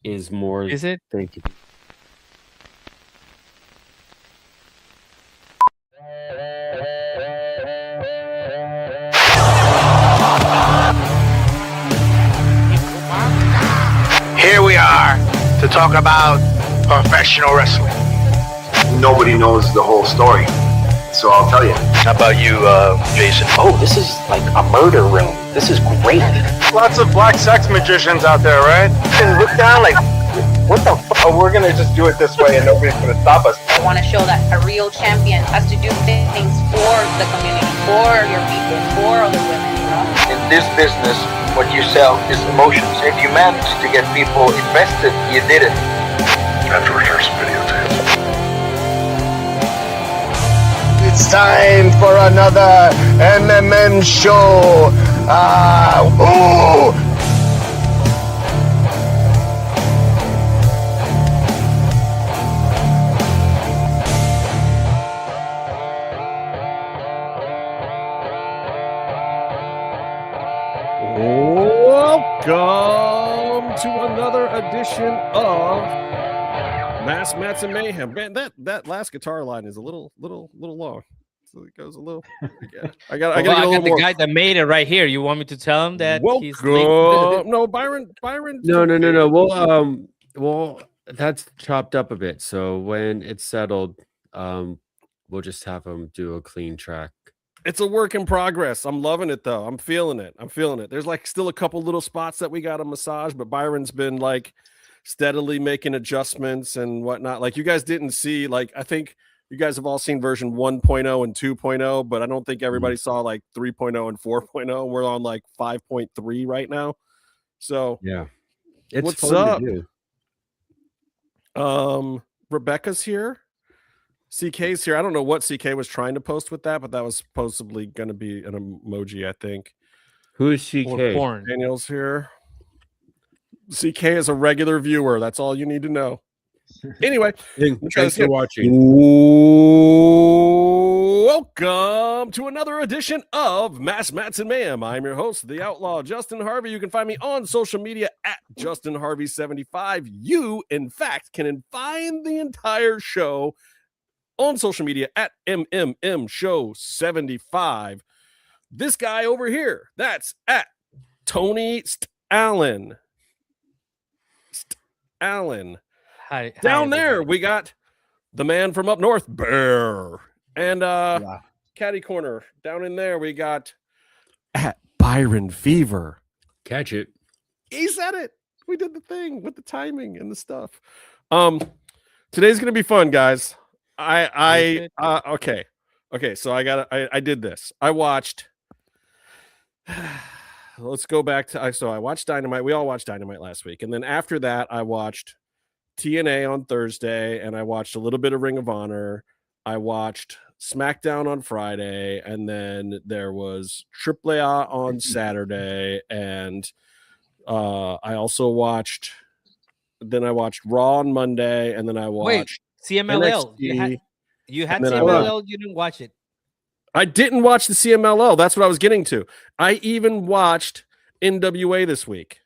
is more. Is it? Thank you. Here we are to talk about professional wrestling. Nobody knows the whole story, so I'll tell you. How about you, Jason? Oh, this is like a murder room. This is great. Lots of black sex magicians out there, right? And look down like, what the fuck? Oh, we're gonna just do it this way and nobody's gonna stop us. I want to show that a real champion has to do things for the community, for your people, for other women, you know? In this business, what you sell is emotions. If you manage to get people invested, you did it. After rehearse videotapes. It's time for another MMM show. Welcome to another edition of Mass Mats and Mayhem. Man, that last guitar line is a little long. So it goes a little. Yeah. I got the more. guy that made it right here. You want me to tell him that he's Welcome. No, Byron. No. Well, that's chopped up a bit. So when it's settled, we'll just have him do a clean track. It's a work in progress. I'm loving it though. I'm feeling it. There's like still a couple little spots that we got to massage, but Byron's been like steadily making adjustments and whatnot. Like you guys didn't see, like I think you guys have all seen version 1.0 and 2.0, but I don't think everybody saw like 3.0 and 4.0. We're on like 5.3 right now. So yeah, it's what's fun up? to do. Rebecca's here. CK's here. I don't know what CK was trying to post with that, but that was supposedly going to be an emoji, I think. Who is CK? Daniel's here. CK is a regular viewer. That's all you need to know. Anyway, thanks for watching. Welcome to another edition of Mass Mats and Mayhem. I'm your host, the Outlaw, Justin Harvey. You can find me on social media at JustinHarvey75. You, in fact, can find the entire show on social media at MMMshow75. This guy over here, that's at Tony Allen. Down there, we got the man from up north, Bear. And Caddy Corner. Down in there, we got at Byron Fever. Catch it. He said it. We did the thing with the timing and the stuff. Today's gonna be fun, guys. Okay. So I did this. I watched. Let's go back to. I watched Dynamite. We all watched Dynamite last week, and then after that, I watched TNA on Thursday, and I watched a little bit of Ring of Honor. I watched SmackDown on Friday, and then there was AAA on Saturday, and I also watched. Then I watched Raw on Monday, and then I watched. CMLL. You had CMLL. You didn't watch it. I didn't watch the CMLL. That's what I was getting to. I even watched NWA this week.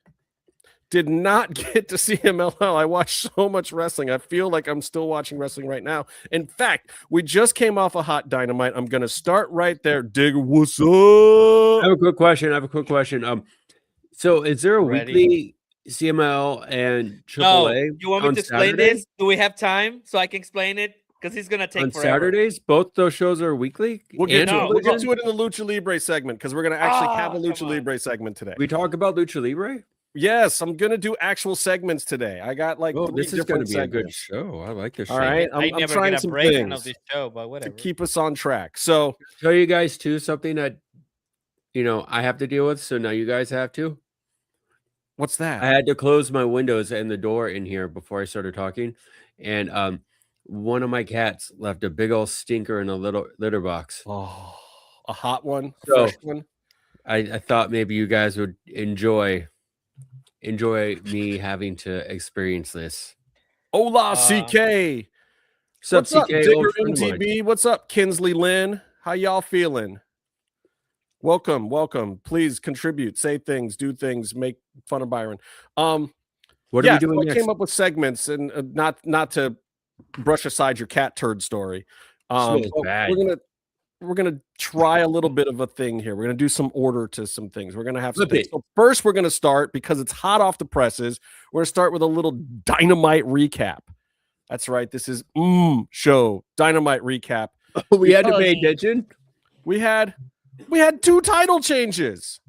Did not get to CMLL. I watched so much wrestling. I feel like I'm still watching wrestling right now. In fact, we just came off a hot Dynamite. I'm going to start right there. Dig, what's up? I have a quick question. So is there a weekly CML and AAA? You want me to explain this? Do we have time so I can explain it? Because he's gonna take on forever. Saturdays. Both those shows are weekly. We'll get to it in the Lucha Libre segment because we're gonna actually have a Lucha Libre segment today. We talk about Lucha Libre. Yes, I'm gonna do actual segments today. I got like this is gonna be a good show. I like this. All right, I'm trying some things of this show, but whatever to keep us on track. So tell you guys too something that I have to deal with. So now you guys have to. What's that? I had to close my windows and the door in here before I started talking, and one of my cats left a big old stinker in a little litter box. Oh, a hot one, so fresh one. I thought maybe you guys would enjoy me having to experience this. Hola, CK. What's up, Digger MTB? What's up, Kinsley Lynn? How y'all feeling? Welcome. Please contribute, say things, do things, make fun of Byron. What are we doing so I next? came up with segments, and not to brush aside your cat turd story. Smells But bad. we're gonna try a little bit of a thing here. We're gonna do some order to some things. We're gonna have some Flip things. it. So first, we're gonna start because it's hot off the presses. We're gonna start with a little Dynamite recap. That's right. This is show Dynamite recap. We had to pay attention. We had 2 title changes.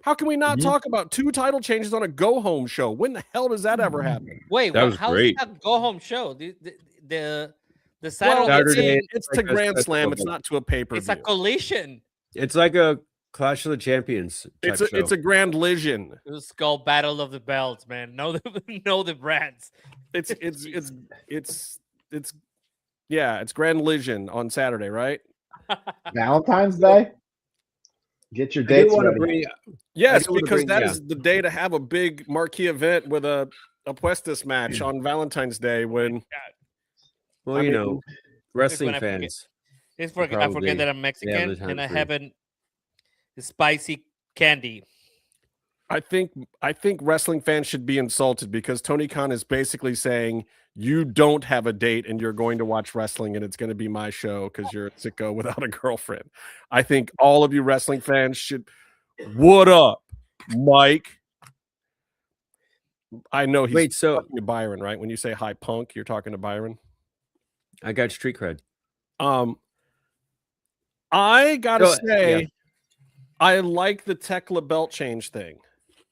How can we not talk about 2 title changes on a go home show? When the hell does that ever happen? Wait, That was how's great. that go home show? The Well, Saturday, it's like to a Grand special Slam. It's event. not to a pay per it's a view. collision. It's like a Clash of the Champions. Type show. It's a Grand Lision. It's called Battle of the Belts, man. Know the brands. It's Grand Lision on Saturday, right? Valentine's Day. Get your I do dates want to ready. bring. Yes, I do wanna because bring- that yeah. is the day to have a big marquee event with a Apuestas match on Valentine's Day. When Well, I you mean, know, wrestling when I forget- fans. I forget Probably that I'm Mexican the time and I for- haven't spicy candy. I think wrestling fans should be insulted because Tony Khan is basically saying you don't have a date and you're going to watch wrestling and it's going to be my show because you're a sicko without a girlfriend. I think all of you wrestling fans should. What up, Mike? I know he's Wait, so talking to Byron, right? When you say hi, punk, you're talking to Byron. I got street cred. I gotta So, say, yeah. I like the Tekla belt change thing.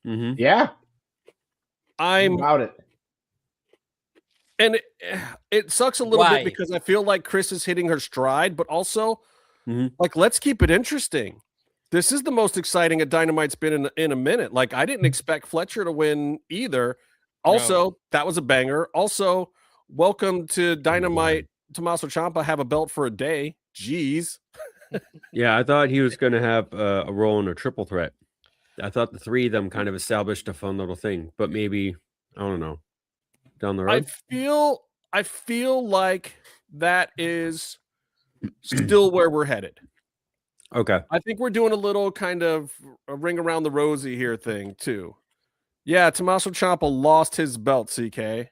Mm-hmm. Yeah, I'm about it. and it sucks a little Why? bit because I feel like Chris is hitting her stride, but also Mhm. like let's keep it interesting. This is the most exciting a Dynamite's been in a minute. Like I didn't expect Fletcher to win either. Also, that was a banger. Also, welcome to Dynamite. Tommaso Ciampa have a belt for a day. Jeez. Yeah, I thought he was going to have a role in a triple threat. I thought the 3 of them kind of established a fun little thing, but maybe I don't know down the road. I feel like that is still where we're headed. Okay. I think we're doing a little kind of a ring around the rosy here thing too. Yeah, Tommaso Ciampa lost his belt, CK.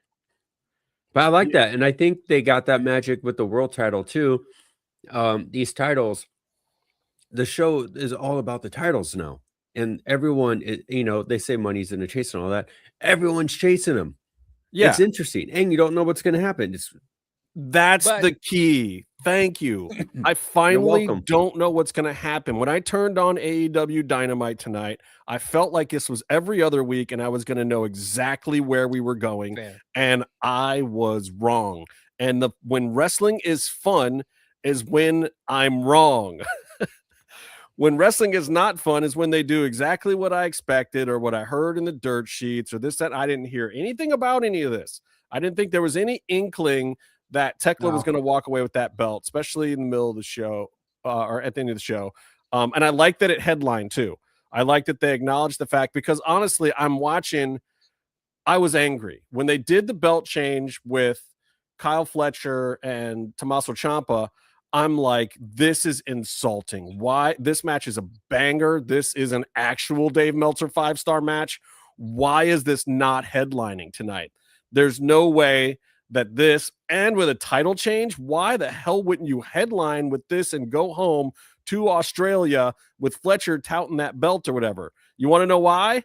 But I like that. And I think they got that magic with the world title too. These titles, the show is all about the titles now. And everyone, they say money's in the chase and all that. Everyone's chasing them. Yeah, It's interesting. And you don't know what's going to happen. that's But- the key. Thank you. I finally welcome. don't know what's going to happen. When I turned on AEW Dynamite tonight, I felt like this was every other week and I was going to know exactly where we were going. Fair. And I was wrong. And when wrestling is fun is when I'm wrong. When wrestling is not fun is when they do exactly what I expected or what I heard in the dirt sheets or this, that. I didn't hear anything about any of this. I didn't think there was any inkling that Tekla was going to walk away with that belt, especially in the middle of the show or at the end of the show. And I like that it headlined too. I like that they acknowledged the fact because honestly, I was angry when they did the belt change with Kyle Fletcher and Tommaso Ciampa. I'm like, this is insulting. Why? This match is a banger. This is an actual Dave Meltzer 5-star match. Why is this not headlining tonight? There's no way that this, and with a title change, why the hell wouldn't you headline with this and go home to Australia with Fletcher touting that belt or whatever? You want to know why?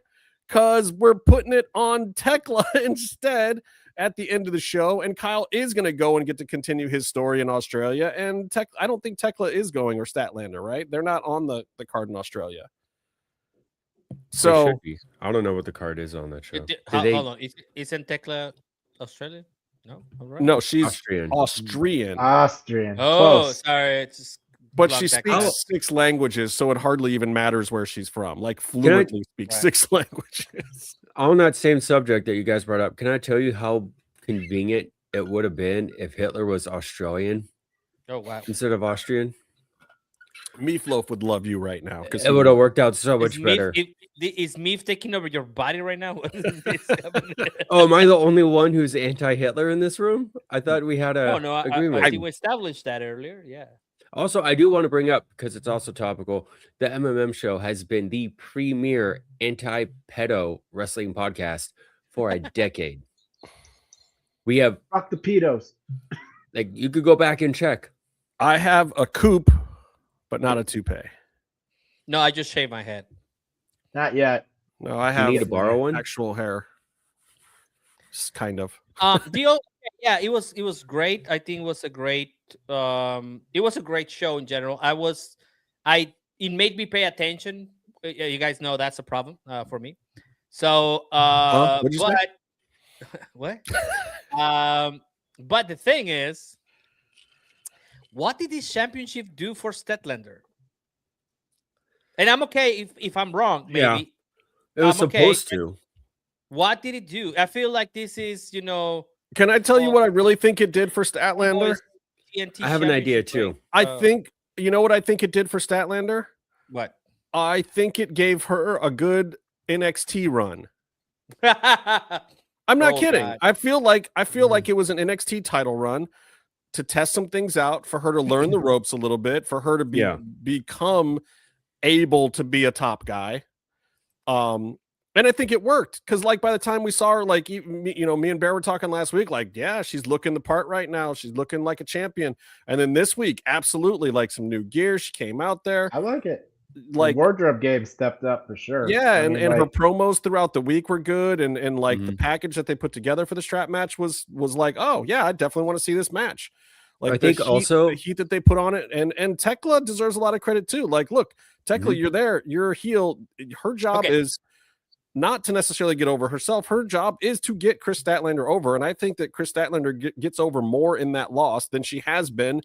Because we're putting it on Tekla instead at the end of the show, and Kyle is going to go and get to continue his story in Australia. And I don't think Tekla is going, or Statlander, right? They're not on the card in Australia. So I don't know what the card is on that show. Hold on. Isn't Tekla Australian? No, all right. no, she's Austrian. Austrian. Austrian. Oh, Close. sorry. It's just But blocked she that speaks out. 6 languages, so it hardly even matters where she's from. Like I- fluently speaks Right. 6 languages. On that same subject that you guys brought up, can I tell you how convenient it would have been if Hitler was Australian Oh wow. instead of Austrian? Meatloaf would love you right now because It would have worked out so much Is better. Is Meef taking over your body right now? What is this happening? Oh, am I the only one who's anti-Hitler in this room? I thought we had a Oh no, I agreement. think we established that earlier. Yeah. Also, I do want to bring up, because it's also topical, the MMM show has been the premier anti-pedo wrestling podcast for a decade. We have Fuck the pedos. like you could go back and check. I have a coupe, but not a toupee. No, I just shaved my head. Not yet. No, I You have need to borrow one? actual hair. Just kind of. Yeah, it was great. I think it was a great show in general. It made me pay attention. You guys know that's a problem for me. So What'd you say? what? But the thing is, what did this championship do for Statlander? And I'm okay if I'm wrong, maybe. Yeah. It was I'm okay. supposed to. What did it do? I feel like this is, Can I tell you what I really think it did for Statlander? I have an idea too. I think, you know what I think it did for Statlander? What? I think it gave her a good NXT run. I'm not kidding. God. I feel like it was an NXT title run to test some things out, for her to learn the ropes a little bit, for her to become able to be a top guy. And I think it worked, because like by the time we saw her, like me and Bear were talking last week, like, yeah, she's looking the part right now. She's looking like a champion. And then this week, absolutely, like some new gear. She came out there. I like it. Like the wardrobe game stepped up for sure. Yeah, I and mean, her like, promos throughout the week were good, and like the package that they put together for the strap match was like, oh yeah, I definitely want to see this match. Like I think also the heat that they put on it, and Tekla deserves a lot of credit too. Like, look, Tekla, you're there, you're a heel. Her job is not to necessarily get over herself. Her job is to get Chris Statlander over, and I think that Chris Statlander gets over more in that loss than she has been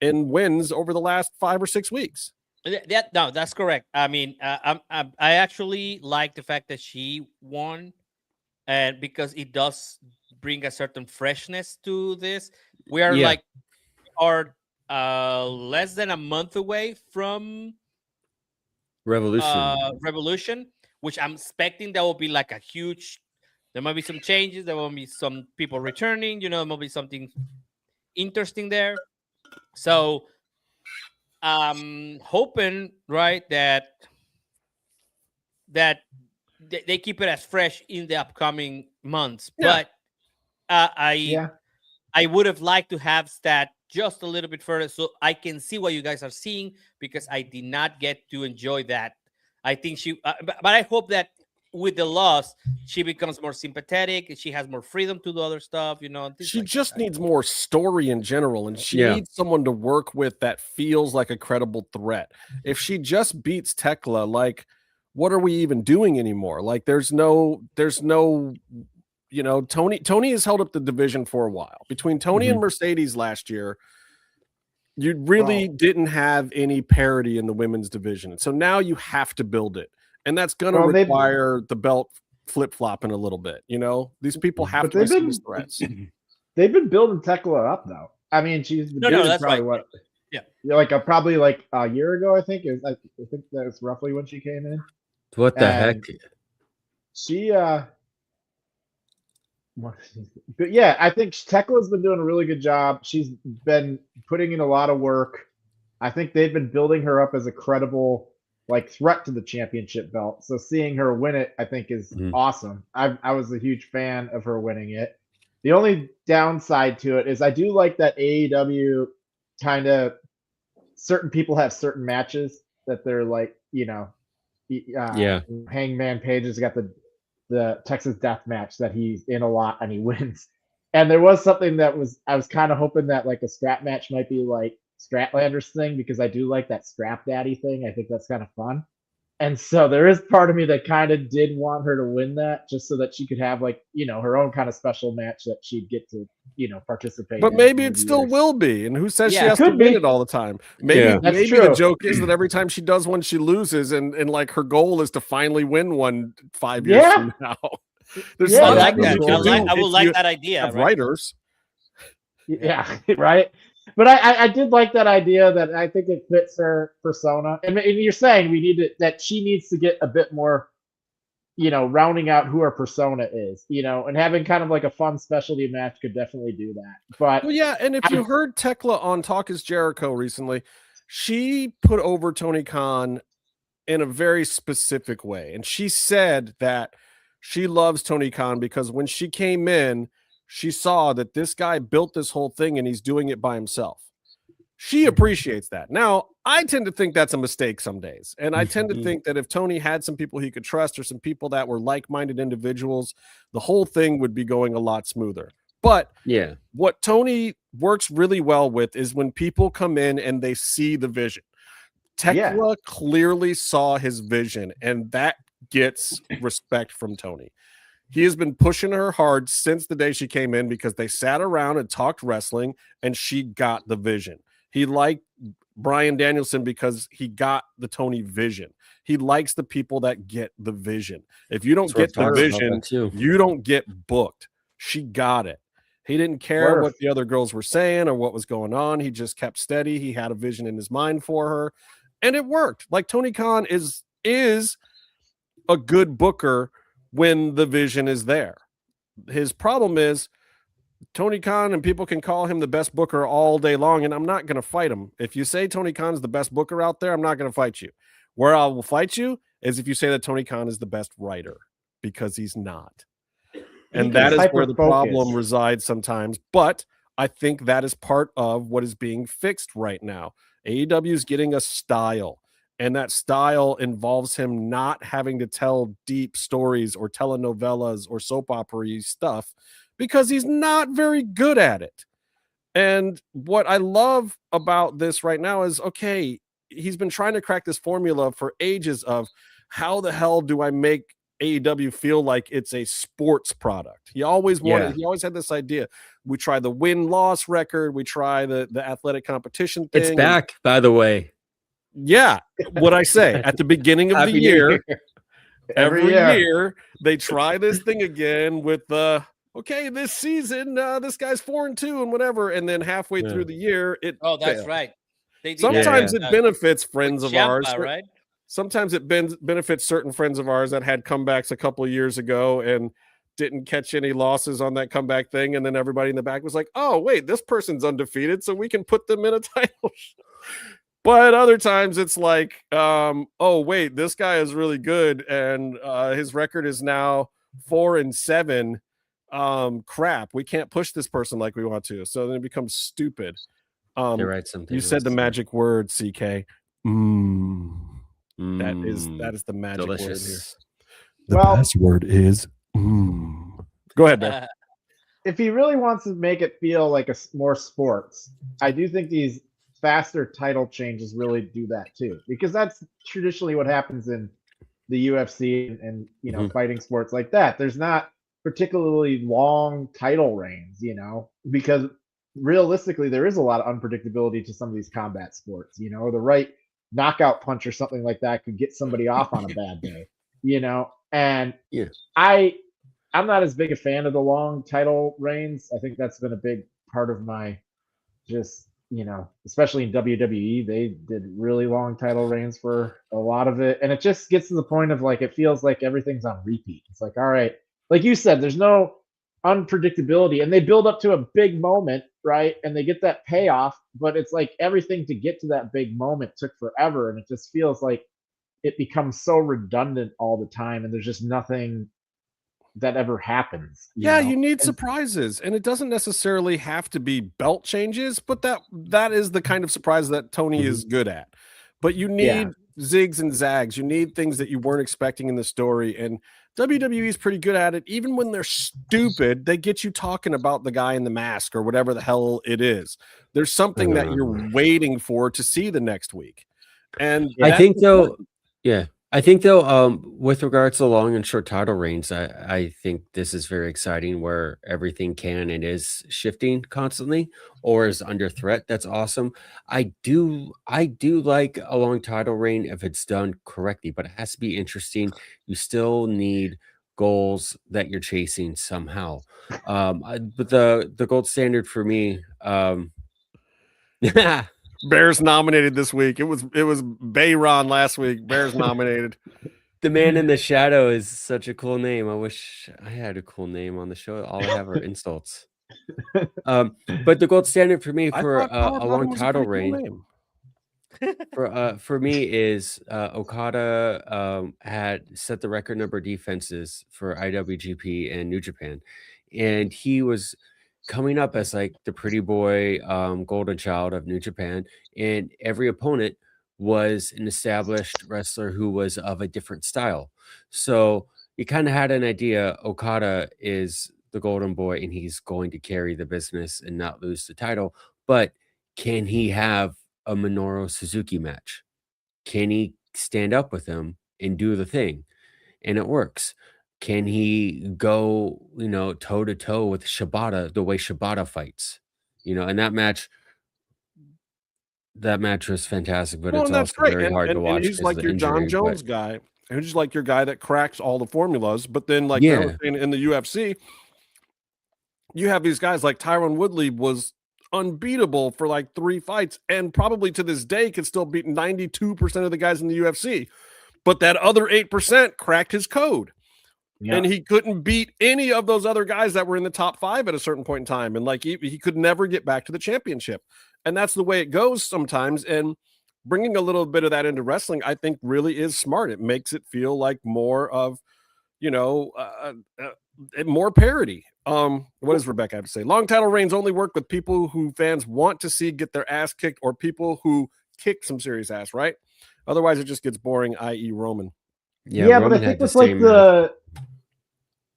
in wins over the last 5 or 6 weeks. That's correct. I mean, I actually like the fact that she won, and because it does bring a certain freshness to this. We are less than a month away from Revolution, which I'm expecting that will be like a huge. There might be some changes. There will be some people returning. There might be something interesting there. So I'm hoping, right, that they keep it as fresh in the upcoming months. Yeah. But I would have liked to have that just a little bit further, so I can see what you guys are seeing, because I did not get to enjoy that. I think but I hope that with the loss, she becomes more sympathetic and she has more freedom to do other stuff. She just needs more story in general, and she needs someone to work with that feels like a credible threat. If she just beats Tekla, like, what are we even doing anymore? Like, there's no, Tony has held up the division for a while. Between Tony and Mercedes last year, you really didn't have any parity in the women's division. So now you have to build it. And that's going to require the belt flip-flopping a little bit. These people have to receive these threats. They've been building Tekla up, though. I mean, she's been that's probably right. probably like a year ago, I think. I think that's roughly when she came in. What the heck? She, but yeah, I think Tekla's been doing a really good job. She's been putting in a lot of work. I think they've been building her up as a credible threat to the championship belt. So seeing her win it, I think, is awesome. I was a huge fan of her winning it. The only downside to it is I do like that AEW kind of certain people have certain matches that they're like, Hangman Page has got the Texas Death Match that he's in a lot and he wins. And there was something that I was kind of hoping that like a strap match might be like Stratlander's thing, because I do like that strap daddy thing. I think that's kind of fun. And so there is part of me that kind of did want her to win that, just so that she could have her own kind of special match that she'd get to, participate but in. But maybe it still will be. And who says she has to win it all the time? Maybe the joke is that every time she does one, she loses, and like her goal is to finally win one 5 years from now. I like that. I would like that idea. Right? Writers. Yeah, right. But I did like that idea, that I think it fits her persona. And you're saying that she needs to get a bit more, rounding out who her persona is, and having kind of like a fun specialty match could definitely do that. But and if you heard Tekla on Talk is Jericho recently, she put over Tony Khan in a very specific way. And she said that She loves Tony Khan because when she came in, she saw that this guy built this whole thing and he's doing it by himself. She appreciates that. Now, I tend to think that's a mistake some days. And I tend to think that if Tony had some people he could trust or some people that were like-minded individuals, the whole thing would be going a lot smoother. But yeah, what Tony works really well with is when people come in and they see the vision. Tekla clearly saw his vision, and that gets respect from Tony. He has been pushing her hard since the day she came in because they sat around and talked wrestling, and she got the vision. He liked Bryan Danielson because he got the Tony vision. He likes the people that get the vision. If you don't get the vision, you don't get booked. She got it. He didn't care what the other girls were saying or what was going on. He just kept steady. He had a vision in his mind for her, and it worked. Like, Tony Khan is a good booker when the vision is there. His problem is Tony Khan, and people can call him the best booker all day long, and I'm not going to fight him. If you say Tony Khan is the best booker out there, I'm not going to fight you. Where I will fight you is if you say that Tony Khan is the best writer, because he's not. And that is where the problem resides sometimes. But I think that is part of what is being fixed right now. AEW is getting a style, and that style involves him not having to tell deep stories or telenovelas or soap opera stuff, because he's not very good at it. And what I love about this right now is, okay, he's been trying to crack this formula for ages of how the hell do I make AEW feel like it's a sports product. He always wanted, he always had this idea. We try the win-loss record, we try the athletic competition thing. It's back, by the way. Yeah, what I say at the beginning of the year, every year they try this thing again with the okay, this season, this guy's 4-2 and whatever, and then halfway through the year, it that's fails. right. Sometimes it benefits friends of ours, right? Sometimes it benefits certain friends of ours that had comebacks a couple of years ago and didn't catch any losses on that comeback thing, and then everybody in the back was like, "Oh, wait, this person's undefeated, so we can put them in a title." But other times it's like, "Oh, wait, this guy is really good, and his record is now 4-7." Crap, we can't push this person like we want to, so then it becomes stupid. They write something. You said the magic word, CK. That is the magic word here. The password is Go ahead, man. If he really wants to make it feel like more sports, I do think these faster title changes really do that too, because that's traditionally what happens in the UFC and you know, fighting sports like that. There's not particularly long title reigns, you know, because realistically there is a lot of unpredictability to some of these combat sports. You know, the right knockout punch or something like that could get somebody off on a bad day, you know. And I'm not as big a fan of the long title reigns. I think that's been a big part of my just, you know, especially in WWE, they did really long title reigns for a lot of it. And it just gets to the point of like, it feels like everything's on repeat. It's like, all right, like you said, there's no unpredictability, and they build up to a big moment, right? And they get that payoff, but it's like everything to get to that big moment took forever. And it just feels like it becomes so redundant all the time. And there's just nothing that ever happens. You need surprises, and it doesn't necessarily have to be belt changes, but that is the kind of surprise that Tony is good at. But you need zigs and zags. You need things that you weren't expecting in the story, and WWE is pretty good at it. Even when they're stupid, they get you talking about the guy in the mask or whatever the hell it is. There's something that you're waiting for to see the next week. And I think though, with regards to long and short title reigns, I think this is very exciting, where everything can and is shifting constantly or is under threat. That's awesome. I do like a long title reign if it's done correctly, but it has to be interesting. You still need goals that you're chasing somehow. But the gold standard for me, Bears nominated this week. It was Byron last week. Bears nominated. The Man in the Shadow is such a cool name. I wish I had a cool name on the show. All I have are insults. But the gold standard for me for a long title reign. For me is Okada had set the record number of defenses for IWGP and New Japan, and he was coming up as like the pretty boy golden child of New Japan, and every opponent was an established wrestler who was of a different style. So you kind of had an idea Okada is the golden boy and he's going to carry the business and not lose the title, but can he have a Minoru Suzuki match? Can he stand up with him and do the thing? And it works. Can he go, toe to toe with Shibata the way Shibata fights? And that match was fantastic, but Well, it's and that's also great. very hard to And watch he's 'cause like of your the John injury, Jones but guy. He's like your guy that cracks all the formulas. But then, like yeah, in the UFC, you have these guys like Tyron Woodley was unbeatable for like 3 fights, and probably to this day can still beat 92% of the guys in the UFC. But that other 8% cracked his code. Yeah. And he couldn't beat any of those other guys that were in the top 5 at a certain point in time. And like he could never get back to the championship. And that's the way it goes sometimes. And bringing a little bit of that into wrestling, I think really is smart. It makes it feel like more of, more parody. What does Rebecca have to say? Long title reigns only work with people who fans want to see get their ass kicked, or people who kick some serious ass, right? Otherwise it just gets boring, i.e. Roman. Yeah, but I think it's like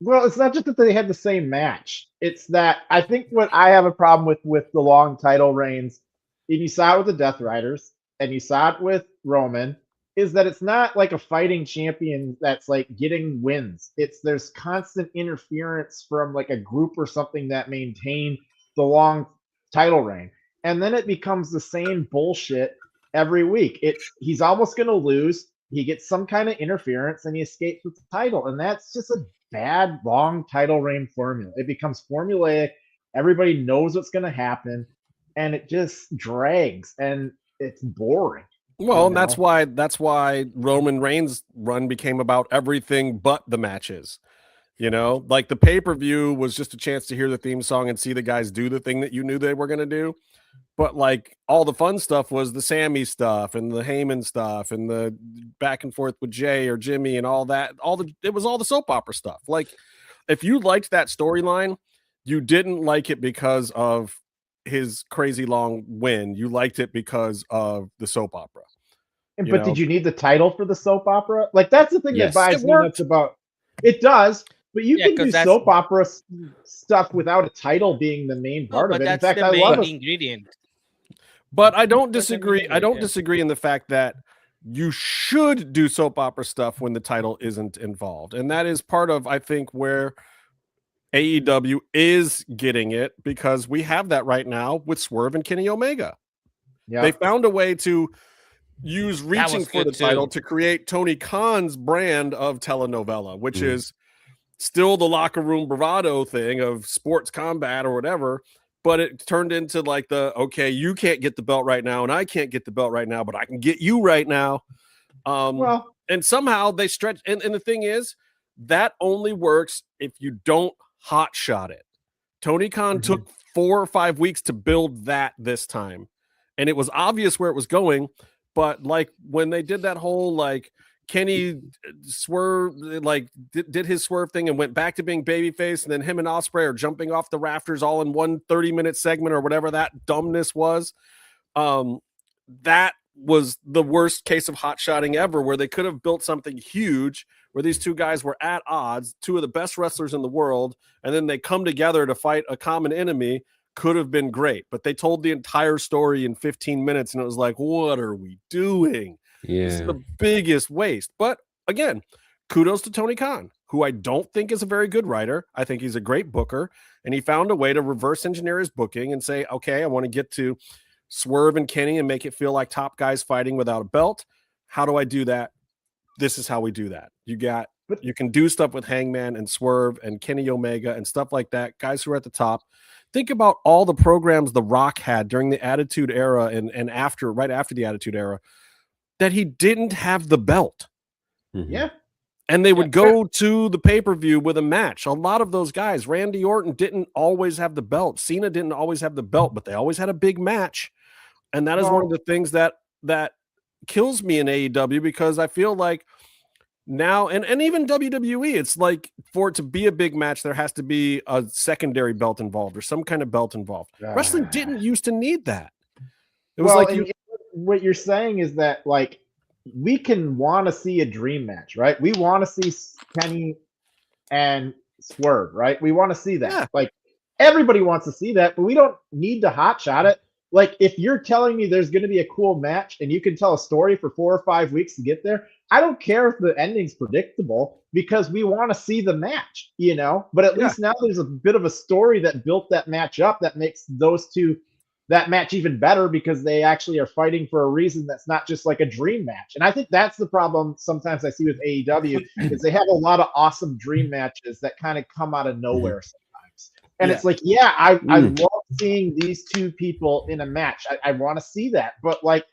well, it's not just that they had the same match. It's that I think what I have a problem with the long title reigns, and you saw it with the Death Riders, and you saw it with Roman, is that it's not like a fighting champion that's like getting wins. There's constant interference from like a group or something that maintain the long title reign. And then it becomes the same bullshit every week. He's almost going to lose. He gets some kind of interference and he escapes with the title. And that's just a bad long title reign formula. It becomes formulaic. Everybody knows what's going to happen, and it just drags and it's boring. Well, and that's why Roman Reigns' run became about everything but the matches. Like the pay-per-view was just a chance to hear the theme song and see the guys do the thing that you knew they were going to do. But like all the fun stuff was the Sammy stuff and the Heyman stuff and the back and forth with Jay or Jimmy and all that. It was all the soap opera stuff. Like if you liked that storyline, you didn't like it because of his crazy long win. You liked it because of the soap opera. But did you need the title for the soap opera? Like that's the thing that buys me nuts about it. Does, but you can do soap opera stuff without a title being the main part of it. In fact, I love the ingredient. But I don't disagree. I don't disagree in the fact that you should do soap opera stuff when the title isn't involved. And that is part of, I think, where AEW is getting it, because we have that right now with Swerve and Kenny Omega. Yeah. They found a way to use reaching for the title to create Tony Khan's brand of telenovela, which is still the locker room bravado thing of sports combat or whatever. But it turned into like okay, you can't get the belt right now, and I can't get the belt right now, but I can get you right now. And somehow they stretch. And the thing is, that only works if you don't hot shot it. Tony Khan took 4 or 5 weeks to build that this time, and it was obvious where it was going. But like when they did that whole like Kenny Swerve, like did his Swerve thing and went back to being babyface, and then him and Ospreay are jumping off the rafters all in one 30-minute segment or whatever that dumbness was. That was the worst case of hot shotting ever, where they could have built something huge where these two guys were at odds, two of the best wrestlers in the world, and then they come together to fight a common enemy. Could have been great, but they told the entire story in 15 minutes, and it was like, what are we doing? This is the biggest waste. But again, kudos to Tony Khan, who I don't think is a very good writer. I think he's a great booker, and he found a way to reverse engineer his booking and say, okay, I want to get to Swerve and Kenny and make it feel like top guys fighting without a belt. How do I do that? This is how we do that. You can do stuff with Hangman and Swerve and Kenny Omega and stuff like that, guys who are at the top. Think about all the programs The Rock had during the Attitude Era and right after the Attitude Era, that he didn't have the belt. Yeah. And they would go to the pay-per-view with a match. A lot of those guys, Randy Orton didn't always have the belt. Cena didn't always have the belt, but they always had a big match. And that is one of the things that that kills me in AEW, because I feel like now, and even WWE, it's like for it to be a big match, there has to be a secondary belt involved or some kind of belt involved. Wrestling didn't used to need that. It was what you're saying is that, like, we can want to see a dream match, right? We want to see Kenny and Swerve, right? We want to see that. Yeah. Like, everybody wants to see that, but we don't need to hotshot it. Like, if you're telling me there's going to be a cool match and you can tell a story for 4 or 5 weeks to get there, I don't care if the ending's predictable, because we want to see the match, you know? But at least now there's a bit of a story that built that match up that makes that match even better, because they actually are fighting for a reason that's not just like a dream match. And I think that's the problem sometimes I see with AEW is they have a lot of awesome dream matches that kind of come out of nowhere sometimes. And it's like, I love seeing these two people in a match. I want to see that. But, like,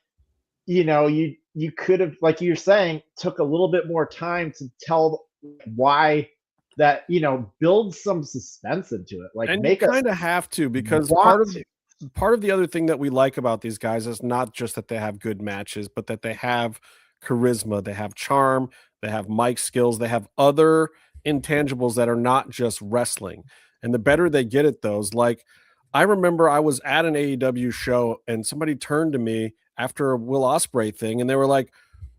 you know, you could have, like you're saying, took a little bit more time to tell why that, you know, build some suspense into it. Like, and you kind of have to, because part of the other thing that we like about these guys is not just that they have good matches, but that they have charisma, they have charm, they have mic skills, they have other intangibles that are not just wrestling. And the better they get at those, like, I remember I was at an AEW show and somebody turned to me after a Will Ospreay thing, and they were like,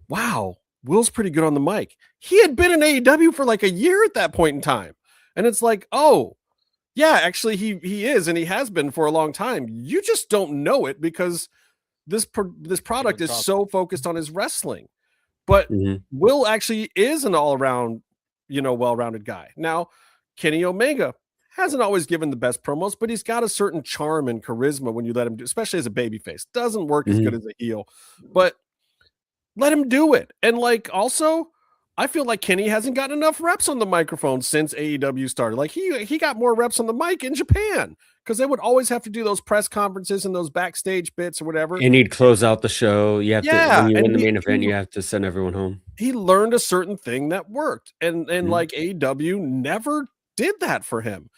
wow, Will's pretty good on the mic. He had been in AEW for like a year at that point in time. And it's like, oh, yeah, actually he is, and he has been for a long time. You just don't know it because this product is so focused on his wrestling. But Will actually is an all-around, you know, well-rounded guy. Now, Kenny Omega hasn't always given the best promos, but he's got a certain charm and charisma when you let him do, especially as a babyface. Doesn't work as good as a heel, but let him do it. And, like, also, I feel like Kenny hasn't gotten enough reps on the microphone since AEW started. Like, he got more reps on the mic in Japan, because they would always have to do those press conferences and those backstage bits or whatever. And he'd close out the show. You have to, when you win the main event, you have to send everyone home. He learned a certain thing that worked, and like AEW never did that for him.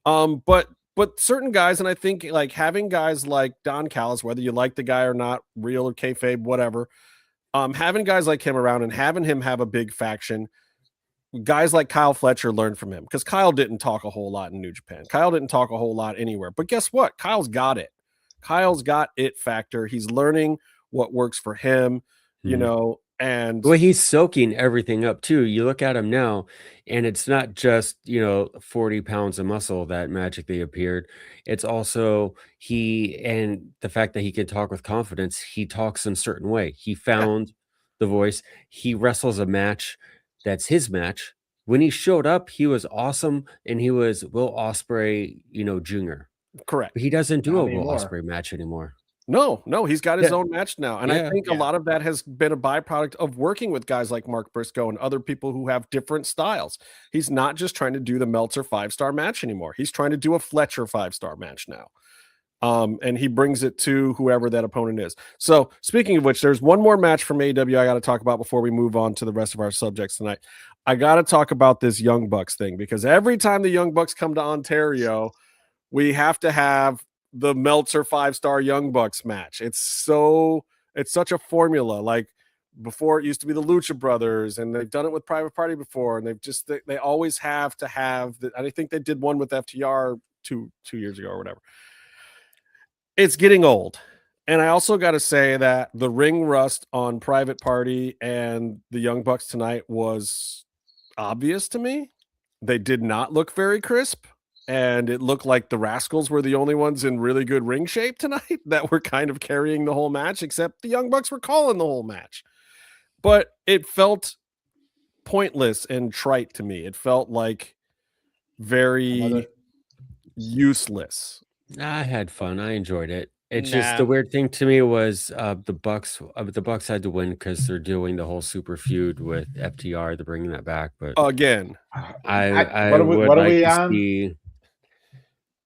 But certain guys, and I think, like, having guys like Don Callis, whether you like the guy or not, real or kayfabe, whatever, having guys like him around and having him have a big faction, guys like Kyle Fletcher learned from him, because Kyle didn't talk a whole lot in New Japan. Kyle didn't talk a whole lot anywhere. But guess what? Kyle's got it. Kyle's got it factor. He's learning what works for him, you know, and well, he's soaking everything up too. You look at him now, and it's not just, you know, 40 pounds of muscle that magically appeared. It's also and the fact that he can talk with confidence. He talks in a certain way. He found the voice. He wrestles a match that's his match. When he showed up, he was awesome, and he was Will Ospreay, you know, Jr. Correct. But he doesn't do a Will Ospreay match anymore. No, he's got his own match now. And I think a lot of that has been a byproduct of working with guys like Mark Briscoe and other people who have different styles. He's not just trying to do the Meltzer 5-star match anymore. He's trying to do a Fletcher 5-star match now. And he brings it to whoever that opponent is. So speaking of which, there's one more match from AEW I got to talk about before we move on to the rest of our subjects tonight. I got to talk about this Young Bucks thing, because every time the Young Bucks come to Ontario, we have to have the Meltzer 5-star Young Bucks match. It's such a formula. Like, before, it used to be the Lucha Brothers, and they've done it with Private Party before, and they always have to have I think they did one with FTR two years ago or whatever. It's getting old. And I also got to say that the ring rust on Private Party and the Young Bucks tonight was obvious to me. They did not look very crisp. And it looked like the Rascals were the only ones in really good ring shape tonight that were kind of carrying the whole match, except the Young Bucks were calling the whole match. But it felt pointless and trite to me. It felt like very useless. I had fun. I enjoyed it. It's just the weird thing to me was the Bucks had to win because they're doing the whole super feud with FTR. They're bringing that back, but again, I would like to see.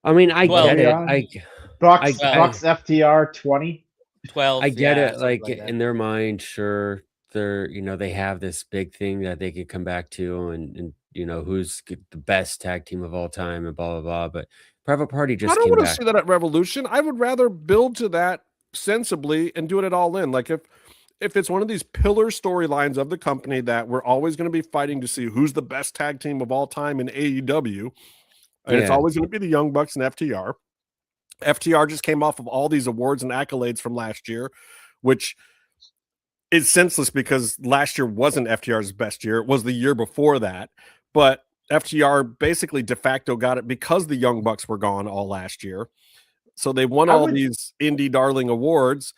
I mean, I get it. Bucks FTR 20. 12. I get it. Like in their mind, sure, they're, you know, they have this big thing that they could come back to, and you know, who's the best tag team of all time, and blah blah blah. But Private Party just. I don't want to see that at Revolution. I would rather build to that sensibly and do it at All In. Like if it's one of these pillar storylines of the company that we're always going to be fighting to see who's the best tag team of all time in AEW, and it's always going to be the Young Bucks and FTR. FTR just came off of all these awards and accolades from last year, which is senseless because last year wasn't FTR's best year. It was the year before that. But FTR basically de facto got it because the Young Bucks were gone all last year. So they won all these indie darling awards.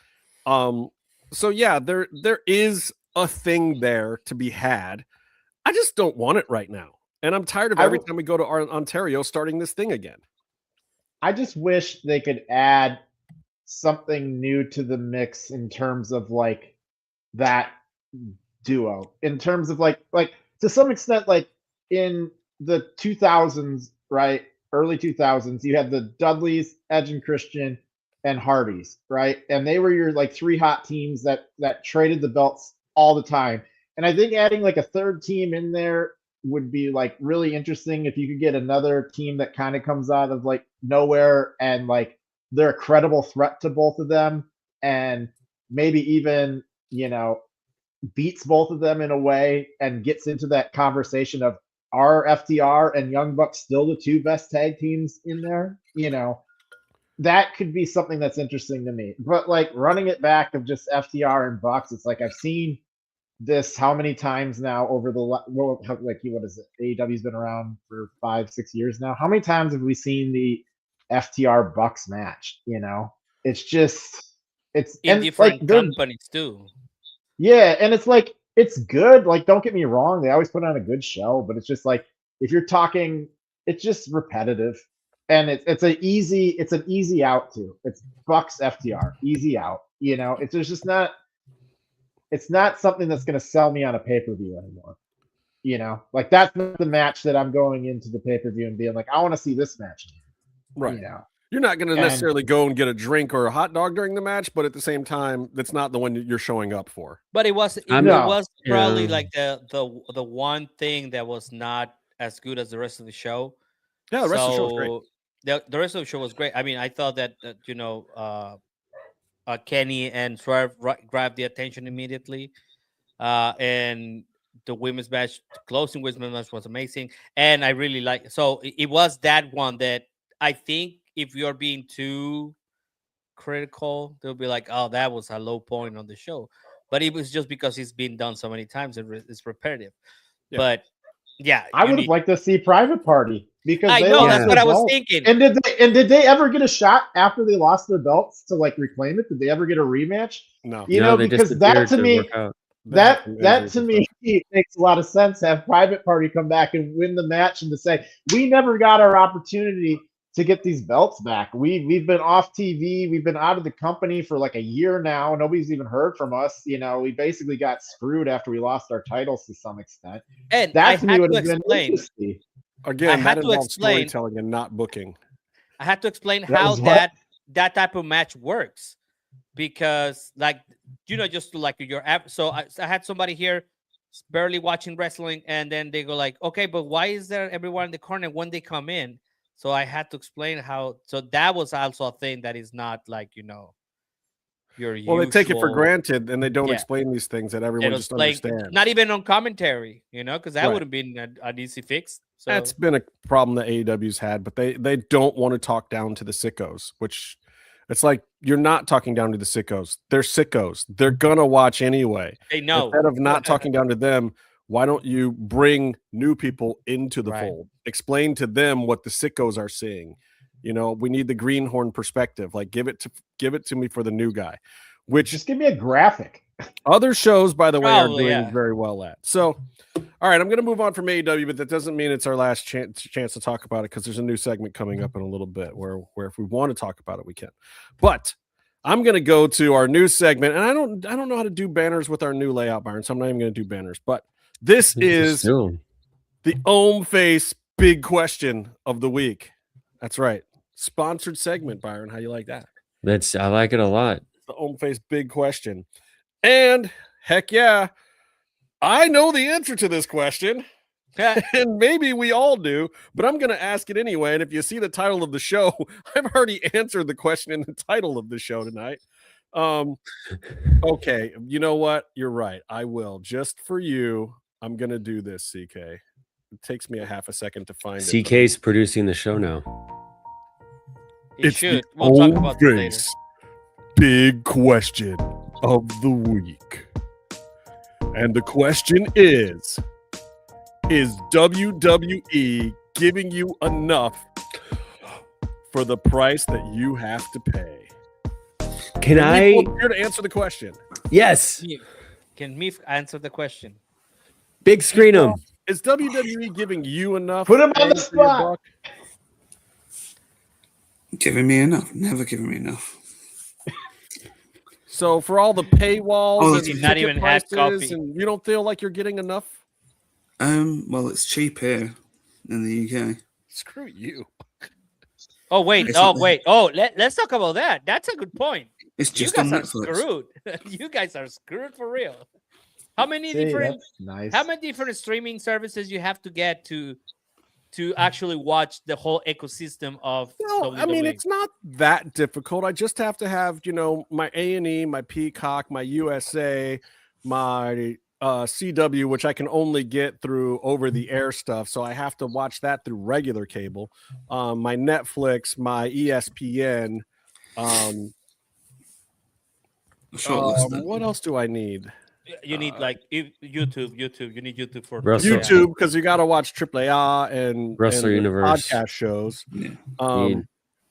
So yeah, there is a thing there to be had. I just don't want it right now. And I'm tired of every time we go to Ontario starting this thing again. I just wish they could add something new to the mix in terms of like that duo, in terms of like to some extent, like in the 2000s, right? Early 2000s, you had the Dudleys, Edge and Christian, and Hardys, right? And they were your like three hot teams that traded the belts all the time. And I think adding like a third team in there would be like really interesting if you could get another team that kind of comes out of like nowhere and like they're a credible threat to both of them and maybe even, you know, beats both of them in a way and gets into that conversation of are FTR and Young Bucks still the two best tag teams in there? You know, that could be something that's interesting to me. But like running it back of just FTR and Bucks, it's like I've seen this how many times now over the like what is it? AEW's been around for 5-6 years now. How many times have we seen the FTR Bucks match? You know, it's just it's in different companies too. Yeah, and it's like it's good. Like, don't get me wrong, they always put on a good show, but it's just like if you're talking, it's just repetitive, and it's an easy out to. It's Bucks FTR, easy out. You know, it's just not. It's not something that's going to sell me on a pay-per-view anymore. You know, like that's not the match that I'm going into the pay-per-view and being like, I want to see this match. Right. You know, you're not going to necessarily go and get a drink or a hot dog during the match, but at the same time, that's not the one you're showing up for. But it was probably like the one thing that was not as good as the rest of the show. Yeah, the rest of the show was great. The rest of the show was great. I mean, I thought that Kenny and Swerve grabbed the attention immediately, and the women's match, the closing women's match was amazing, and I really like. So it was that one that I think if you're being too critical, they'll be like, "Oh, that was a low point on the show," but it was just because it's been done so many times and it's repetitive. Yeah. But yeah, I would have liked to see Private Party because I know that's what I was thinking. And did they ever get a shot after they lost their belts to like reclaim it? Did they ever get a rematch? No, you know, because that to me, that to me makes a lot of sense. Have Private Party come back and win the match and to say we never got our opportunity to get these belts back. We've been off TV. We've been out of the company for like a year now. Nobody's even heard from us. You know, we basically got screwed after we lost our titles to some extent. And that to me would have been interesting. Again, that involves storytelling and not booking. I had to explain how that type of match works because, like, you know, just like your app. So I had somebody here barely watching wrestling, and then they go like, "Okay, but why is there everyone in the corner when they come in?" So I had to explain how. So that was also a thing that is not like, you know, your usual. They take it for granted and they don't explain these things that everyone just understands. Not even on commentary, you know, because that would have been an easy fix. So that's been a problem that AEW's had, but they don't want to talk down to the sickos, which it's like you're not talking down to the sickos. They're sickos. They're gonna watch anyway. They know. Instead of not talking down to them, why don't you bring new people into the fold? Explain to them what the sickos are seeing. You know, we need the greenhorn perspective. Like, give it to me for the new guy. Which just give me a graphic. Other shows, by the way, are doing very well at. So, all right, I'm going to move on from AEW, but that doesn't mean it's our last chance to talk about it because there's a new segment coming up in a little bit where if we want to talk about it, we can. But I'm going to go to our new segment, and I don't know how to do banners with our new layout, Byron, so I'm not even going to do banners. But this is the Hommeface Big Question of the week. That's right. Sponsored segment, Byron. How you like that? I like it a lot. The Hommeface Big Question. And heck yeah, I know the answer to this question. And maybe we all do, but I'm going to ask it anyway. And if you see the title of the show, I've already answered the question in the title of the show tonight. Okay, you know what? You're right. I will. Just for you, I'm gonna do this, CK. It takes me a half a second to find it. CK's producing the show now. It It's should. the We'll talk about this later. Hommeface Big Question of the week. And the question is WWE giving you enough for the price that you have to pay? Can I? Here to answer the question. Yes. Can Meef answer the question? Big screen him. Is WWE giving you enough? Put him on the bang for your spot. buck? Giving me enough. Never giving me enough. So for all the paywalls and he's the not ticket even had prices, coffee. and you don't feel like you're getting enough? Well, it's cheap here in the UK. Screw you. Oh wait, It's oh not- wait, oh let's talk about that. That's a good point. It's You just guys on are Netflix. screwed. You guys are screwed for real. How many See, different that's nice. how many different streaming services you have to get to actually watch the whole ecosystem of No, I mean WWE? it's not that difficult. I just have to have, my A&E, my Peacock, my USA, my CW, which I can only get through over-the-air stuff. So I have to watch that through regular cable. My Netflix, my ESPN. Short list then. What else do I need? You need like YouTube. You need YouTube for Wrestle- YouTube, because you got to watch AAA and Wrestler the Universe. podcast shows. Yeah. Need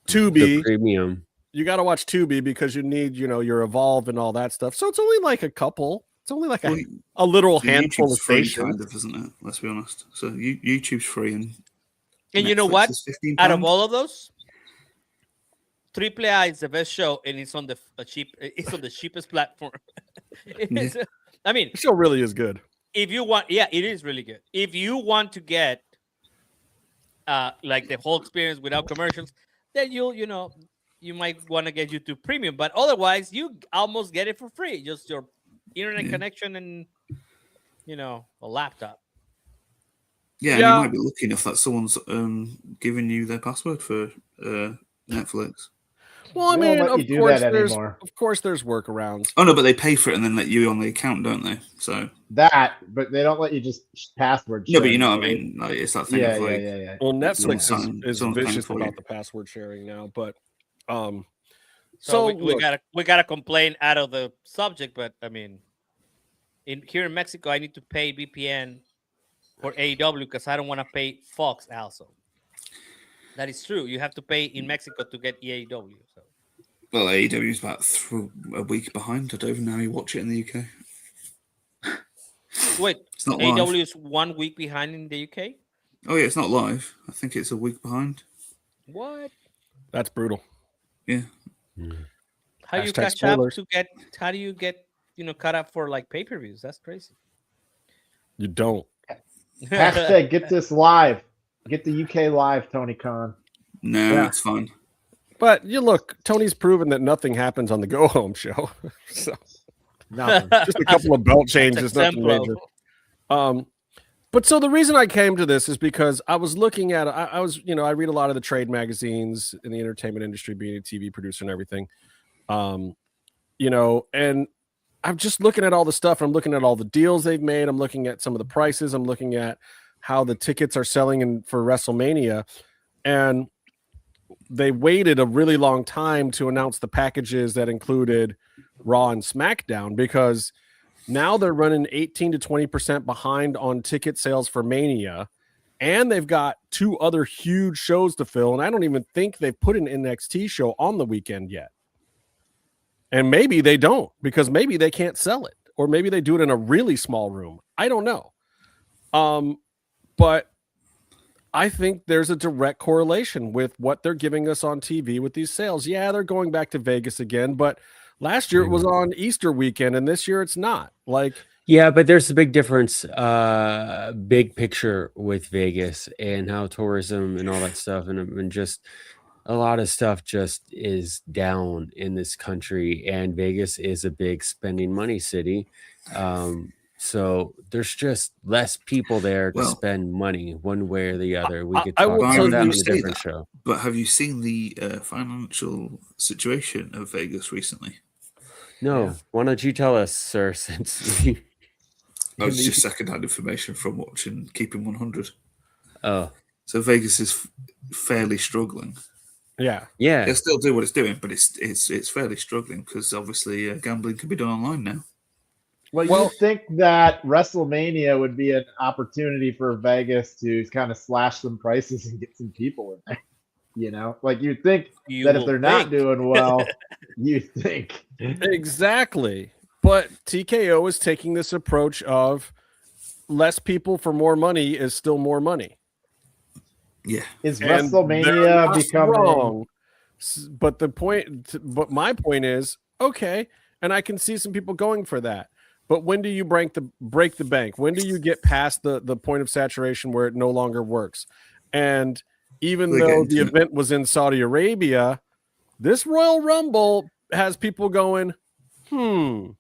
Tubi. the premium. You got to watch Tubi because you need, your Evolve and all that stuff. So it's only like a couple. It's only like Well, a little So handful YouTube's of free, stations. kind of, isn't it? Let's be honest. So YouTube's free, and And you know Netflix what? is £15. Out of all of those, AAA is the best show, and it's on the It's on the cheapest platform. It's, I mean, The show really is good. if you want, yeah, it is really good. If you want to get like the whole experience without commercials, then you might want to get YouTube Premium. But otherwise, you almost get it for free. Just your internet connection and a laptop. Yeah, and Yeah. you might be lucky enough that someone's giving you their password for Netflix. Well, I They don't mean, let you do that anymore. of course, there's workarounds. Oh no, but they pay for it and then let you on the account, don't they? So That, but they don't let you just password. no, but share you know what I it. mean. Like, it's that thing Yeah, of like, yeah. Well, Netflix Someone's is paying vicious for you. about the password sharing now, but So so we look, gotta complain out of the subject, but I mean, here in Mexico, I need to pay VPN for AEW because I don't want to pay Fox also. That is true. You have to pay in Mexico to get AEW. So well, AEW is about a week behind. I don't even know how you watch it in the UK. wait, It's not live. AEW is 1 week behind in the UK. Oh yeah, it's not live. I think it's a week behind. What? that's brutal. Yeah. How you Hashtag catch spoilers. up to get? How do you get caught up for like pay-per-views? That's crazy. You don't. Hashtag get this live. Get the UK live, Tony Khan. No, Yeah. it's fine. But you look, Tony's proven that nothing happens on the Go Home show. So Nothing. just a couple of belt changes, nothing Exemplo. major. But so the reason I came to this is because I was looking at I was I read a lot of the trade magazines in the entertainment industry, being a TV producer and everything. And I'm just looking at all the stuff. I'm looking at all the deals they've made. I'm looking at some of the prices. I'm looking at how the tickets are selling for WrestleMania, and they waited a really long time to announce the packages that included Raw and SmackDown, because now they're running 18 to 20% behind on ticket sales for Mania, and they've got 2 other huge shows to fill, and I don't even think they've put an NXT show on the weekend yet. And maybe they don't, because maybe they can't sell it, or maybe they do it in a really small room. I don't know. But I think there's a direct correlation with what they're giving us on TV with these sales. Yeah, they're going back to Vegas again, but last year it was on Easter weekend, and this year it's not. Yeah, but there's a big difference, big picture with Vegas and how tourism and all that stuff and just a lot of stuff just is down in this country, and Vegas is a big spending money city. So there's just less people there to spend money one way or the other. We could talk about that on a different show. But have you seen the financial situation of Vegas recently? No, Yeah. why don't you tell us, sir? Since It's just second-hand information from watching Keeping 100. oh, So Vegas is fairly struggling. Yeah. They'll still do what it's doing, but it's fairly struggling because obviously gambling can be done online now. Well, you'd think that WrestleMania would be an opportunity for Vegas to kind of slash some prices and get some people in there. You know, like you'd think that if they're not doing well, you think exactly. But TKO is taking this approach of less people for more money is still more money. Yeah. Is WrestleMania becoming wrong? But my point is, okay, and I can see some people going for that. But when do you break the bank? When do you get past the point of saturation where it no longer works? And even though the event was in Saudi Arabia, this Royal Rumble has people going, do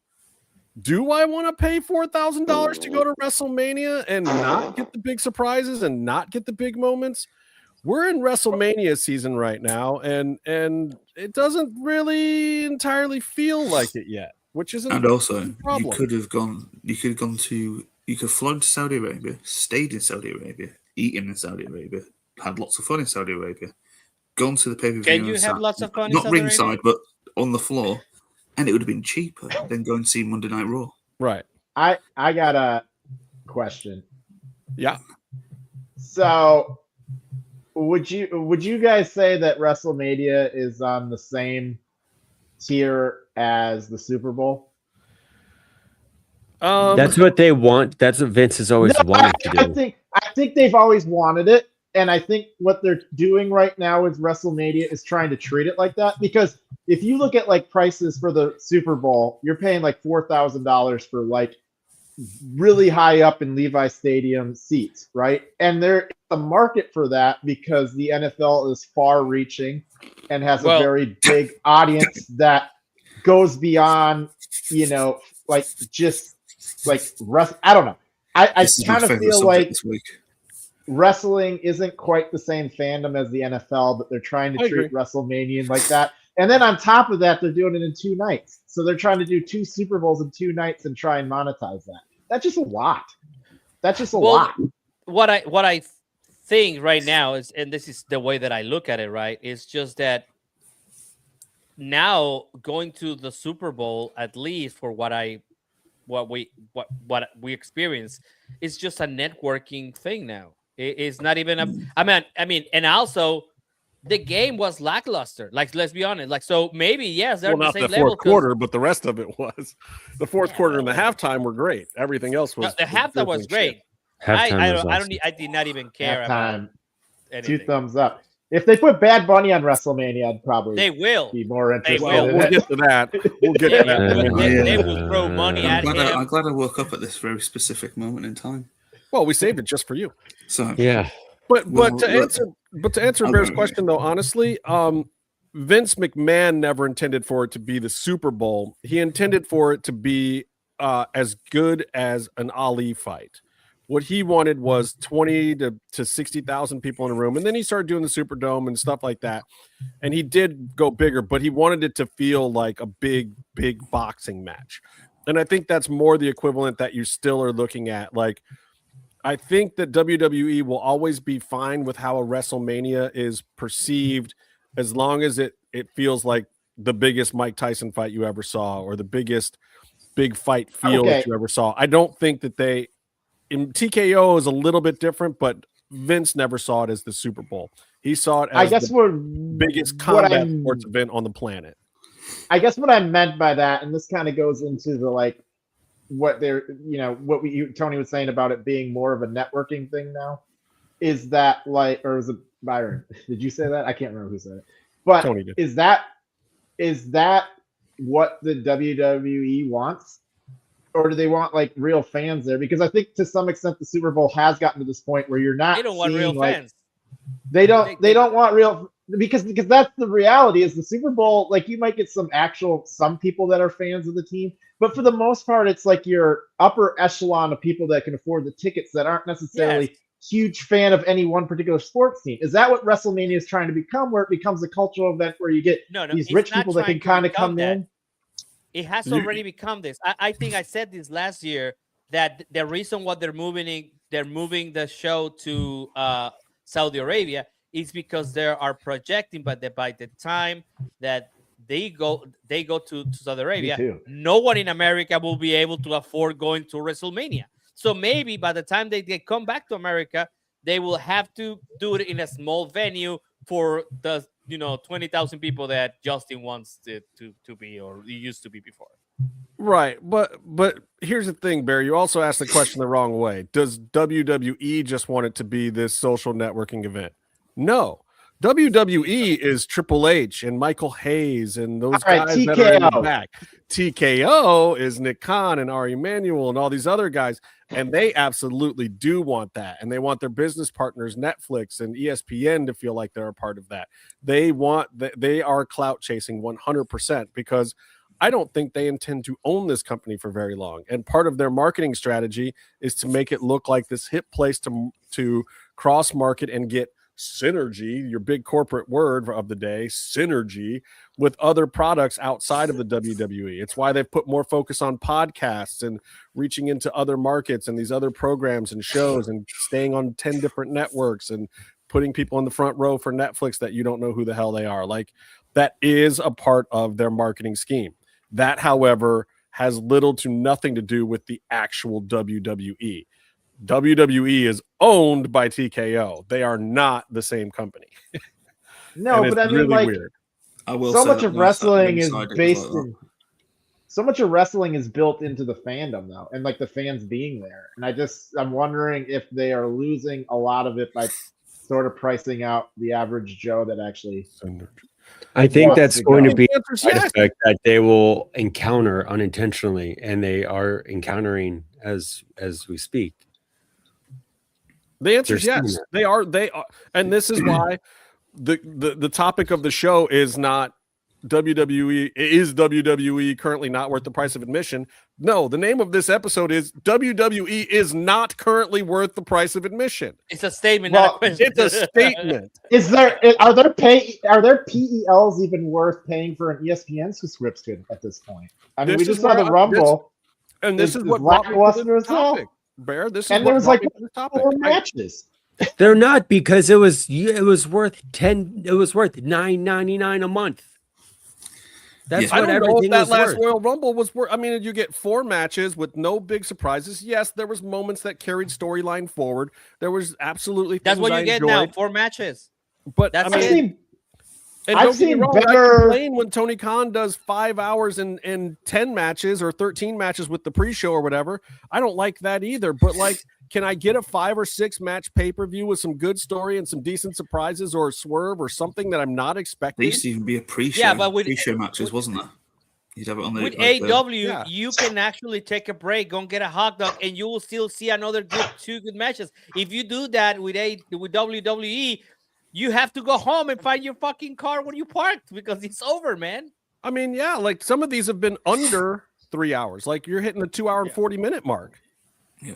I want to pay $4,000 to go to WrestleMania and not get the big surprises and not get the big moments? We're in WrestleMania season right now, and it doesn't really entirely feel like it yet, which is and also problem. You could have flown to Saudi Arabia, stayed in Saudi Arabia, eaten in Saudi Arabia, had lots of fun in Saudi Arabia, gone to the pay-per-view. Can you have lots of fun in not Saudi ringside, Arabia? but on the floor, and it would have been cheaper than going to see Monday Night Raw. Right. I got a question. Yeah. So would you guys say that WrestleMania is on the same tier as the Super Bowl? That's what they want. That's what Vince has always wanted to do. I think they've always wanted it, and I think what they're doing right now with WrestleMania is trying to treat it like that. Because if you look at like prices for the Super Bowl, you're paying like $4,000 for like really high up in Levi Stadium seats, right? And there's a market for that because the NFL is far-reaching and has a very big audience that goes beyond, like just like I don't know. I kind of feel like wrestling isn't quite the same fandom as the NFL, but they're trying to treat WrestleMania like that. And then on top of that, they're doing it in 2 nights. So they're trying to do 2 Super Bowls in 2 nights and try and monetize that. That's just a lot. That's just a lot. What I think right now is, and this is the way that I look at it, right, is just that now going to the Super Bowl, at least for what we experience, is just a networking thing now. It's not even a. I mean, and also the game was lackluster. Like, let's be honest. Like, so maybe yes, they're not the same the fourth level, quarter, but the rest of it was. The fourth quarter and the halftime were great. Everything else was. The halftime was great. I did not even care about anything. 2 thumbs up. If they put Bad Bunny on WrestleMania, I'd probably be more interested. We'll get to that. They will throw money at him. I'm glad I woke up at this very specific moment in time. Well, we saved it just for you. So yeah. But to answer Bear's question though, honestly, Vince McMahon never intended for it to be the Super Bowl. He intended for it to be as good as an Ali fight. What he wanted was 20 to 60,000 people in a room, and then he started doing the Superdome and stuff like that. And he did go bigger, but he wanted it to feel like a big boxing match. And I think that's more the equivalent that you still are looking at. Like, I think that WWE will always be fine with how a WrestleMania is perceived as long as it feels like the biggest Mike Tyson fight you ever saw or the biggest big fight feel that you ever saw. I don't think that in TKO is a little bit different, but Vince never saw it as the Super Bowl. He saw it as the biggest combat sports event on the planet. I guess what I meant by that, and this kind of goes into the like what they're, Tony was saying about it being more of a networking thing now, is that like, or is it Byron? Did you say that? I can't remember who said it. But Tony did. Is that what the WWE wants? Or do they want like real fans there? Because I think to some extent the Super Bowl has gotten to this point where you're not. They don't want real like, fans. They don't want real, because that's the reality. Is the Super Bowl, like, you might get some people that are fans of the team, but for the most part it's like your upper echelon of people that can afford the tickets that aren't necessarily huge fan of any one particular sports team. Is that what WrestleMania is trying to become, where it becomes a cultural event where you get these rich people that can kind of come in? It has already become this. I think I said this last year that the reason why they're moving the show to Saudi Arabia is because they are projecting, but by the time that they go to Saudi Arabia, no one in America will be able to afford going to WrestleMania. So maybe by the time they come back to America, they will have to do it in a small venue for the 20,000 people that Justin wants it to be, or it used to be before. Right, but here's the thing, Barry. You also asked the question the wrong way. Does WWE just want it to be this social networking event? No. WWE is Triple H and Michael Hayes and those guys that are in the back. TKO is Nick Khan and Ari Emanuel and all these other guys, and they absolutely do want that. And they want their business partners, Netflix and ESPN, to feel like they're a part of that. They are clout chasing 100% because I don't think they intend to own this company for very long. And part of their marketing strategy is to make it look like this hip place to cross market and get synergy, your big corporate word of the day, synergy with other products outside of the WWE. It's why they've put more focus on podcasts and reaching into other markets and these other programs and shows and staying on 10 different networks and putting people in the front row for Netflix that you don't know who the hell they are. Like, that is a part of their marketing scheme. That, however, has little to nothing to do with the actual WWE. WWE is owned by TKO. They are not the same company. No, but I mean, really like, weird. So much of wrestling is based in. So much of wrestling is built into the fandom, though, and like the fans being there. And I'm wondering if they are losing a lot of it by sort of pricing out the average Joe that actually. I think that's going to be a side effect that they will encounter unintentionally, and they are encountering as we speak. The answer is yes. They are, and this is why the topic of the show is not WWE. Is WWE currently not worth the price of admission? No, the name of this episode is WWE is not currently worth the price of admission. It's a statement, not a question. It's a statement. Are there PELs even worth paying for an ESPN subscription at this point? I mean, we just saw the Rumble, and this is what brought me to the topic. Bear, this is and there was like 4 matches. They're not, because it was worth $9.99 a month. That's what everything was last worth. Royal Rumble was worth. I mean, you get 4 matches with no big surprises. Yes, there was moments that carried storyline forward. There was absolutely that's what you get now. 4 matches, but that's I've seen better. I complain when Tony Khan does 5 hours and 10 matches or 13 matches with the pre-show or whatever. I don't like that either. But like, can I get a 5 or 6 match pay-per-view with some good story and some decent surprises or a swerve or something that I'm not expecting? There used to even be a pre-show. Yeah, but with pre-show matches, wasn't there? You'd have it on the, with AEW, you can actually take a break, go and get a hot dog, and you will still see another 2 good matches. If you do that with WWE, you have to go home and find your fucking car when you parked because it's over, man. I mean, yeah, like some of these have been under 3 hours. Like you're hitting the 2 hour and 40-minute mark.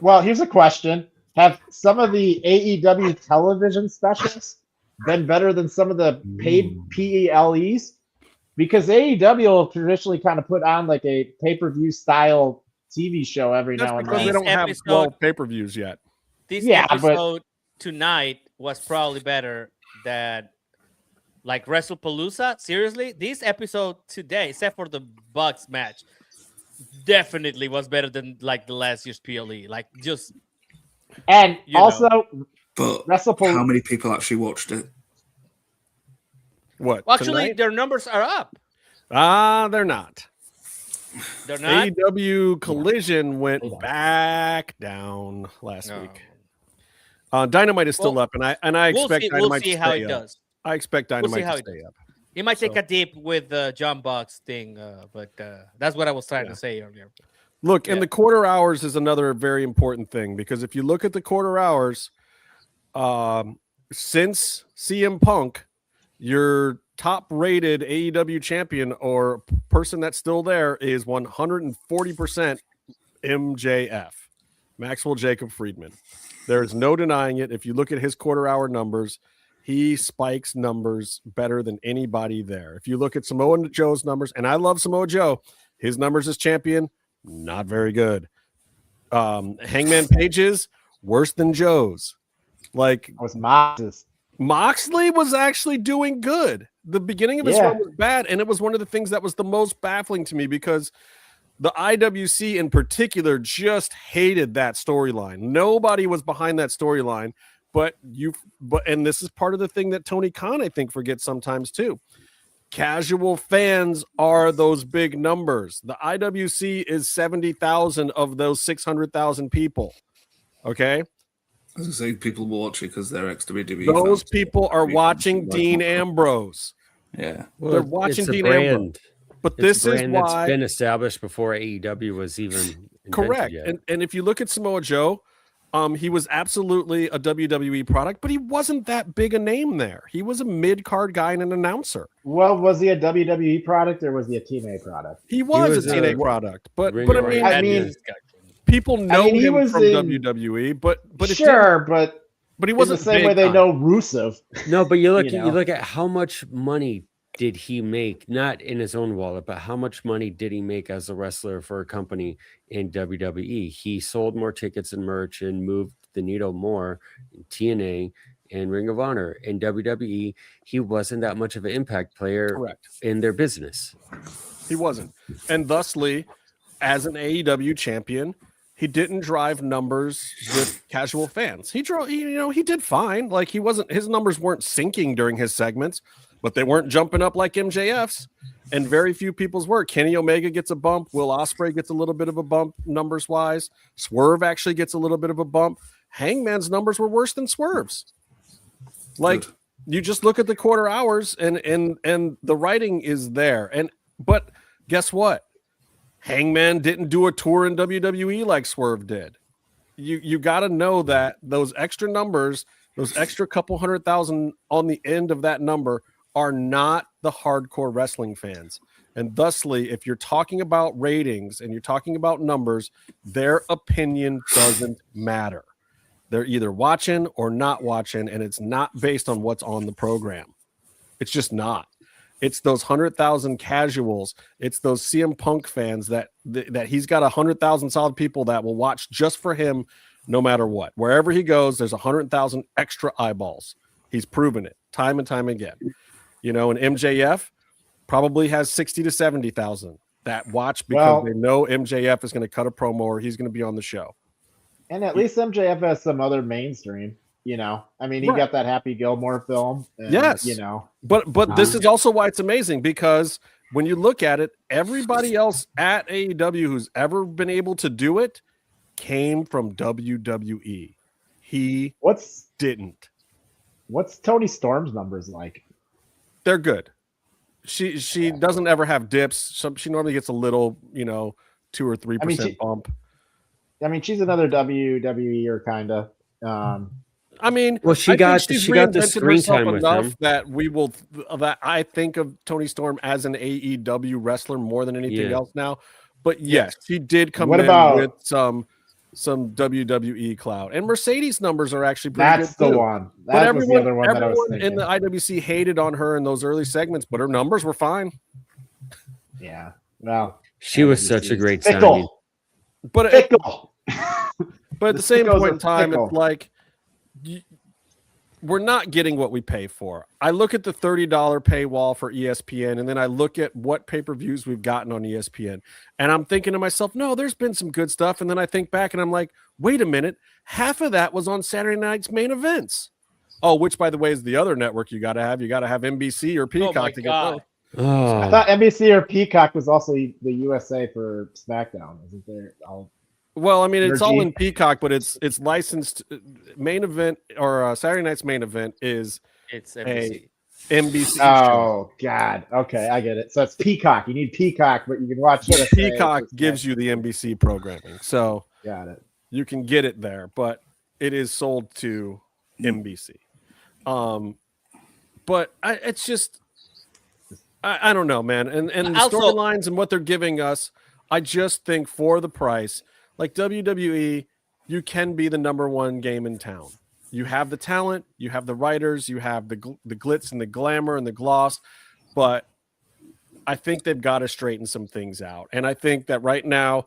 Well, here's a question. Have some of the AEW television specials been better than some of the paid PELEs? Because AEW will traditionally kind of put on like a pay-per-view style TV show every now and then. Because they don't have 12 pay-per-views yet. This episode tonight was probably better than like WrestlePalooza. Seriously, this episode today, except for the Bucks match, definitely was better than like the last year's PLE. Like just and also, but how many people actually watched it? What? Well, actually, their numbers are up. They're not. They're not. AEW Collision went back down last week. Dynamite is still up, and I expect Dynamite to stay up. I expect Dynamite to stay up. It might take a dip with the John Box thing, but that's what I was trying to say earlier. Look, and the quarter hours is another very important thing, because if you look at the quarter hours, since CM Punk, your top-rated AEW champion or person that's still there is 140% MJF, Maxwell Jacob Friedman. There's no denying it. If you look at his quarter-hour numbers, he spikes numbers better than anybody there. If you look at Samoa Joe's numbers, and I love Samoa Joe, His numbers as champion, not very good. Hangman Page's worse than Joe's. Like was Moxley was actually doing good. The beginning of his run was bad, and it was one of the things that was the most baffling to me because the IWC in particular just hated that storyline. Nobody was behind that storyline, but this is part of the thing that Tony Khan, I think, forgets sometimes too. Casual fans are those big numbers. The IWC is 70,000 of those 600,000 people. Okay. I was going to say people watch it because they're ex-WWE. Those people are watching Dean Ambrose. Yeah. Well, they're watching Dean Ambrose. But this is why it's been established before AEW was even correct. Yet. And if you look at Samoa Joe, he was absolutely a WWE product, but he wasn't that big a name there. He was a mid-card guy and an announcer. Well, was he a WWE product or was he a TNA product? He was a TNA product, but I mean, people know him from WWE, but sure, but he wasn't the same way they know Rusev. No, but you look at how much money did he make, not in his own wallet, but how much money did he make as a wrestler for a company in WWE? He sold more tickets and merch and moved the needle more in TNA and Ring of Honor. In WWE, he wasn't that much of an impact player in their business. He wasn't. And thusly, as an AEW champion, he didn't drive numbers with casual fans. He did fine. Like his numbers weren't sinking during his segments, but they weren't jumping up like MJF's, and very few people's were. Kenny Omega gets a bump. Will Ospreay gets a little bit of a bump numbers wise. Swerve actually gets a little bit of a bump. Hangman's numbers were worse than Swerve's. Like you just look at the quarter hours and the writing is there. But guess what? Hangman didn't do a tour in WWE like Swerve did. You got to know that those extra numbers, those extra couple 100,000 on the end of that number are not the hardcore wrestling fans. And thusly, if you're talking about ratings and you're talking about numbers, their opinion doesn't matter. They're either watching or not watching, and it's not based on what's on the program. It's just not. It's those 100,000 casuals. It's those CM Punk fans that he's got 100,000 solid people that will watch just for him no matter what. Wherever he goes, there's 100,000 extra eyeballs. He's proven it time and time again. And MJF probably has 60 to 70,000 that watch because they know MJF is going to cut a promo or he's going to be on the show. And at least MJF has some other mainstream, I mean, he got that Happy Gilmore film. And, yes. But this is also why it's amazing because when you look at it, everybody else at AEW who's ever been able to do it came from WWE. He didn't. What's Tony Storm's numbers like? They're good. She doesn't ever have dips. She normally gets a little, 2 or 3% bump. I mean, she's another WWE kind of. She got the screen time with him. That I think of Tony Storm as an AEW wrestler more than anything else now. But yes, he did come with some WWE clout, and Mercedes numbers are actually pretty good. That's the one. That was the other one that I was thinking. In the IWC hated on her in those early segments, but her numbers were fine. Yeah, well, she was such a great signing. But at the same point in time, it's like we're not getting what we pay for. I look at the $30 paywall for ESPN, and then I look at what pay-per-views we've gotten on ESPN, and I'm thinking to myself, no, there's been some good stuff. And then I think back, and I'm like, wait a minute, half of that was on Saturday night's main events. Oh, which, by the way, is the other network you got to have. You got to have NBC or Peacock to get those. Oh. I thought NBC or Peacock was also the USA for SmackDown, isn't there? Well, I mean, it's all in Peacock, but it's licensed. Main event or Saturday night's main event is NBC. Oh God, okay, I get it. So it's Peacock. You need Peacock, but you can watch it. Peacock gives you the NBC programming, so got it. You can get it there, but it is sold to NBC. But it's just I don't know, man, and the storylines and what they're giving us, I just think for the price. Like WWE, you can be the number one game in town. You have the talent, you have the writers, you have the glitz and the glamour and the gloss. But I think they've got to straighten some things out. And I think that right now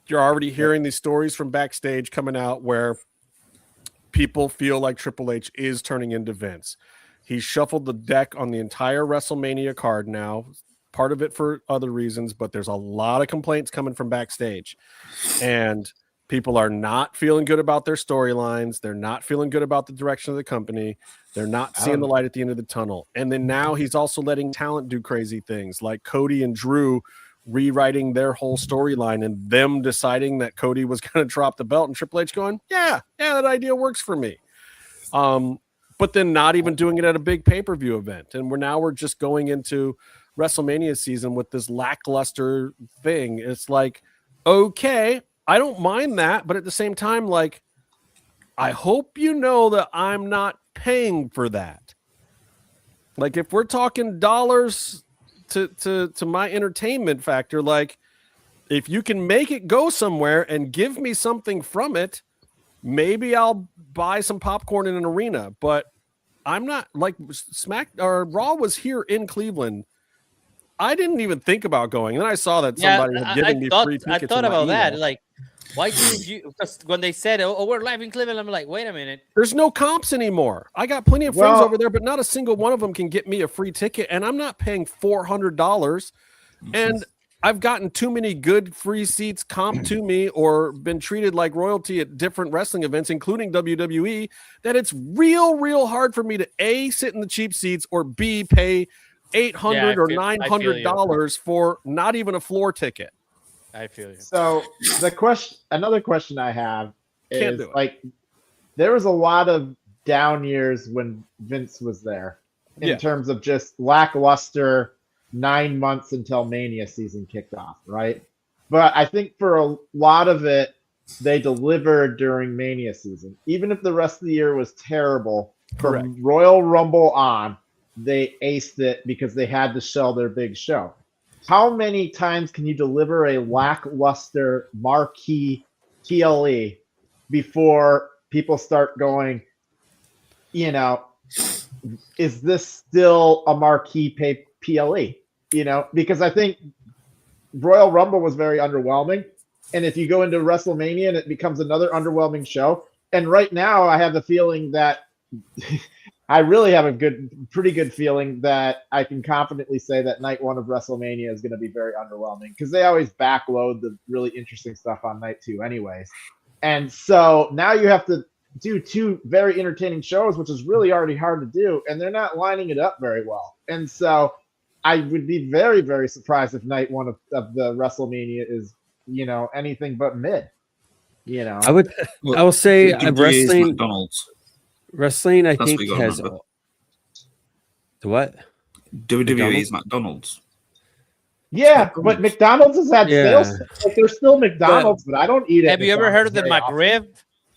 you're already hearing these stories from backstage coming out where people feel like Triple H is turning into Vince. He's shuffled the deck on the entire WrestleMania card now, part of it for other reasons, but there's a lot of complaints coming from backstage. And people are not feeling good about their storylines. They're not feeling good about the direction of the company. They're not seeing the light at the end of the tunnel. And then now he's also letting talent do crazy things like Cody and Drew rewriting their whole storyline and them deciding that Cody was going to drop the belt and Triple H going, yeah, that idea works for me. But then not even doing it at a big pay-per-view event. And we're just going into WrestleMania season with this lackluster thing. It's like, okay, I don't mind that, but at the same time, like, I hope you know that I'm not paying for that. Like, if we're talking dollars to my entertainment factor, like, if you can make it go somewhere and give me something from it, maybe I'll buy some popcorn in an arena. But I'm not like Raw was here in Cleveland. I didn't even think about going. And then I saw that somebody had given me free tickets. I thought about that. Like, why did you? Because when they said, "Oh, we're live in Cleveland," I'm like, "Wait a minute." There's no comps anymore. I got plenty of friends over there, but not a single one of them can get me a free ticket, and I'm not paying $400. And I've gotten too many good free seats comped to me, or been treated like royalty at different wrestling events, including WWE, that it's real hard for me to A, sit in the cheap seats, or B, pay $800 or $900 for not even a floor ticket. I feel you. So another question I have is, like, there was a lot of down years when Vince was there in terms of just lackluster 9 months until Mania season kicked off, right? But I think for a lot of it, they delivered during Mania season. Even if the rest of the year was terrible, from Royal Rumble on, they aced it because they had to sell their big show. How many times can you deliver a lackluster marquee PLE before people start going, you know, is this still a marquee PLE? You know, because I think Royal Rumble was very underwhelming. And if you go into WrestleMania and it becomes another underwhelming show, and right now I have the feeling that I really have a pretty good feeling that I can confidently say that night one of WrestleMania is going to be very underwhelming, because they always backload the really interesting stuff on night two anyways. And so now you have to do two very entertaining shows, which is really already hard to do, and they're not lining it up very well. And so I would be very, very surprised if night one of the WrestleMania is, you know, anything but mid. You know, I will say wrestling. McDonald's. Wrestling, I think, has the what? WWE is McDonald's. Yeah, but McDonald's has had sales. Like, they're still McDonald's, but I don't eat it. Have you ever heard of the McRib?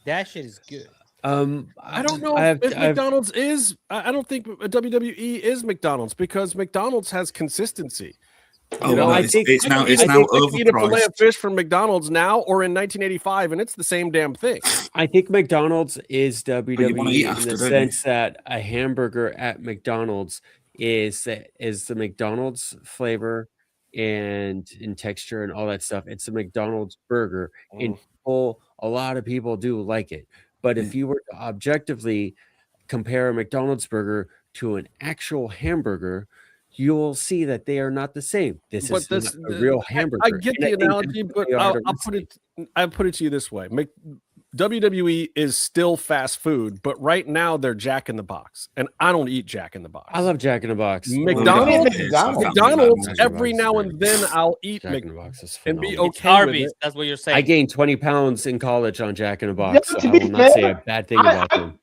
That shit is good. I don't know if McDonald's is. I don't think WWE is McDonald's, because McDonald's has consistency. Oh, no, I think it's now overpriced. Eat a fillet of fish from McDonald's now or in 1985, and it's the same damn thing. I think McDonald's is WWE in the sense that a hamburger at McDonald's is the McDonald's flavor and in texture and all that stuff. It's a McDonald's burger, and a lot of people do like it. But if you were to objectively compare a McDonald's burger to an actual hamburger, you will see that they are not the same. This is a real hamburger. I get the analogy, but I'll put it to you this way. WWE is still fast food, but right now they're Jack in the Box, and I don't eat Jack in the Box. I love Jack in the Box. McDonald's every now and then I'll eat Jack in the Box is and be phenomenal. okay Harvey's, with it. that's what you're saying. I gained 20 pounds in college on Jack in the Box, so I will not say a bad thing about them.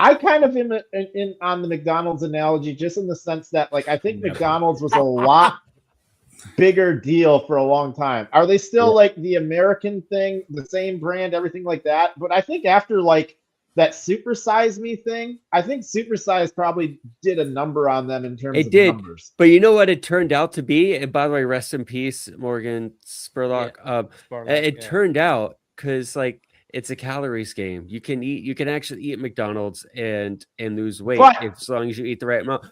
I kind of am in on the McDonald's analogy, just in the sense that, like, I think McDonald's was a lot bigger deal for a long time. Are they still like the American thing, the same brand, everything like that? But I think after like that Super Size Me thing, I think Super Size probably did a number on them in terms of numbers. But you know what it turned out to be? And by the way, rest in peace, Morgan Spurlock. It turned out, because like it's a calories game. You can actually eat at McDonald's and lose weight But- as long as you eat the right amount.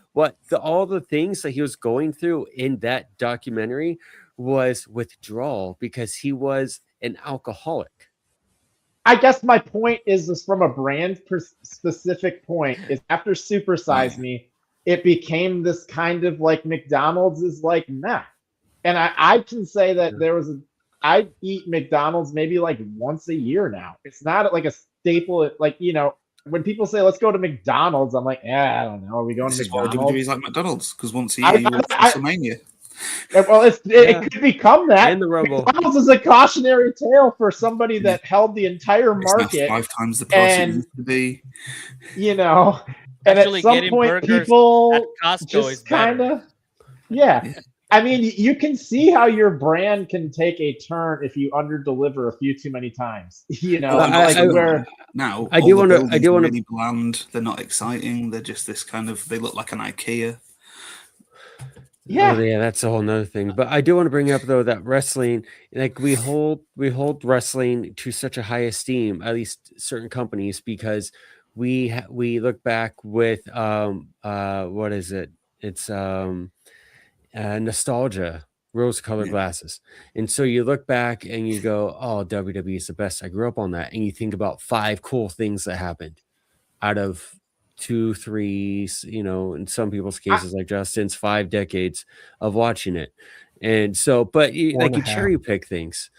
All the things that he was going through in that documentary was withdrawal because he was an alcoholic. I guess my point is from a brand specific point is after Super Size Me, it became this kind of like McDonald's is like meh. And I can say that I eat McDonald's maybe like once a year now. It's not like a staple. Like, you know, when people say, let's go to McDonald's, I'm like, I don't know. Are we going to McDonald's? WWE's like McDonald's because once a year you watch WrestleMania. Well, it could become that. And the Rumble. McDonald's is a cautionary tale for somebody that held the entire It's now market. 5 times the price it used to be. You know, and Actually, at some getting point, burgers people at Costco is just kind better. of, yeah. I mean, you can see how your brand can take a turn if you underdeliver a few too many times. You know, now I do want to. really bland. They're not exciting. They're just this kind of. They look like an IKEA. Yeah. Oh, yeah, that's a whole nother thing. But I do want to bring up though that wrestling, like we hold wrestling to such a high esteem, at least certain companies, because we look back with what is it? It's nostalgia, rose-colored glasses, and so you look back and you go, "Oh, WWE is the best." I grew up on that, and you think about 5 cool things that happened out of 2, 3, you know, in some people's cases, like Justin's 5 decades of watching it. And so, but you cherry pick things.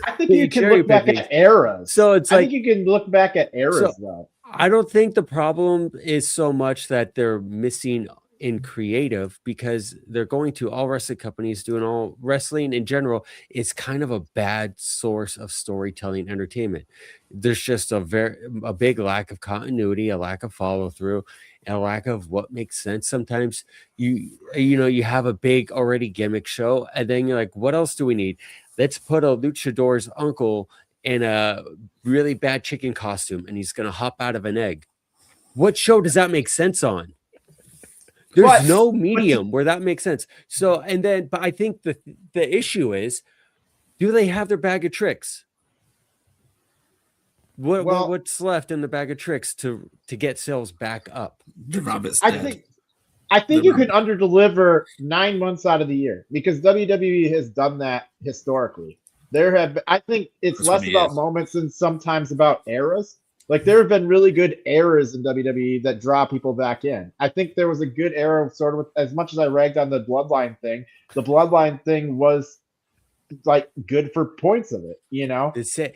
I think you can look back at eras. So it's I think you can look back at eras though. I don't think the problem is so much that they're missing in creative, because they're going to all wrestling companies doing all wrestling in general is kind of a bad source of storytelling entertainment. There's just a big lack of continuity, a lack of follow through, and a lack of what makes sense. Sometimes you have a big already gimmick show, and then you're like, what else do we need? Let's put a luchador's uncle in a really bad chicken costume and he's gonna hop out of an egg. What show does that make sense on? There's no medium where that makes sense. So, but I think the issue is, do they have their bag of tricks? What's left in the bag of tricks to get sales back up? The rabbit's I dead. think you can underdeliver 9 months out of the year because WWE has done that historically. I think it's less about moments and sometimes about eras. Like there have been really good eras in WWE that draw people back in. I think there was a good era sort of with, as much as I ragged on the Bloodline thing, the Bloodline thing was like good for points of it, you know? They should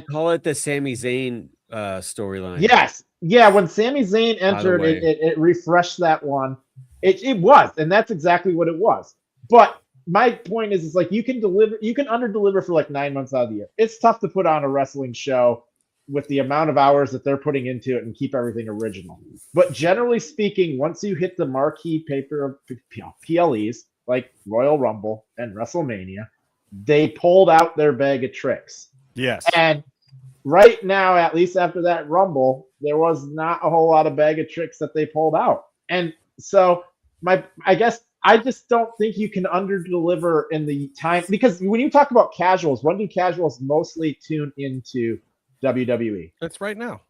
call it the Sami Zayn storyline. Yes. Yeah, when Sami Zayn entered, it refreshed that one. It was, and that's exactly what it was. But my point is like you can underdeliver for like 9 months out of the year. It's tough to put on a wrestling show with the amount of hours that they're putting into it and keep everything original. But generally speaking, once you hit the marquee PLEs like Royal Rumble and WrestleMania, they pulled out their bag of tricks. Yes. And right now, at least after that Rumble, there was not a whole lot of bag of tricks that they pulled out. And so I guess I just don't think you can underdeliver in the time, because when you talk about casuals, when do casuals mostly tune into WWE? That's right now.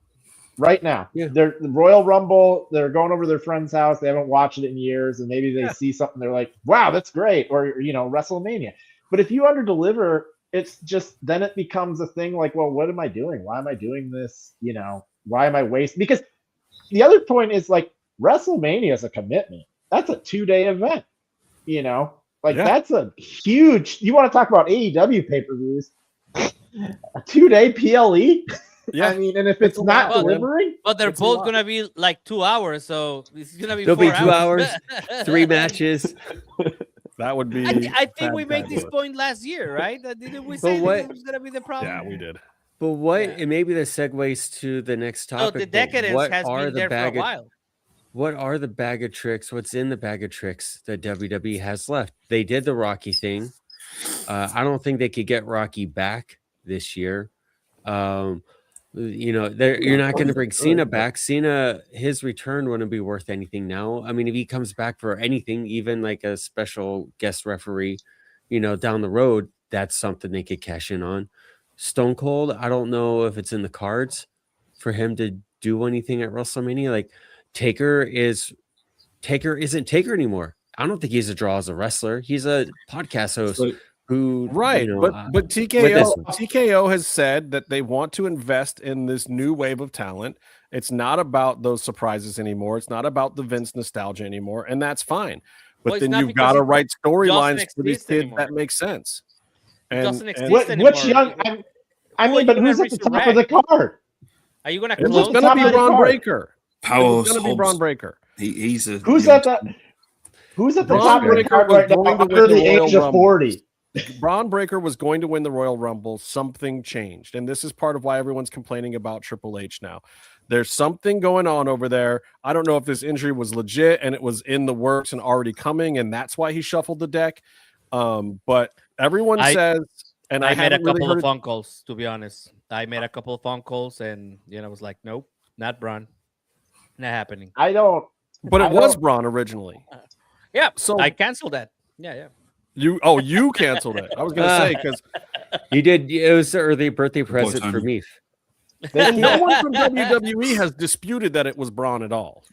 Right now. Yeah. They're the Royal Rumble, they're going over to their friend's house, they haven't watched it in years, and maybe they see something, they're like, wow, that's great, or WrestleMania. But if you underdeliver, it's just then it becomes a thing like, well, what am I doing? Why am I doing this? Why am I wasting? Because the other point is like WrestleMania is a commitment. That's a 2-day event. That's a huge. You want to talk about AEW pay-per-views? A 2-day PLE. Yeah, I mean, and if it's not delivering, but they're both gonna be like 2 hours, so it's gonna be. There'll 4 be 2 hours, 3 matches. That would be. I think we made this point last year, right? Didn't we say this was gonna be the problem? Yeah, we did. But it maybe the segues to the next topic. No, the decadence has been there for a while. What are the bag of tricks? What's in the bag of tricks that WWE has left? They did the Rocky thing. I don't think they could get Rocky back this year. You're not going to bring Cena back. Cena, his return wouldn't be worth anything now. I mean, if he comes back for anything, even like a special guest referee, down the road, that's something they could cash in on. Stone Cold, I don't know if it's in the cards for him to do anything at WrestleMania. Like Taker isn't Taker anymore. I don't think he's a draw as a wrestler. He's a podcast host. So, who, right, you know, but TKO has said that they want to invest in this new wave of talent. It's not about those surprises anymore. It's not about the Vince nostalgia anymore, and that's fine. But Well, then you've got to write storylines for these kids anymore. that make sense. It doesn't exist anymore. Which young? I mean, but who's at the top of the card? Are you going to It close? was going to be Bron Breakker. Powerhouse. It's going to be Bron Breakker. He's a Who's at the top of the card right now under the age of 40? Bron Breakker was going to win the Royal Rumble. Something changed. And this is part of why everyone's complaining about Triple H now. There's something going on over there. I don't know if this injury was legit and it was in the works and already coming, and that's why he shuffled the deck. But everyone says, and I made a couple really of phone calls, to be honest. I made a couple of phone calls, and I was like, nope, not Bron. Not happening. But it was Bron originally. Yeah, so I canceled that. Yeah. You canceled it. I was going to say, because you did. It was the early birthday present for me. No one from WWE has disputed that it was Bron at all.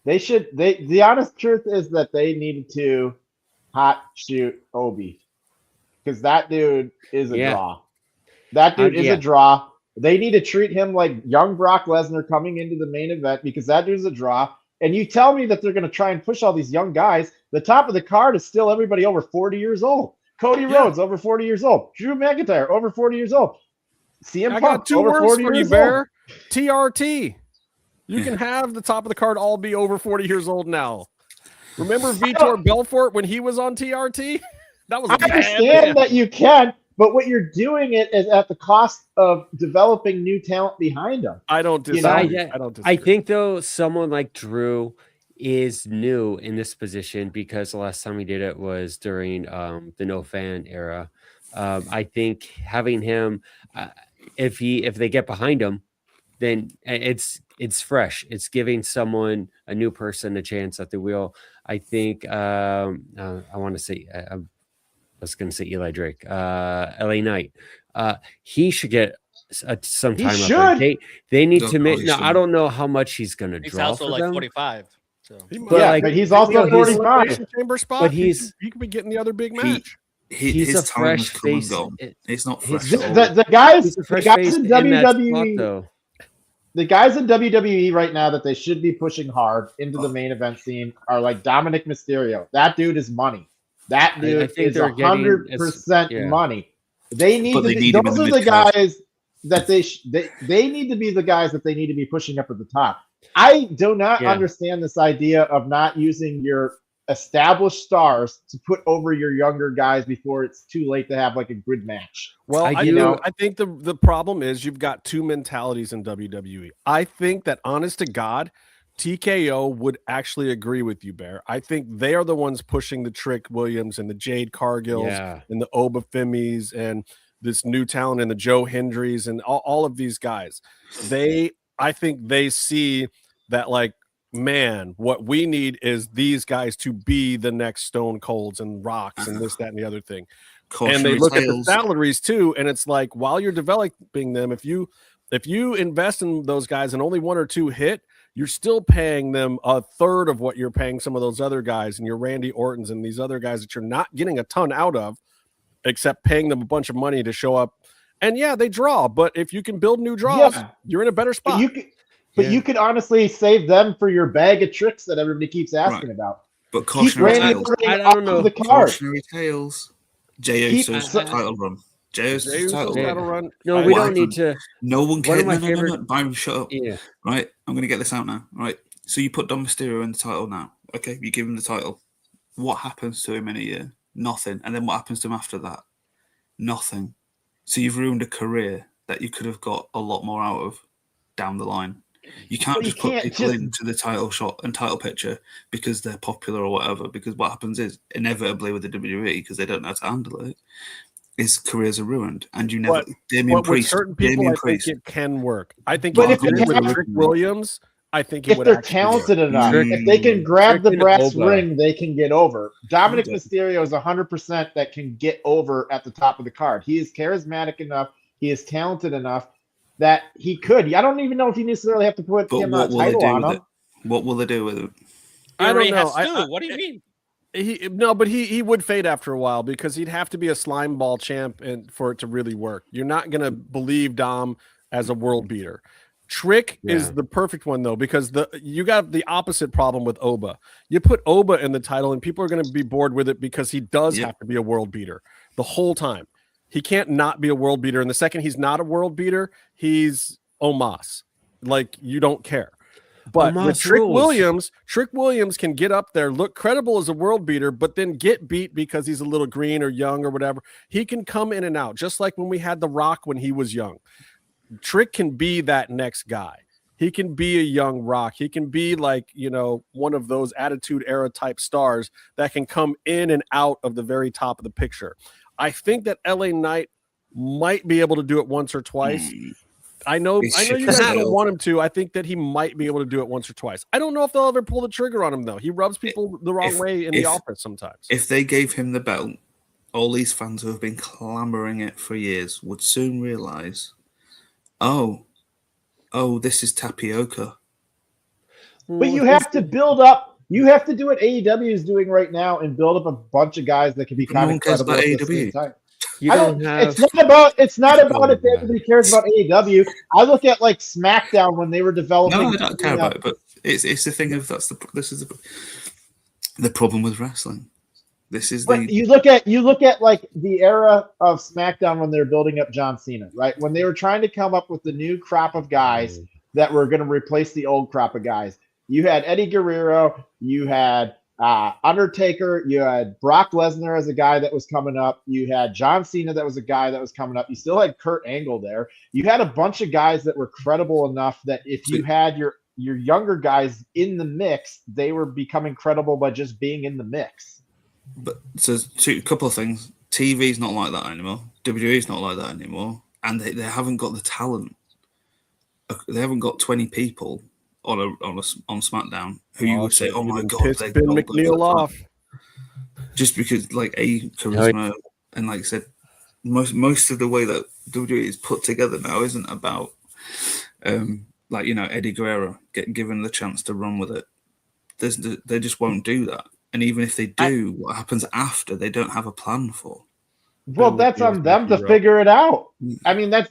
The honest truth is that they needed to hot shoot Obi, because that dude is a draw. That dude is a draw. They need to treat him like young Brock Lesnar coming into the main event, because that dude's a draw. And you tell me that they're going to try and push all these young guys. The top of the card is still everybody over 40 years old. Cody Rhodes, over 40 years old. Drew McIntyre, over 40 years old. CM Punk, got two over words 40 for years you, Bear. old. TRT. You can have the top of the card all be over 40 years old now. Remember Vitor Belfort when he was on TRT? That was. I understand that you can, but what you're doing it is at the cost of developing new talent behind them. I don't disagree. I don't disagree. I think though someone like Drew is new in this position because the last time he did it was during the no fan era. I think having him, if they get behind him, then it's fresh. It's giving someone, a new person, a chance at the wheel. I think I want to say I was going to say Eli Drake, LA Knight. He should get some time. They need to make. Now I don't know how much he's going to draw. He's also like 45. So. But he's also 45. Chamber spot. But he could be getting the other big match. He's a fresh face. It's not fresh. The guys in WWE. The guys in WWE right now that they should be pushing hard into the main event scene are like Dominic Mysterio. That dude is money. That dude is 100% money. They need to be. Those are the guys that they need to be the guys that they need to be pushing up at the top. I do not understand this idea of not using your established stars to put over your younger guys before it's too late to have like a good match. Well, I think the problem is you've got two mentalities in WWE. I think that, honest to God, TKO would actually agree with you, Bear. I think they are the ones pushing the Trick Williams and the Jade Cargills and the Oba Femis and this new talent and the Joe Hendrys and all of these guys. I think they see that, like, man, what we need is these guys to be the next Stone Colds and Rocks and this, that, and the other thing. And they look at the salaries too, and it's like, while you're developing them, if you invest in those guys and only one or two hit, you're still paying them a third of what you're paying some of those other guys and your Randy Ortons and these other guys that you're not getting a ton out of, except paying them a bunch of money to show up. And they draw, but if you can build new draws, you're in a better spot. You could honestly save them for your bag of tricks that everybody keeps asking about. But cautionary tales. I don't know. The card. Cautionary tales. Jey Uso's title run. Jey Uso's title run. No, we don't need to. No one cares. No. Byron, shut up. Yeah. Right. I'm going to get this out now. Right. So you put Dom Mysterio in the title now. Okay. You give him the title. What happens to him in a year? Nothing. And then what happens to him after that? Nothing. So you've ruined a career that you could have got a lot more out of down the line. You can't just put people into the title shot and title picture because they're popular or whatever. Because what happens is, inevitably with the WWE, because they don't know how to handle it, is careers are ruined. And you never. Damien Priest. Certain people, I think it can work. I think if Rick Williams, I think if they're talented enough, if they can grab the brass ring, they can get over. Dominic Mysterio is 100% that can get over at the top of the card. He is charismatic enough He is talented enough that he could. I don't even know if you necessarily have to put him a title on him. What will they do with it? I don't know. What do you mean? He would fade after a while because he'd have to be a slime ball champ and for it to really work. You're not going to believe Dom as a world beater. Trick is the perfect one though, because you got the opposite problem with Oba. You put Oba in the title and people are going to be bored with it because he does have to be a world beater the whole time. He can't not be a world beater. And the second he's not a world beater, he's Omos. Like, you don't care. But with Trick Williams can get up there, look credible as a world beater, but then get beat because he's a little green or young or whatever. He can come in and out, just like when we had The Rock when he was young. Trick can be that next guy. He can be a young Rock. He can be like, one of those Attitude Era type stars that can come in and out of the very top of the picture. I think that LA Knight might be able to do it once or twice. I know you guys don't want him to. I think that he might be able to do it once or twice. I don't know if they'll ever pull the trigger on him, though. He rubs people the wrong way in the office sometimes. If they gave him the belt, all these fans who have been clamoring it for years would soon realize, oh, this is tapioca. But you have to build up. You have to do what AEW is doing right now and build up a bunch of guys that can be kind of incredible at the same time. It's not about if anybody cares about AEW. I look at like SmackDown when they were developing. No, I don't care about it, but it's the thing of this is the problem with wrestling. You look at like the era of SmackDown when they were building up John Cena, right? When they were trying to come up with the new crop of guys that were going to replace the old crop of guys. You had Eddie Guerrero, you had Undertaker, you had Brock Lesnar as a guy that was coming up, you had John Cena that was a guy that was coming up, you still had Kurt Angle there. You had a bunch of guys that were credible enough that if you had your younger guys in the mix, they were becoming credible by just being in the mix. But so a couple of things. TV's not like that anymore. WWE's not like that anymore, and they haven't got the talent. They haven't got 20 people on SmackDown who you would say, "Oh my god, they're Ben McNeil off." Just because, like, charisma and, like I said, most of the way that WWE is put together now isn't about, Eddie Guerrero getting given the chance to run with it. They just won't do that. And even if they do, what happens after, they don't have a plan for. Well, that's on them to figure it out. I mean, that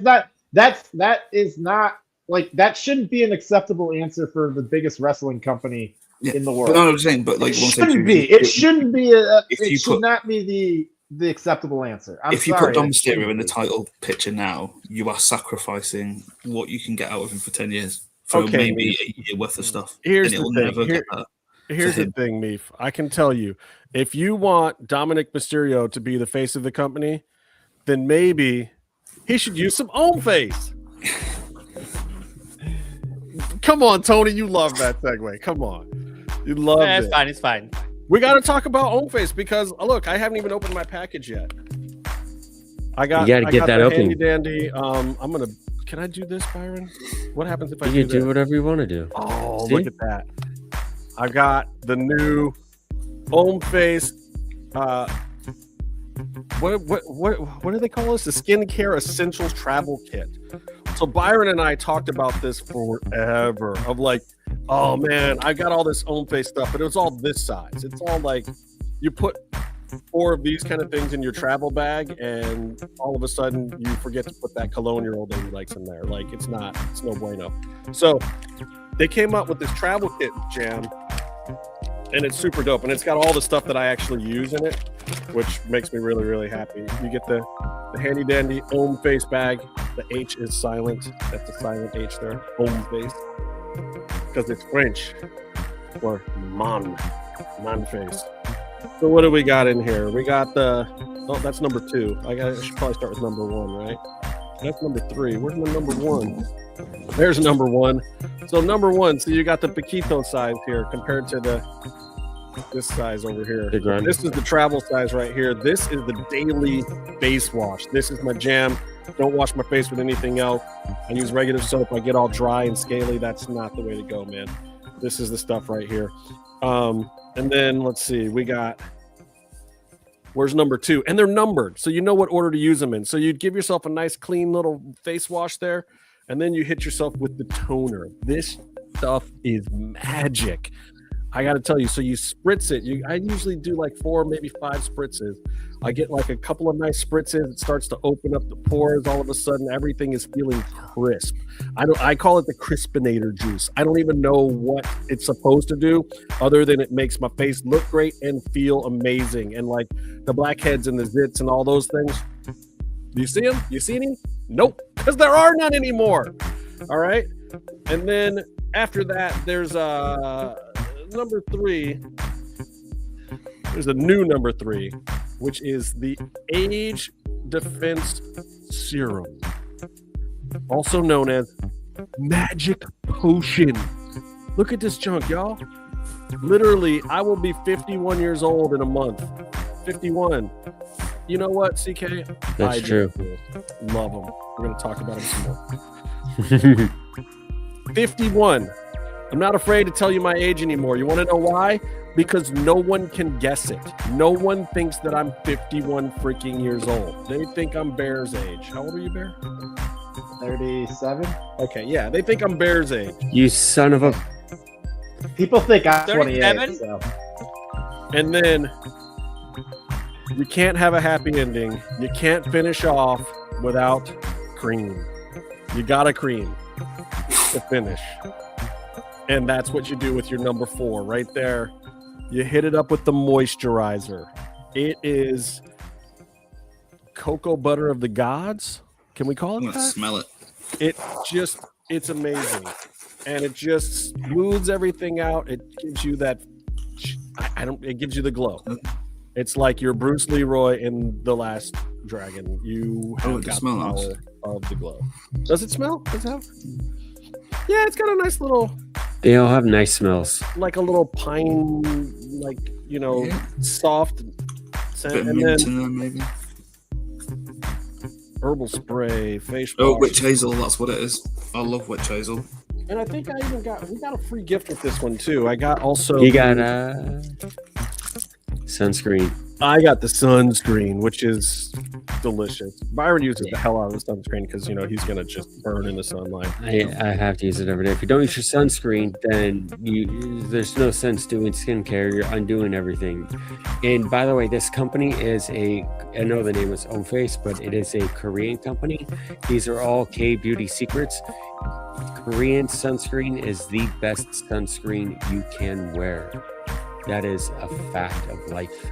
is not like, that shouldn't be an acceptable answer for the biggest wrestling company in the world. No, I'm saying, but like, it shouldn't be. It should not be the acceptable answer. If you put Dom Mysterio in the title picture now, you are sacrificing what you can get out of him for 10 years for maybe a year worth of stuff. Here's the thing, Meef. I can tell you, if you want Dominic Mysterio to be the face of the company, then maybe he should use some Hommeface. Come on, Tony, you love that segue. Come on, you love it. It's fine. It's fine. We got to talk about Hommeface because look, I haven't even opened my package yet. You got to get that open. Handy dandy. Can I do this, Byron? What happens if I You can do whatever you want to do. Oh, look at that. I got the new Hommeface. What do they call this? The Skincare Essentials Travel Kit. So Byron and I talked about this forever. Of like, oh man, I got all this Hommeface stuff, but it was all this size. It's all like you put 4 of these kind of things in your travel bag, and all of a sudden you forget to put that cologne your old lady likes in there. Like it's no bueno. So they came up with this travel kit jam, and it's super dope, and it's got all the stuff that I actually use in it, which makes me really, really happy. You get the handy dandy Hommeface bag. The H is silent. That's a silent H there. Hommeface, because it's French for man face. So what do we got in here? We got that's number 2. I should probably start with number 1, right? That's number 3. Where's my number 1? There's number 1. So number 1, so you got the Paquito size here compared to this size over here. This is the travel size right here. This is the daily face wash. This is my jam. Don't wash my face with anything else. I use regular soap. I get all dry and scaly. That's not the way to go, man. This is the stuff right here. And then let's see, we got Where's number 2? And they're numbered, so you know what order to use them in. So you'd give yourself a nice, clean little face wash there, and then you hit yourself with the toner. This stuff is magic. I got to tell you, so you spritz it. I usually do like 4, maybe 5 spritzes. I get like a couple of nice spritzes. It starts to open up the pores. All of a sudden, everything is feeling crisp. I call it the crispinator juice. I don't even know what it's supposed to do other than it makes my face look great and feel amazing. And like the blackheads and the zits and all those things. Do you see them? You see any? Nope, because there are none anymore. All right. And then after that, there's number 3. There's a new number 3, which is the Age Defense Serum, also known as Magic Potion. Look at this junk, y'all. Literally, I will be 51 years old in a month. 51. You know what, CK? That's true. Love them. We're going to talk about them some more. 51. I'm not afraid to tell you my age anymore. You want to know why? Because no one can guess it. No one thinks that I'm 51 freaking years old. They think I'm Bear's age. How old are you, Bear? 37. Okay, yeah. They think I'm Bear's age. You son of a... People think I'm 28. 37? So. And then you can't have a happy ending. You can't finish off without cream. You got a cream to finish. And that's what you do with your number 4 right there. You hit it up with the moisturizer. It is cocoa butter of the gods. Can we call it that? Smell it. It's amazing. And it just smooths everything out. It gives you that, it gives you the glow. It's like you're Bruce Leroy in The Last Dragon. You have got the power of the glow. Does it smell? Does it have? Yeah, it's got a nice little... They all have nice smells. Like a little pine, like, soft scent. Bit of mint in there, maybe. Herbal spray, face wash. Oh, witch hazel, that's what it is. I love witch hazel. And I think we got a free gift with this one too. I got also... You got sunscreen. I got the sunscreen, which is delicious. Byron uses the hell out of the sunscreen because, he's going to just burn in the sunlight. I have to use it every day. If you don't use your sunscreen, then there's no sense doing skincare. You're undoing everything. And by the way, this company is I know the name is Hommeface, but it is a Korean company. These are all K-beauty secrets. Korean sunscreen is the best sunscreen you can wear. That is a fact of life.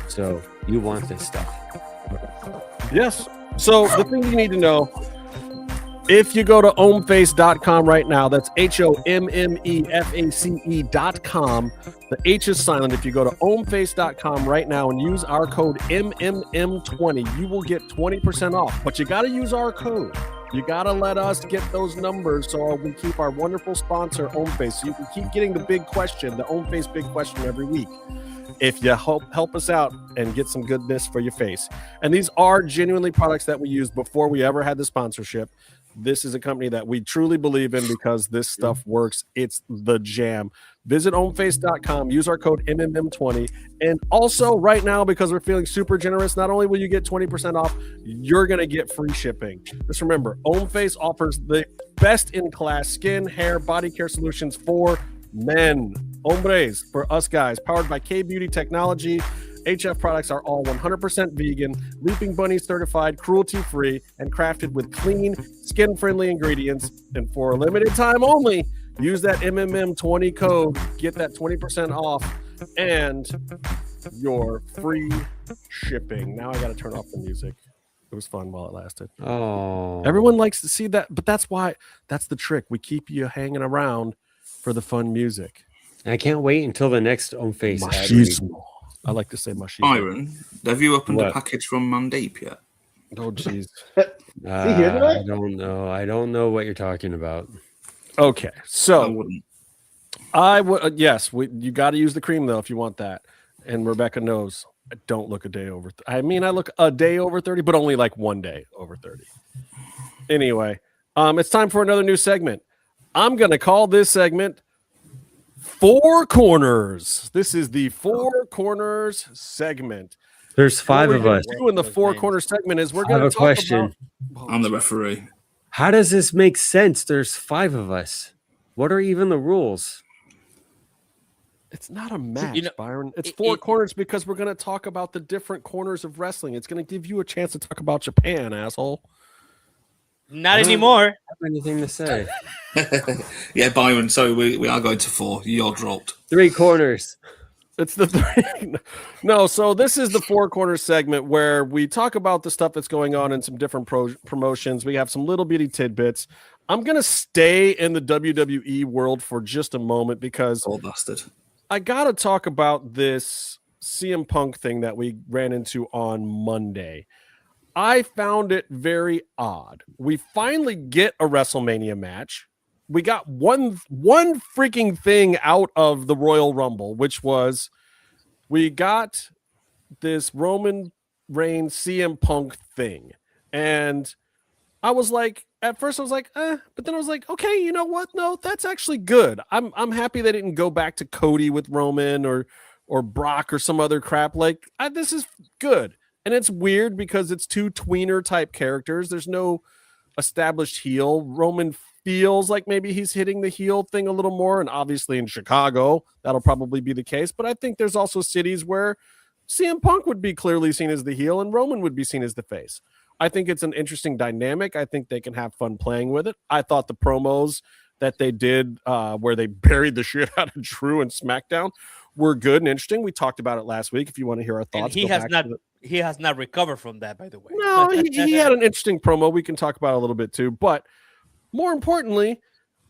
So you want this stuff. Yes. So the thing you need to know, if you go to hommeface.com right now, that's HOMMEFACE.com. The H is silent. If you go to hommeface.com right now and use our code MMM20, you will get 20% off. But you got to use our code. You got to let us get those numbers so we keep our wonderful sponsor, Hommeface, so you can keep getting the big question, the Hommeface Big Question every week. If you help us out and get some goodness for your face. And these are genuinely products that we used before we ever had the sponsorship. This is a company that we truly believe in because this stuff works. It's the jam. Visit hommeface.com, use our code MMM20. And also right now, because we're feeling super generous, not only will you get 20% off, you're going to get free shipping. Just remember, Hommeface offers the best in class skin, hair, body care solutions for men. Hombres, for us guys, powered by K-Beauty Technology. HF products are all 100% vegan, Leaping Bunny certified, cruelty-free, and crafted with clean, skin-friendly ingredients. And for a limited time only, use that MMM20 code, get that 20% off, and your free shipping. Now I got to turn off the music. It was fun while it lasted. Oh. Everyone likes to see that, but that's the trick. We keep you hanging around for the fun music. I can't wait until the next Hommeface. Machismo. I like to say machismo. Byron, have you opened a package from Mandeep yet? Oh, jeez. I don't know. I don't know what you're talking about. Okay, so I would. Yes, you got to use the cream though if you want that. And Rebecca knows I don't look a day over. I look a day over 30, but only like one day over 30. Anyway, it's time for another new segment. I'm gonna call this segment Four Corners. This is the Four Corners segment. There's 5 of us. Doing the four corner segment is we're I have going a to talk question. about. I'm the referee. How does this make sense? There's 5 of us. What are even the rules? It's not a match, You know, Byron. It's four it- corners because we're going to talk about the different corners of wrestling. It's going to give you a chance to talk about Japan, asshole. Not anymore. I have anything to say. Yeah, Byron. So we are going to 4. You're dropped. 3 corners. It's the 3. No, so this is the four corner segment where we talk about the stuff that's going on in some different promotions. We have some little bitty tidbits. I'm going to stay in the WWE world for just a moment because Old bastard. I got to talk about this CM Punk thing that we ran into on Monday. I found it very odd. We finally get a WrestleMania match. We got one freaking thing out of the Royal Rumble, which was we got this Roman Reigns CM Punk thing. And I was like, at first I was like, but then I was like, okay, you know what? No, that's actually good. I'm happy they didn't go back to Cody with Roman or Brock or some other crap. Like, this is good. And it's weird because it's 2 tweener type characters. There's no established heel. Roman feels like maybe he's hitting the heel thing a little more. And obviously in Chicago, that'll probably be the case. But I think there's also cities where CM Punk would be clearly seen as the heel and Roman would be seen as the face. I think it's an interesting dynamic. I think they can have fun playing with it. I thought the promos that they did where they buried the shit out of Drew and SmackDown were good and interesting. We talked about it last week. If you want to hear our thoughts, And he has not recovered from that, by the way. No, he had an interesting promo. We can talk about it a little bit too. But more importantly,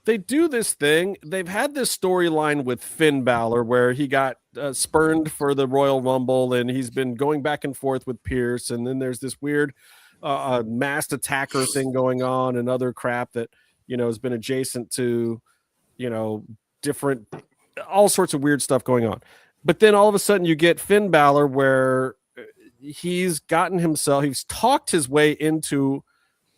they do this thing. They've had this storyline with Finn Balor where he got spurned for the Royal Rumble and he's been going back and forth with Pierce. And then there's this weird masked attacker thing going on and other crap that, has been adjacent to, different, all sorts of weird stuff going on. But then all of a sudden you get Finn Balor where he's talked his way into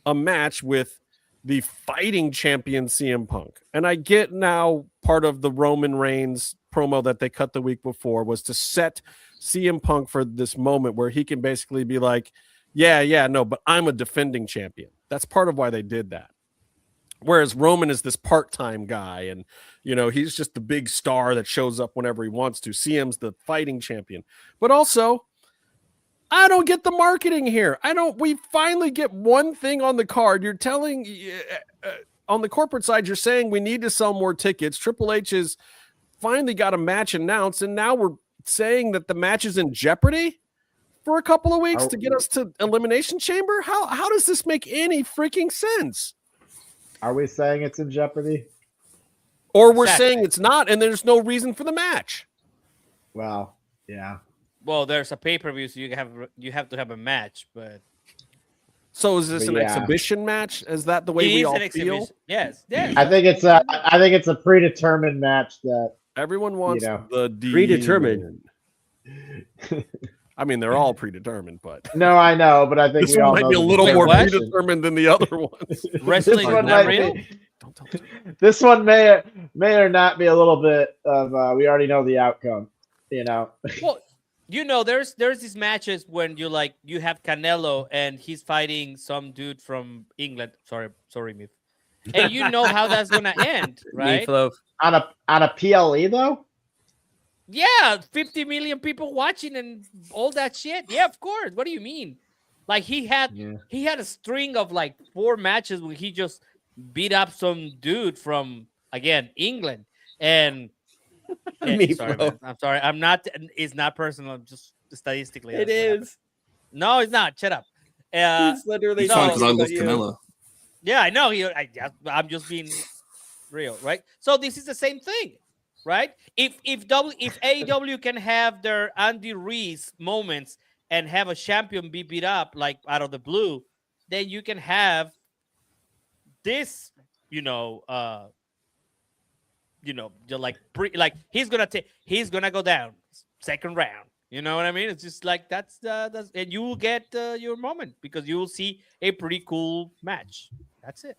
a match with the fighting champion CM Punk. And I get now part of the Roman Reigns promo that they cut the week before was to set CM Punk for this moment where he can basically be like, no, but I'm a defending champion. That's part of why they did that. Whereas Roman is this part-time guy and, he's just the big star that shows up whenever he wants to. CM's the fighting champion. But also, I don't get the marketing here. We finally get one thing on the card. You're telling, on the corporate side, you're saying we need to sell more tickets. Triple H has finally got a match announced, and now we're saying that the match is in jeopardy for a couple of weeks to get us to Elimination Chamber? How does this make any freaking sense? Are we saying it's in jeopardy? Or we're saying it's not, and there's no reason for the match. Well, yeah. Well, there's a pay-per-view, so you have to have a match, but so is this an exhibition match? Is that the way we all feel? Yes. I think it's a predetermined match that everyone wants the predetermined. I mean, they're all predetermined, but no, I know, but I think this one might be a little more predetermined than the other ones. Wrestling is not real. This one may or not be a little bit of. We already know the outcome. Well, there's these matches when you have Canelo and he's fighting some dude from England. Sorry, Myth. And you know how that's gonna end, right? On a PLE though. Yeah, 50 million people watching and all that shit. Yeah, of course. What do you mean? Like he had a string of 4 matches where he just beat up some dude from England. And I'm sorry. I'm not. It's not personal. Just statistically, it is. No, it's not. Shut up. It's literally because I love Canelo. Yeah, I know. I'm just being real, right? So this is the same thing. Right? If AEW can have their Andy Reese moments and have a champion be beat up out of the blue, then you can have this, he's gonna go down second round. You know what I mean? It's just that's and you will get your moment because you will see a pretty cool match. That's it.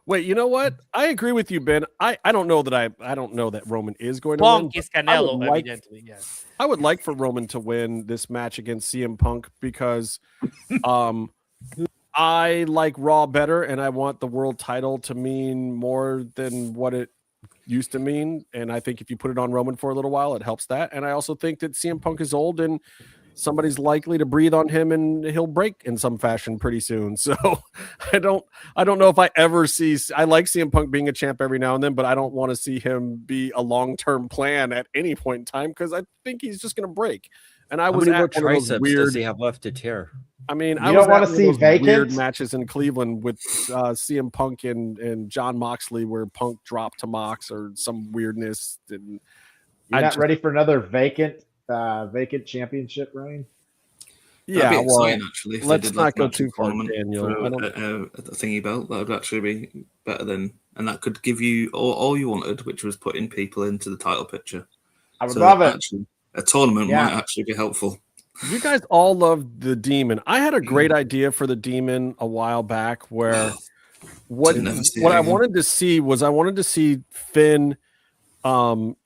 Wait, you know what? I agree with you, Ben. I don't know that I don't know that Roman is going to Punk win. is Canelo, evidently. Yes. I would like for Roman to win this match against CM Punk because I like Raw better, and I want the world title to mean more than what it used to mean. And I think if you put it on Roman for a little while, it helps that. And I also think that CM Punk is old and somebody's likely to breathe on him and he'll break in some fashion pretty soon. So I don't know if I ever see, I like CM Punk being a champ every now and then, but I don't want to see him be a long-term plan at any point in time because I think he's just going to break. And I was How many more at one of those triceps weird, does he have left to tear? I mean, You I don't was wanna at one of see those vacant? weird matches in Cleveland with CM Punk and John Moxley where Punk dropped to Mox or some weirdness. And You're not ready for another vacant championship reign? Yeah, well, actually, if they let's did not like go match too far, tournament Daniel. for a thingy belt. That would actually be better than, and that could give you all you wanted, which was putting people into the title picture. I would love it. Actually, a tournament might actually be helpful. You guys all loved the Demon. I had a great idea for the Demon a while back where what I wanted to see was I wanted to see Finn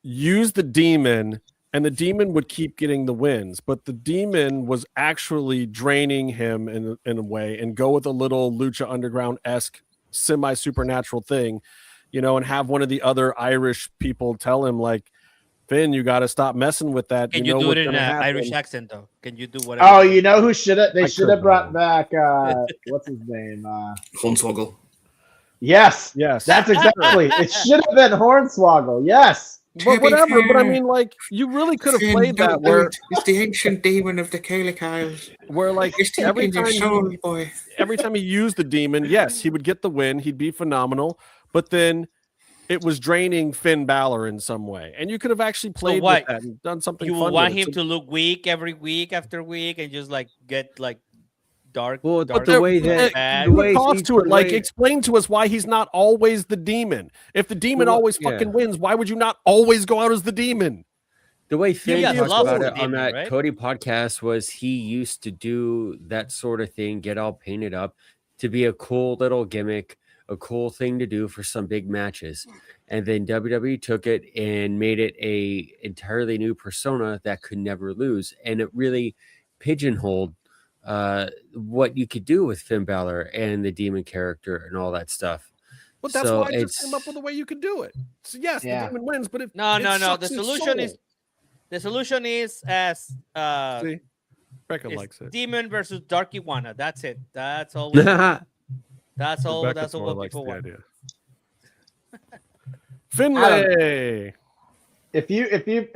use the Demon, and the Demon would keep getting the wins, but the Demon was actually draining him in a way and go with a little Lucha Underground-esque semi-supernatural thing, and have one of the other Irish people tell him like, Finn, you got to stop messing with that. Can you do it in an Irish accent, though? Can you do whatever? Oh, you know who should have? They should have brought back what's his name? Hornswoggle. Yes. That's exactly. It should have been Hornswoggle. Yes. But whatever. But I mean, like, you really could have played that where it's the ancient demon of the Gaelic Isles. Where like every time he used the Demon, yes, he would get the win. He'd be phenomenal. But then it was draining Finn Balor in some way, and you could have actually played with that and done something. You fun want with it. him to look weak every week after week, and just like get like dark. Well, dark the way that bad. Explain to us why he's not always the Demon. If the Demon always fucking wins, why would you not always go out as the Demon? The way Finn talked about it on that right? Cody podcast was he used to do that sort of thing, get all painted up to be a cool little gimmick, a cool thing to do for some big matches. And then WWE took it and made it a entirely new persona that could never lose. And it really pigeonholed what you could do with Finn Balor and the Demon character and all that stuff. Well, that's why I just came up with a way you could do it. So yes, the Demon wins, but if no. The solution is as see, Breakker likes it. Demon versus Dark Iguana. That's it. That's all. That's all. That's all what people want. Finlay. If you,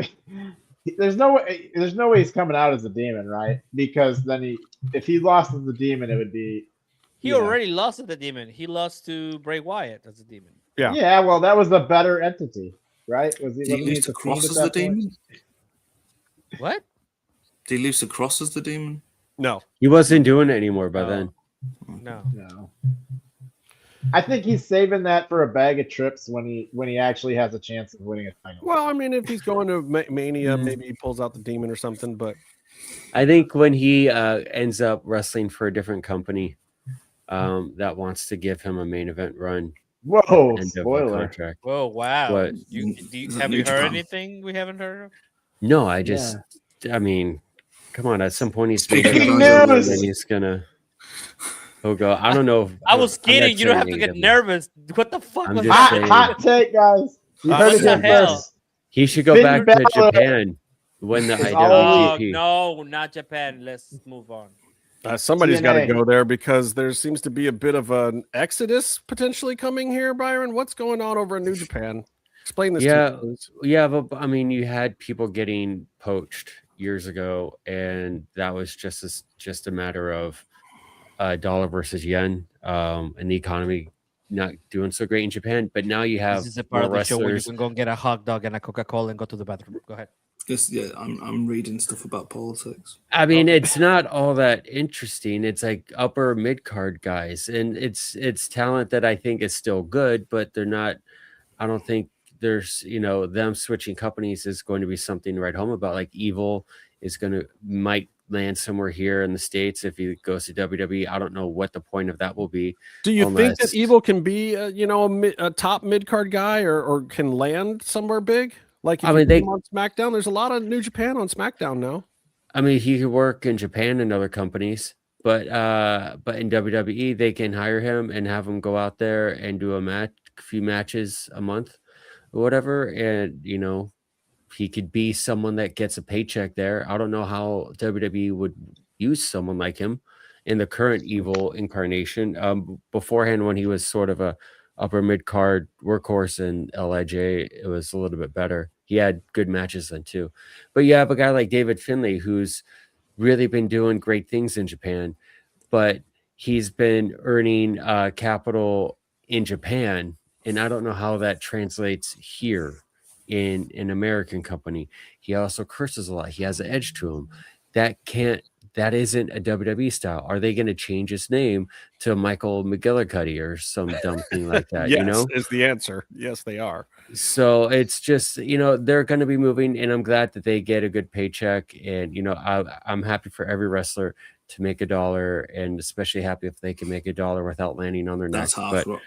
there's no way he's coming out as a Demon, right? Because then if he lost as the Demon, it would be. He already lost to the Demon. He lost to Bray Wyatt as a Demon. Yeah. Yeah. Well, that was the better entity, right? Was Did he lose the cross as the Demon? What? Did he lose the cross as the Demon? No, he wasn't doing it anymore by then. No. I think he's saving that for a bag of trips when he actually has a chance of winning a title. Well, I mean, if he's going to Mania, maybe he pulls out the Demon or something. But I think when he ends up wrestling for a different company that wants to give him a main event run. Whoa! Spoiler. Contract. Whoa! Wow. What? Have you heard anything we haven't heard of? No, I just. I mean, come on. At some point, he's gonna. Oh God! I don't know. I was kidding. You don't have to get nervous. What the fuck was that? Hot take, guys. You heard it here first. He should go back to Japan. Win the IWGP. No, not Japan. Let's move on. Somebody's got to go there because there seems to be a bit of an exodus potentially coming here, Byron. What's going on over in New Japan? Explain this to me, please. Yeah, but I mean, you had people getting poached years ago, and that was just a matter of dollar versus yen, and the economy not doing so great in Japan. But now you have this is a part of the show where you can go and get a hot dog and a Coca-Cola and go to the bathroom. Go ahead. I'm reading stuff about politics. I mean, it's not all that interesting. It's like upper mid-card guys, and it's talent that I think is still good, but they're not. I don't think there's them switching companies is going to be something to write home about. Like Evil is might land somewhere here in the States if he goes to WWE. I don't know what the point of that will be. Do you think that Evil can be a top mid-card guy or can land somewhere big? Like if they on SmackDown, there's a lot of New Japan on SmackDown now. I mean, he could work in Japan and other companies, but in WWE they can hire him and have him go out there and do a few matches a month or whatever, and he could be someone that gets a paycheck there. I don't know how WWE would use someone like him in the current Evil incarnation. Beforehand, when he was sort of a upper mid-card workhorse in LIJ, it was a little bit better. He had good matches then too. But you have a guy like David Finlay who's really been doing great things in Japan, but he's been earning capital in Japan, and I don't know how that translates here in an American company. He also curses a lot. He has an edge to him. That isn't a WWE style. Are they going to change his name to Michael McGillicuddy or some dumb thing like that? Yes, is the answer. Yes, they are. So it's just, they're going to be moving, and I'm glad that they get a good paycheck. And, I'm happy for every wrestler to make $1, and especially happy if they can make $1 without landing on their neck. That's half. You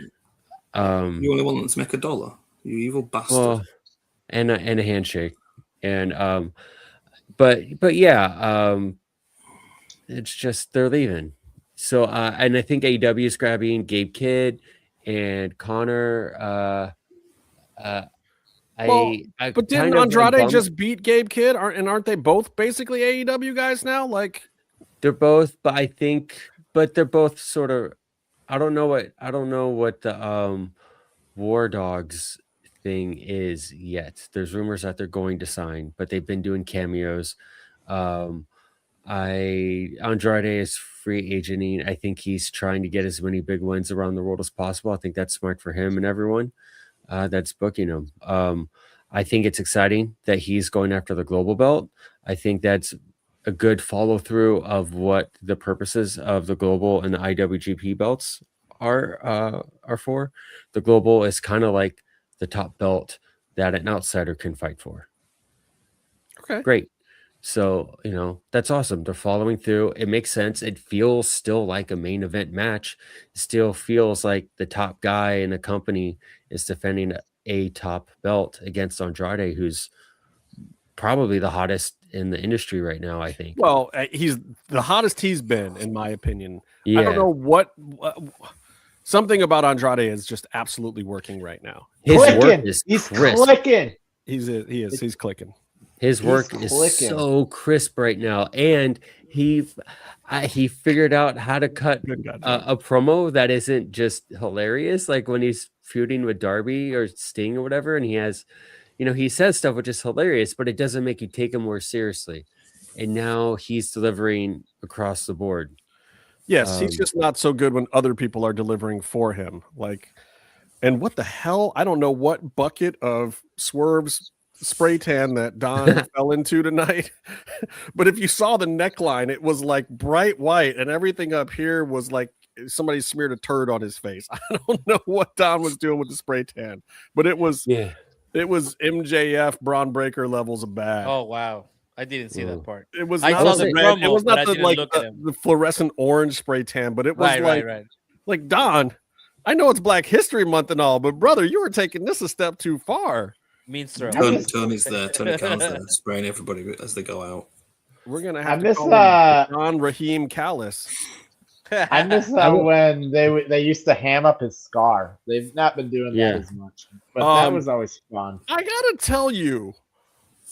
only want them to make $1, you evil bastard. Well, and a handshake. And, but yeah, it's just they're leaving. So and I think AEW is grabbing Gabe Kidd and Connor. But didn't Andrade just beat Gabe Kidd? Aren't they both basically AEW guys now? Like they're both, but they're both sort of. I don't know what the War Dogs thing is yet. There's rumors that they're going to sign, but they've been doing cameos. Andrade is free agenting. I think he's trying to get as many big wins around the world as possible. I think that's smart for him and everyone that's booking him. I think it's exciting that he's going after the global belt. I think that's a good follow through of what the purposes of the global and the IWGP belts are for. The global is kind of like the top belt that an outsider can fight for. Okay, great. So, that's awesome. They're following through. It makes sense. It feels still like a main event match. It still feels like the top guy in a company is defending a top belt against Andrade, who's probably the hottest in the industry right now, I think. Well, he's the hottest he's been, in my opinion. Yeah. I don't know what something about Andrade is just absolutely working right now. His clicking. Work is He's crisp. clicking. He's clicking. His work is so crisp right now, and he figured out how to cut a promo that isn't just hilarious, like when he's feuding with Darby or Sting or whatever, and he has, he says stuff which is hilarious, but it doesn't make you take him more seriously. And now he's delivering across the board. Yes, he's just not so good when other people are delivering for him. And what the hell? I don't know what bucket of Swerve's spray tan that Don fell into tonight. But if you saw the neckline, it was like bright white, and everything up here was like somebody smeared a turd on his face. I don't know what Don was doing with the spray tan, but it was MJF Bron Breakker levels of bad. Oh wow. I didn't see that part. It was I not saw the the red, promo, it was but not I the didn't the fluorescent orange spray tan, but it was right. Like Don, I know it's Black History Month and all, but brother, you were taking this a step too far. Mean throw. Tony's there. Tony Khan's there, spraying everybody as they go out. We're gonna have I to miss call him Don Raheem Callis. I miss when they used to ham up his scar. They've not been doing that as much, but that was always fun. I gotta tell you,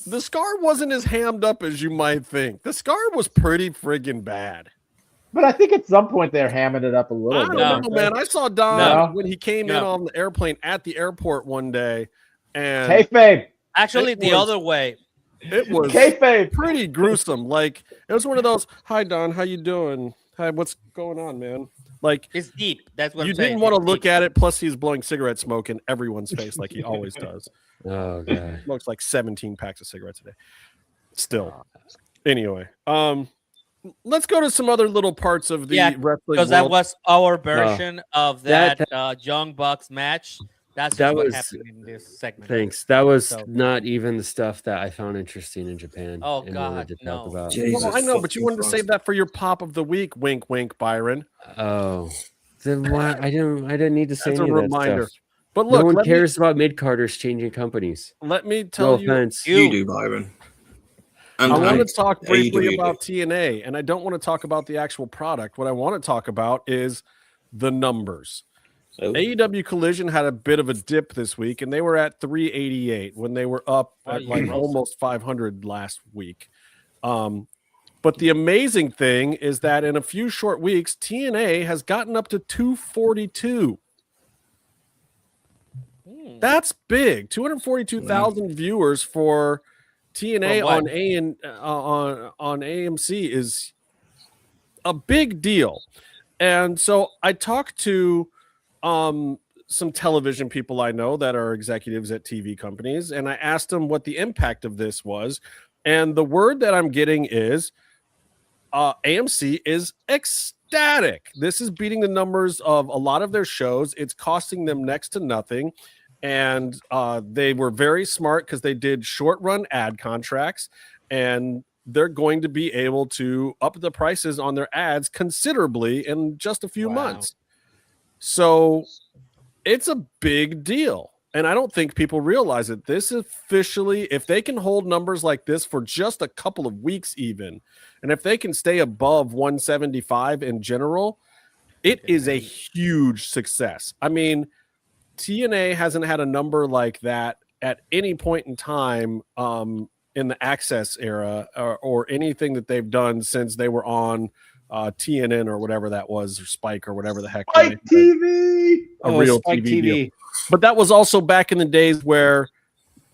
the scar wasn't as hammed up as you might think. The scar was pretty friggin' bad. But I think at some point they're hamming it up a little I bit. don't know, man. I saw Don when he came in on the airplane at the airport one day, and kayfabe. Actually, the other way. It was kayfabe. Pretty gruesome. Like it was one of those. Hi, Don. How you doing? Hi. What's going on, man? Like it's deep. That's what you I'm saying. didn't want to look at it. Plus, he's blowing cigarette smoke in everyone's face like he always does. Oh god, smokes like 17 packs of cigarettes a day. Still, anyway, let's go to some other little parts of the wrestling because that was our version of that Young Bucks match. That's That just what was- happened in this segment. Thanks. That was So- not even the stuff that I found interesting in Japan. Oh, and God, wanted to talk no. about. Jesus Well, I know, but you fucking wanted to Christ. save that for your pop of the week. Wink, wink, Byron. Oh, then why? I didn't need to say As any a of that reminder. stuff. But No look, one let cares about mid carders changing companies. me No tell you. offense. You do, Byron. And I want and to talk briefly AEW. about TNA, and I don't want to talk about the actual product. What I want to talk about is the numbers. Oh. AEW Collision had a bit of a dip this week, and they were at 388 when they were up at like almost 500 last week. But the amazing thing is that in a few short weeks, TNA has gotten up to 242. That's big. 242,000 viewers for TNA on AMC is a big deal. And so I talked to some television people I know that are executives at TV companies, and I asked them what the impact of this was. And the word that I'm getting is AMC is ecstatic. This is beating the numbers of a lot of their shows. It's costing them next to nothing. And they were very smart because they did short run ad contracts, and they're going to be able to up the prices on their ads considerably in just a few months. So it's a big deal. And I don't think people realize it. This officially, if they can hold numbers like this for just a couple of weeks, even, and if they can stay above 175 in general, it is a huge success. I mean, TNA hasn't had a number like that at any point in time in the Access era or anything that they've done since they were on TNN or whatever that was, or Spike or whatever the heck. Spike TV! A real Spike TV TV. deal. But that was also back in the days where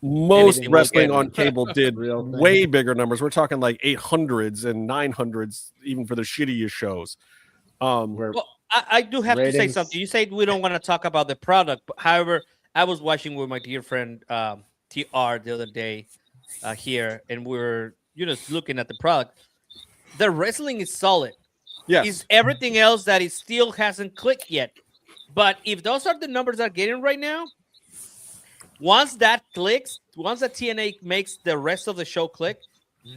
most Anything was wrestling good. on cable did Real thing. way bigger numbers. We're talking like 800s and 900s, even for the shittiest shows. Where Well, I do have to say ratings- something. You said we don't want to talk about the product, but however, I was watching with my dear friend TR the other day here, and we were looking at the product. The wrestling is solid. Yes. Is everything else that it still hasn't clicked yet. But if those are the numbers they're getting right now, once that clicks, once the TNA makes the rest of the show click,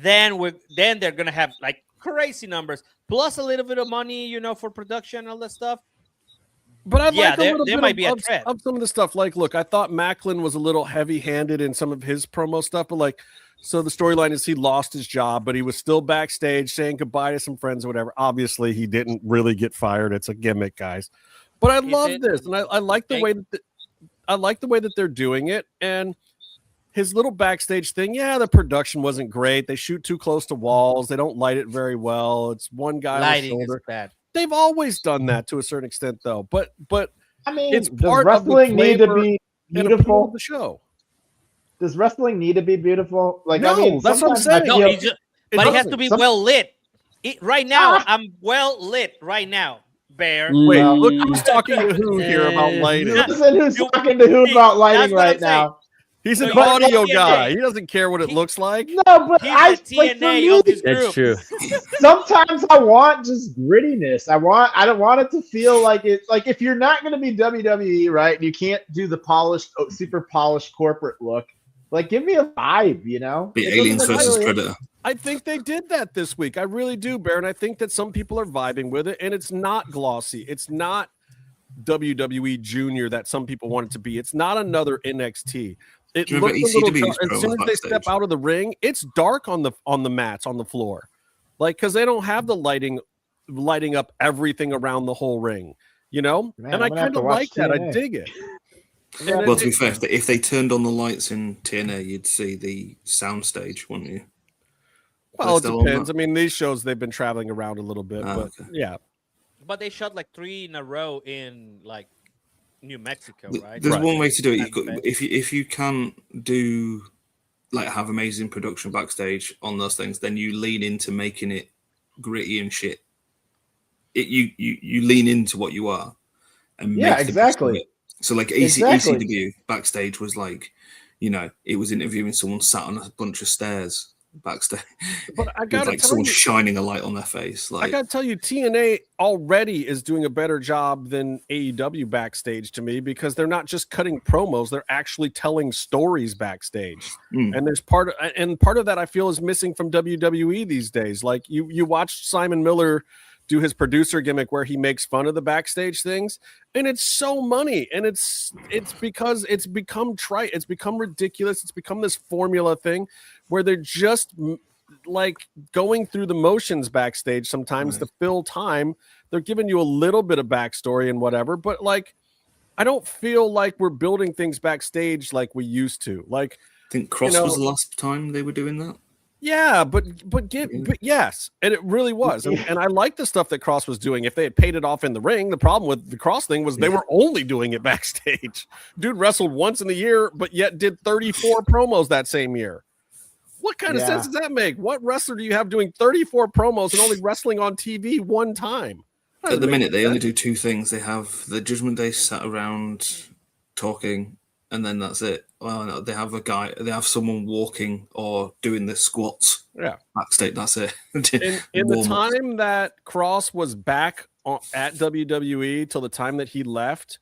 then they're gonna have like crazy numbers plus a little bit of money, for production and all that stuff. But I Yeah, like a there- little there bit might be a of trend. some of the stuff. Like, look, I thought Macklin was a little heavy-handed in some of his promo stuff, but like, so the storyline is he lost his job, but he was still backstage saying goodbye to some friends or whatever. Obviously, he didn't really get fired. It's a gimmick, guys. But I love this, and I like the way that I like the way that they're doing it. And his little backstage thing, yeah, the production wasn't great. They shoot too close to walls. They don't light it very well. It's one guy Lighting on the is shoulder. bad. They've always done that to a certain extent, though. But I mean, it's does part of the wrestling need to flavor be and appeal of beautiful? the show. Does wrestling need to be beautiful? Like, No, I mean, that's what I'm sometimes I saying. No, feel- it just, It but it has doesn't. to be Some- well lit. Right now, I'm well lit right now, Bear. Wait, Well- look who's talking to who here about lighting. Listen, who's You- talking to who about That's lighting what I'm right now? He's an So you're audio TNA. guy. He doesn't care what it looks like. No, but He's I the like for TNA me, of this That's group. true. sometimes I want just grittiness. I don't want it to feel like it's like if you're not going to be WWE, right? And you can't do the polished, super polished corporate look. Like, give me a vibe, The It doesn't Aliens versus necessarily- Predator. I think they did that this week. I really do, Baron. I think that some people are vibing with it, and it's not glossy. It's not WWE Junior that some people want it to be. It's not another NXT. It Do you looks remember a little ECW's dark. As soon as promos they step backstage? out of the ring, it's dark on the mats on the floor, like because they don't have the lighting up everything around the whole ring, Man, and I I'm gonna have kind to of watch like that. I TNA. dig it. Yeah, Well, to be fair, if they turned on the lights in TNA, you'd see the soundstage, wouldn't you? Well, it Still on depends. I that? mean, these shows they've been traveling around a little bit, Ah, but okay. yeah. But they shot like 3 in a row in like New Mexico, right? There's Right. one way to do it. You And could, then- if you can do like have amazing production backstage on those things, then you lean into making it gritty and shit. You lean into what you are, and Yeah, make the best of exactly. it. So like Exactly. ECW backstage was like, it was interviewing someone sat on a bunch of stairs backstage. But I gotta like tell someone you, shining a light on their face. Like I gotta tell you, TNA already is doing a better job than AEW backstage to me, because they're not just cutting promos; they're actually telling stories backstage. And there's part of that I feel is missing from WWE these days. Like you watch Simon Miller do his producer gimmick where he makes fun of the backstage things, and it's so money, and it's because it's become trite, it's become ridiculous, it's become this formula thing where they're just like going through the motions backstage sometimes to fill time. They're giving you a little bit of backstory and whatever, but like I don't feel like we're building things backstage like we used to. Like I think Cross was the last time they were doing that. Yeah, but yes, and it really was, and I like the stuff that Cross was doing. If they had paid it off in the ring, the problem with the Cross thing was they were only doing it backstage. Dude wrestled once in a year, but yet did 34 promos that same year. What kind of sense does that make? What wrestler do you have doing 34 promos and only wrestling on TV one time? At the minute, they only do two things. They have the Judgment Day sat around talking, and then that's it. Well, no, they have someone walking or doing the squats. Yeah, backstage. That's it. in the time that Cross was back at WWE till the time that he left,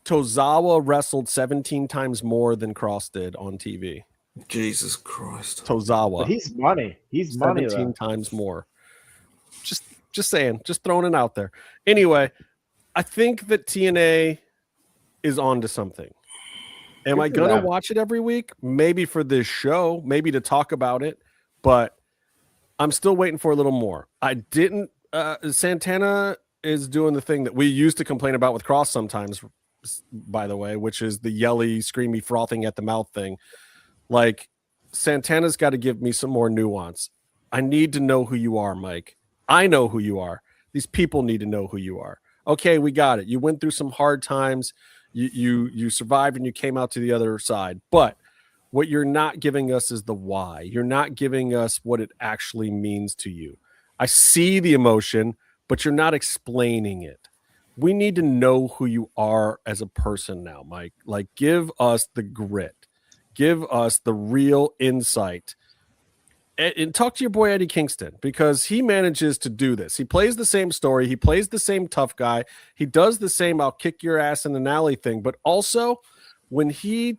Tozawa wrestled 17 times more than Cross did on TV. Jesus Christ, Tozawa. But he's money. He's 17 times more. Just saying, just throwing it out there. Anyway, I think that TNA is onto something. Am I going to watch it every week? Maybe for this show, maybe to talk about it, but I'm still waiting for a little more. Santana is doing the thing that we used to complain about with Cross sometimes, by the way, which is the yelly, screamy, frothing at the mouth thing. Like, Santana's got to give me some more nuance. I need to know who you are, Mike. I know who you are. These people need to know who you are. Okay, we got it. You went through some hard times. You survived and you came out to the other side. But what you're not giving us is the why. You're not giving us what it actually means to you. I see the emotion, but you're not explaining it. We need to know who you are as a person now, Mike. Like, give us the grit. Give us the real insight. And talk to your boy Eddie Kingston, because he manages to do this. He plays the same story. He plays the same tough guy. He does the same I'll kick your ass in an alley thing. But also, when he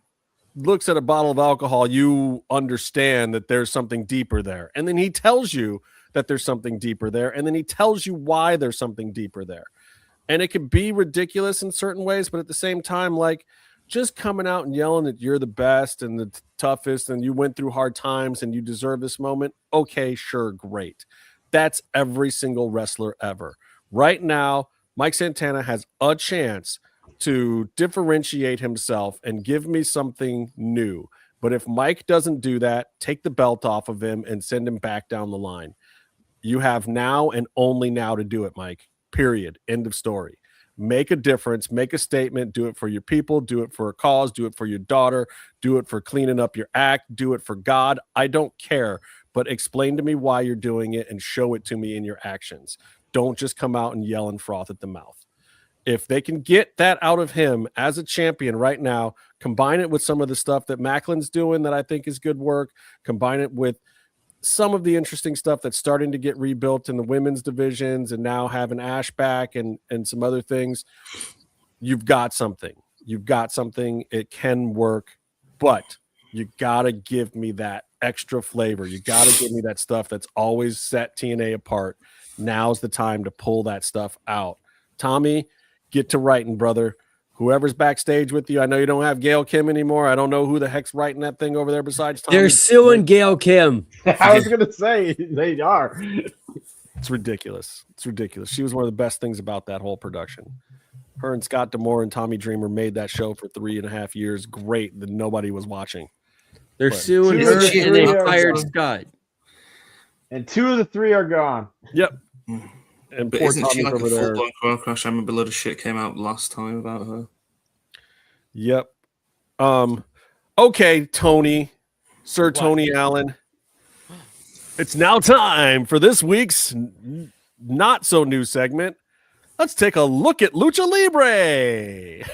looks at a bottle of alcohol, you understand that there's something deeper there. And then he tells you that there's something deeper there. And then he tells you why there's something deeper there. And it can be ridiculous in certain ways, but at the same time, like, just coming out and yelling that you're the best and the toughest and you went through hard times and you deserve this moment. Okay, sure, great. That's every single wrestler ever. Right now, Mike Santana has a chance to differentiate himself and give me something new. But if Mike doesn't do that, take the belt off of him and send him back down the line. You have now and only now to do it, Mike. Period. End of story. Make a difference, make a statement, do it for your people, do it for a cause, do it for your daughter, do it for cleaning up your act, do it for God. I don't care, but explain to me why you're doing it and show it to me in your actions. Don't just come out and yell and froth at the mouth. If they can get that out of him as a champion right now, combine it with some of the stuff that Macklin's doing that I think is good work, combine it with some of the interesting stuff that's starting to get rebuilt in the women's divisions and now having Ash back and some other things, you've got something. You've got something. It can work, but you got to give me that extra flavor. You got to give me that stuff that's always set TNA apart. Now's the time to pull that stuff out. Tommy, get to writing, brother. Whoever's backstage with you, I know you don't have Gail Kim anymore. I don't know who the heck's writing that thing over there besides Tommy. They're suing Gail Kim. I was going to say, they are. It's ridiculous. It's ridiculous. She was one of the best things about that whole production. Her and Scott D'Amore and Tommy Dreamer made that show for 3.5 years. Great that nobody was watching. They're suing her and they fired Scott. And 2 of the 3 are gone. Yep. And but isn't she like a full-blown car crash? I remember a lot of shit came out last time about her. Yep. Okay, Tony. Sir Tony Allen. It's now time for this week's not-so-new segment. Let's take a look at Lucha Libre.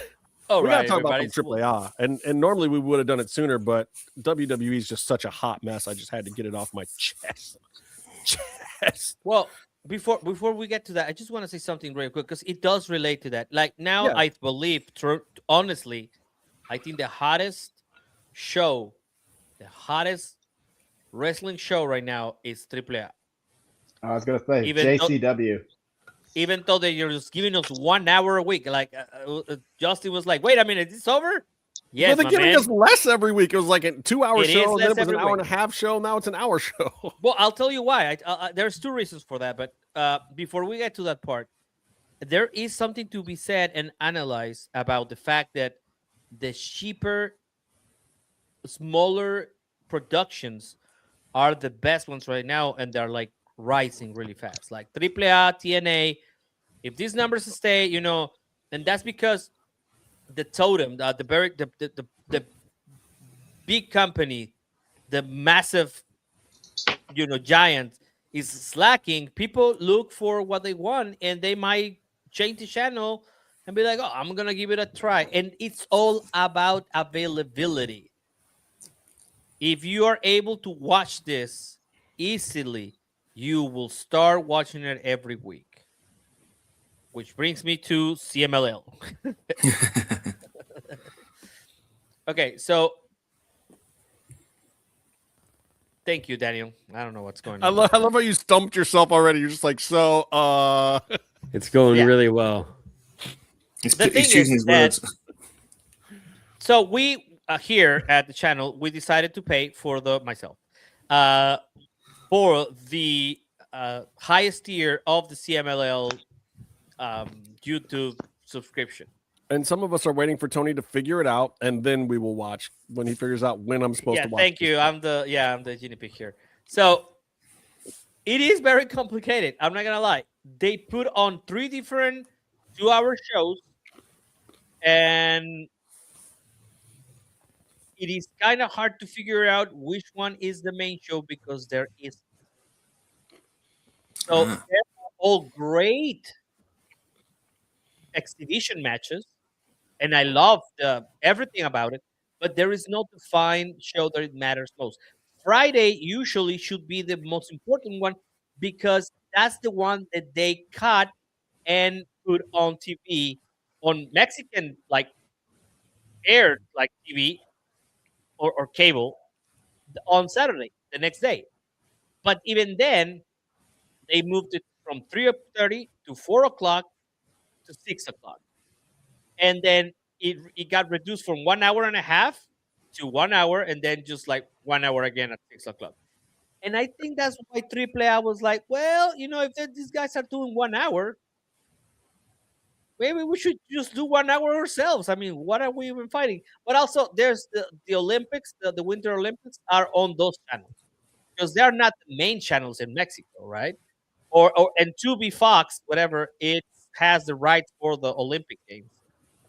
Oh, we right. gotta talk about everybody's- some AAA, and normally we would have done it sooner, but WWE is just such a hot mess. I just had to get it off my chest. Well, before we get to that, I just want to say something real quick because it does relate to that. Like now, Yeah. I believe, honestly, I think the hottest wrestling show right now is AAA. I was gonna say Even though- JCW. Even though they're just giving us 1 hour a week, like Justin was like, "Wait a minute, is this over?" Yes, Well, they're my giving man. us less every week. It was like a 2-hour It is show, and then less it was an every hour and a week. half show. Now it's an hour show. Well, I'll tell you why. There's 2 reasons for that. But before we get to that part, there is something to be said and analyzed about the fact that the cheaper, smaller productions are the best ones right now, and they're like rising really fast. Like AAA, TNA. If these numbers stay, and that's because the totem, the big company, the massive, giant is slacking. People look for what they want, and they might change the channel and be like, "Oh, I'm gonna give it a try." And it's all about availability. If you are able to watch this easily, you will start watching it every week. Which brings me to CMLL. Okay, so thank you, Daniel. I don't know what's going on. I love how you stumped yourself already. You're just like, It's going really well. The thing is that, so we here at the channel, we decided to pay for myself for the highest tier of the CMLL YouTube subscription. And some of us are waiting for Tony to figure it out, and then we will watch when he figures out when I'm supposed to watch. Thank you. I'm the guinea pig here. So it is very complicated. I'm not gonna lie. They put on 3 different 2-hour shows, and it is kind of hard to figure out which one is the main show because there is. So they're all great exhibition matches, and I love everything about it, but there is no defined show that it matters most. Friday usually should be the most important one because that's the one that they cut and put on TV, on Mexican aired TV or cable on Saturday, the next day. But even then, they moved it from 3:30 to 4 o'clock to 6 o'clock. And then it got reduced from 1 hour and a half to 1 hour, and then just 1 hour again at 6 o'clock. And I think that's why AAA was like, well, if these guys are doing 1 hour, maybe we should just do 1 hour ourselves. I mean, what are we even fighting? But also, there's the Olympics, the Winter Olympics are on those channels because they're not the main channels in Mexico, right? And Tubi Fox, whatever, it has the rights for the Olympic Games,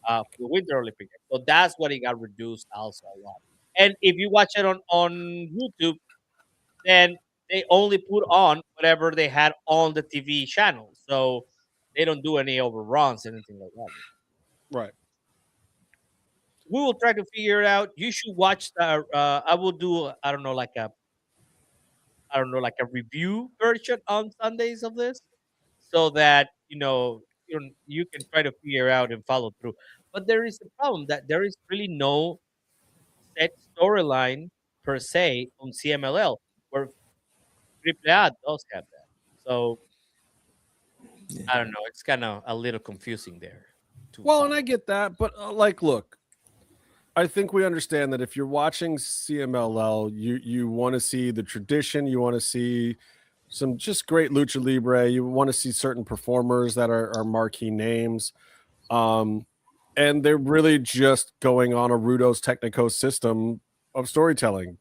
for the Winter Olympic Games. So that's what it got reduced also a lot. And if you watch it on YouTube, then they only put on whatever they had on the TV channel. So they don't do any overruns, anything like that. Right. We will try to figure it out. You should watch I will do like a review version on Sundays of this, so that you can try to figure out and follow through. But there is a problem that there is really no set storyline per se on CMLL, where AAA does have that. So I don't know. It's kind of a little confusing there. Well, and I get that, but look, I think we understand that if you're watching CMLL, you want to see the tradition, you want to see some just great lucha libre, you want to see certain performers that are marquee names, and they're really just going on a Rudo's Technico system of storytelling.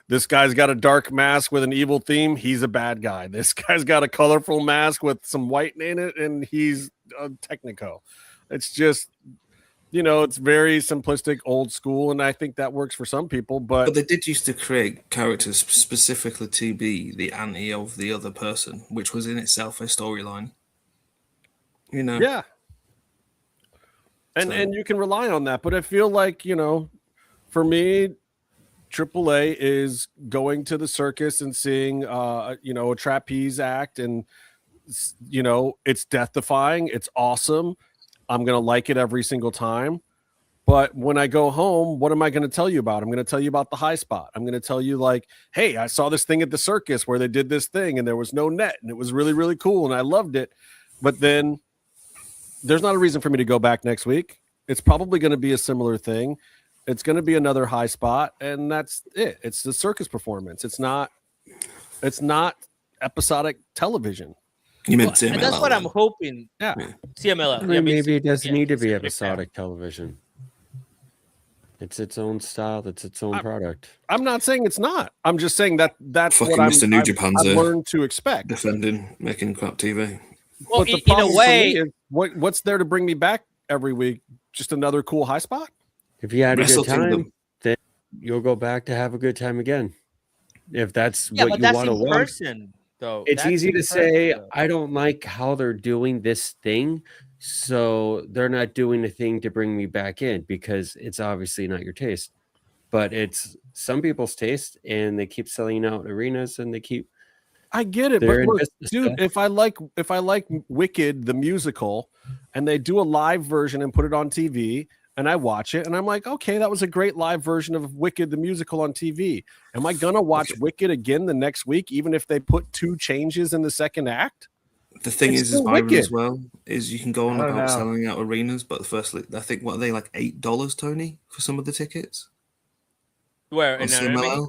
This guy's got a dark mask with an evil theme, he's a bad guy. This guy's got a colorful mask with some white in it, and he's a Technico. It's just, it's very simplistic, old school, and I think that works for some people. But they did used to create characters specifically to be the anti of the other person, which was in itself a storyline. Yeah. And you can rely on that. But I feel like, for me, AAA is going to the circus and seeing, a trapeze act, and it's death-defying. It's awesome. I'm gonna like it every single time. But when I go home, what am I going to tell you about? I'm going to tell you about the high spot. I'm going to tell you like, hey, I saw this thing at the circus where they did this thing and there was no net and it was really, really cool and I loved it. But then there's not a reason for me to go back next week. It's probably going to be a similar thing. It's going to be another high spot, and that's it. It's the circus performance. It's not episodic television. You meant CMLL. And that's what I'm hoping. Yeah. CMLL. I mean, maybe it doesn't need to be episodic television. It's its own style. It's its own product. I'm not saying it's not. I'm just saying that's Fucking what Mr. New Japan's I've learned to expect. Defending, making crap TV. Well, But the in a problem for way, me is, what's there to bring me back every week? Just another cool high spot? If you had a Wrestle good time, Kingdom. then you'll go back to have a good time again. If that's yeah, what but you that's want to in watch. person, though. It's That's easy in to person, say, though. I don't like how they're doing this thing, so they're not doing a thing to bring me back in, because it's obviously not your taste. But it's some people's taste, and they keep selling out arenas, and they keep. I get it, but They're in look, business, dude, man. if I like Wicked the musical, and they do a live version and put it on TV, and I watch it, and I'm like, okay, that was a great live version of Wicked the musical on TV. Am I gonna watch Wicked again the next week, even if they put 2 changes in the second act? The thing It's is still Byron, Wicked. as well, is you can go on I don't about know. selling out arenas, but firstly, I think, what are they, like $8, Tony, for some of the tickets? Where On in CMLL?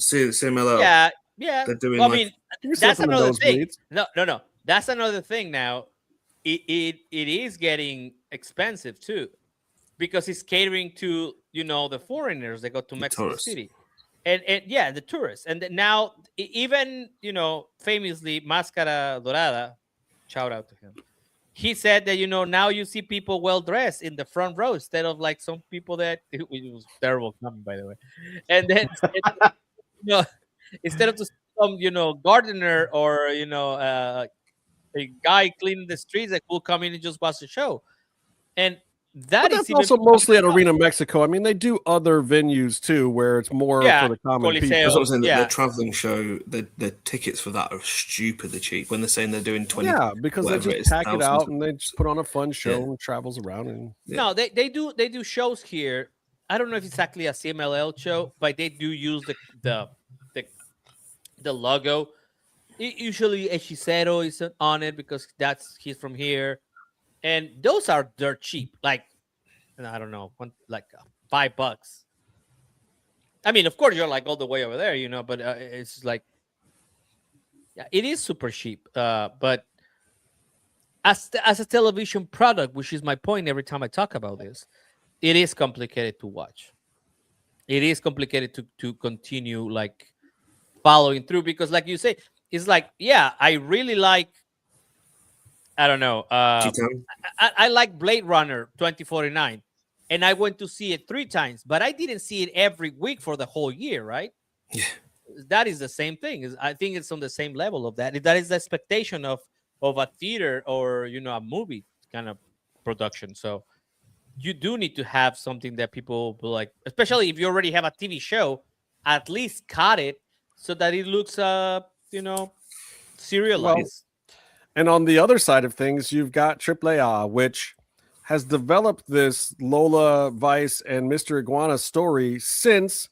CMLL. Yeah. They're doing Well, I like- mean, You can still that's some of another those thing. bleeds. No. That's another thing. Now, it is getting expensive too, because it's catering to the foreigners that go to Mexico tourists. City, and yeah, the tourists. And then now even famously Máscara Dorada, shout out to him. He said that now you see people well dressed in the front row instead of like some people that it was terrible coming, by the way, and then instead of some gardener or a guy cleaning the streets that will come in and just watch the show, and But that is that's even also mostly at Arena Mexico. I mean, they do other venues too, where it's more Yeah, for the common Coliseo. people. That's what I'm saying. Yeah. The traveling show, the tickets for that are stupidly cheap. When they're saying they're doing 20, Yeah, because they whatever it just is, pack it thousands. out and they just put on a fun show Yeah. and travels around. And No, they do shows here. I don't know if it's exactly a CMLL show, but they do use the logo. Usually Hechicero is on it because he's from here, and those are dirt cheap. Like, I don't know, $5. I mean, of course you're like all the way over there, but it's like, yeah, it is super cheap. But as a television product, which is my point every time I talk about this, it is complicated to watch. It is complicated to continue like following through, because like you say, it's like, yeah, I really like, I don't know, I like Blade Runner 2049, and I went to see it 3 times, but I didn't see it every week for the whole year, right? Yeah. That is the same thing. I think it's on the same level of that. That is the expectation of a theater or a movie kind of production. So you do need to have something that people will like, especially if you already have a TV show. At least cut it so that it looks serialized. and on the other side of things, you've got AAA, which has developed this Lola, Vice, and Mr. Iguana story since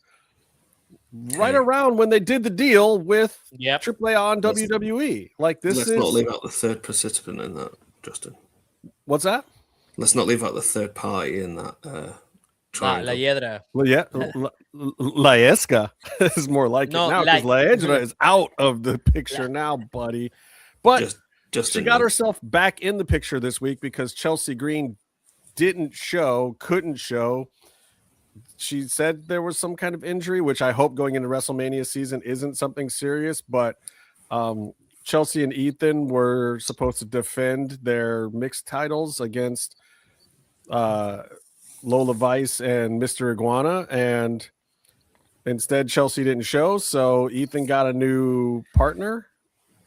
right around when they did the deal with AAA and WWE. Like this Let's not leave out the third participant in that, Justin. What's that? Let's not leave out the third party in that triangle. La Hiedra. Well, yeah, La Esca is more like No, it now because La Hiedra is out of the picture now, buddy. But Just she got herself back in the picture this week because Chelsea Green couldn't show. She said there was some kind of injury, which I hope going into WrestleMania season isn't something serious. But Chelsea and Ethan were supposed to defend their mixed titles against Lola Vice and Mr. Iguana, and instead Chelsea didn't show, so Ethan got a new partner.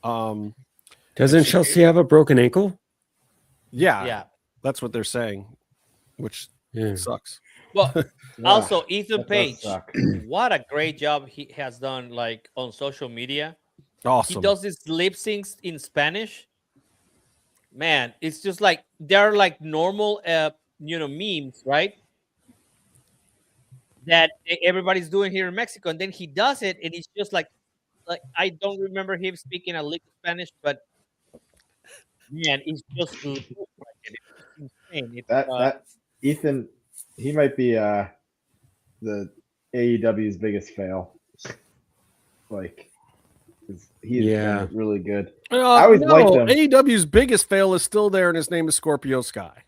Doesn't Chelsea have a broken ankle? Yeah, that's what they're saying. which Yeah. sucks. Well, Yeah, also Ethan that does Page, suck. what a great job he has done, like on social media. He Awesome. does his lip syncs in Spanish. Man, it's just like they're like normal, memes, right? That everybody's doing here in Mexico, and then he does it, and it's just like I don't remember him speaking a little Spanish, but man, it's just like it. It's insane. It's, That Ethan, he might be the AEW's biggest fail. Like, 'cause he has Yeah. been really good. I always liked him. AEW's biggest fail is still there, and his name is Scorpio Sky.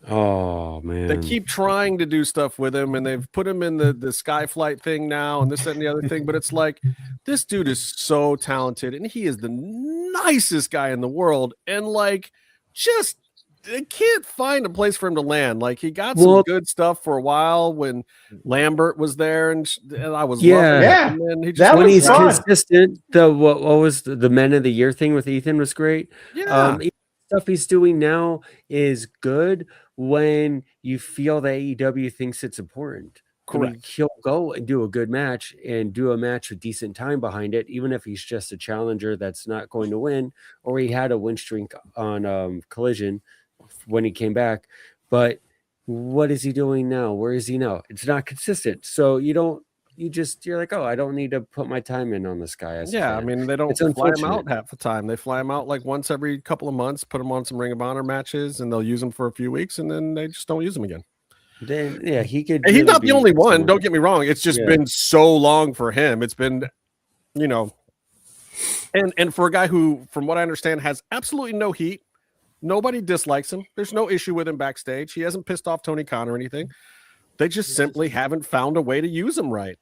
Oh man. They keep trying to do stuff with him, and they've put him in the Skyflight thing now, and this that, and the other thing. But it's like, this dude is so talented, and he is the nicest guy in the world, and like, just they can't find a place for him to land. Like, he got some good stuff for a while when Lambert was there, and I was loving it. And then he just when he's consistent. What was the Men of the Year thing with Ethan was great. Yeah. Stuff he's doing now is good when you feel that AEW thinks it's important. I mean, he'll go and do a good match and do a match with decent time behind it, even if he's just a challenger that's not going to win, or he had a win streak on Collision when he came back. But what is he doing now? Where is he now? It's not consistent. So you're like, oh, I don't need to put my time in on this guy. I mean, they don't It's fly him out unfortunate. half the time. They fly him out like once every couple of months, put him on some Ring of Honor matches, and they'll use him for a few weeks, and then they just don't use him again. Then he could. And he's really not the be only one. someone. Don't get me wrong. It's just been so long for him. It's been, and for a guy who, from what I understand, has absolutely no heat. Nobody dislikes him. There's no issue with him backstage. He hasn't pissed off Tony Khan or anything. They just simply haven't found a way to use him right.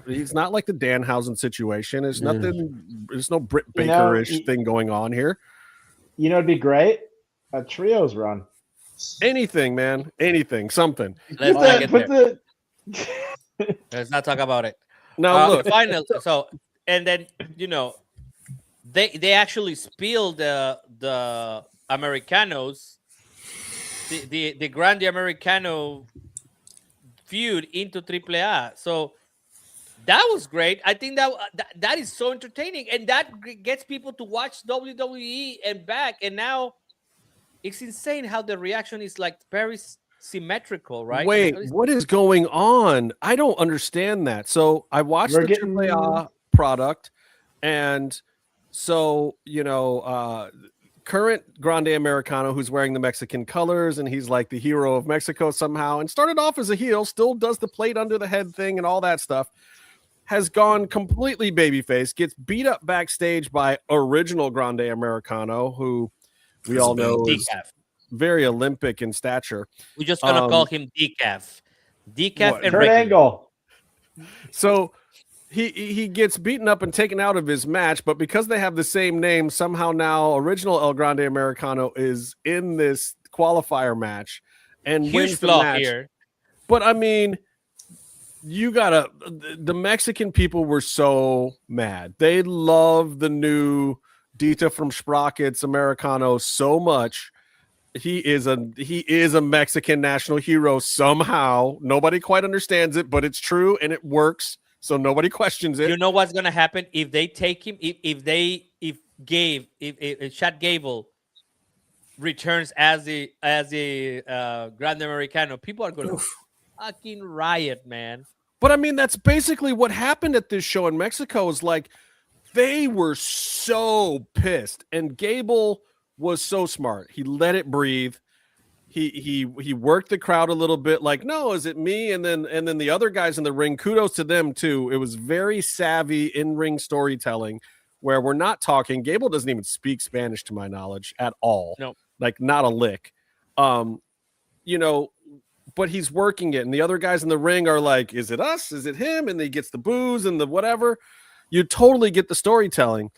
He's not like the Danhausen situation. There's nothing. There's no Britt Baker-ish thing going on here. It'd be great. A trios run. Anything, man. Anything. Something. Let's not get there. Let's not talk about it. Now look. Final. So, and then they actually spilled the Americanos, the Grande Americano feud into AAA. So that was great. I think that is so entertaining, and that gets people to watch WWE and back. And now it's insane how the reaction is like very symmetrical, right? Wait, what is going on? I don't understand that. So I watched the AAA product, and so current Grande Americano, who's wearing the Mexican colors, and he's like the hero of Mexico somehow, and started off as a heel, still does the plate under the head thing and all that stuff, has gone completely babyface, gets beat up backstage by original Grande Americano, who we all know is very Olympic in stature. We're just gonna call him Decaf. Decaf and Kurt Angle. So he gets beaten up and taken out of his match, but because they have the same name, somehow now original El Grande Americano is in this qualifier match and wins the match. Here. But I mean, the Mexican people were so mad. They love the new Dita from Sprockets Americano so much. He is a Mexican national hero somehow. Nobody quite understands it, but it's true and it works. So nobody questions it. You know what's gonna happen if they take him? If Chad Gable returns as the Grande Americano, people are gonna fucking riot, man. But I mean, that's basically what happened at this show in Mexico. Is like they were so pissed, and Gable was so smart. He let it breathe. He worked the crowd a little bit, like, no, is it me? And then the other guys in the ring, kudos to them too. It was very savvy in-ring storytelling, where we're not talking. Gable doesn't even speak Spanish to my knowledge at all. No, like not a lick. But he's working it, and the other guys in the ring are like, is it us? Is it him? And he gets the booze and the whatever. You totally get the storytelling.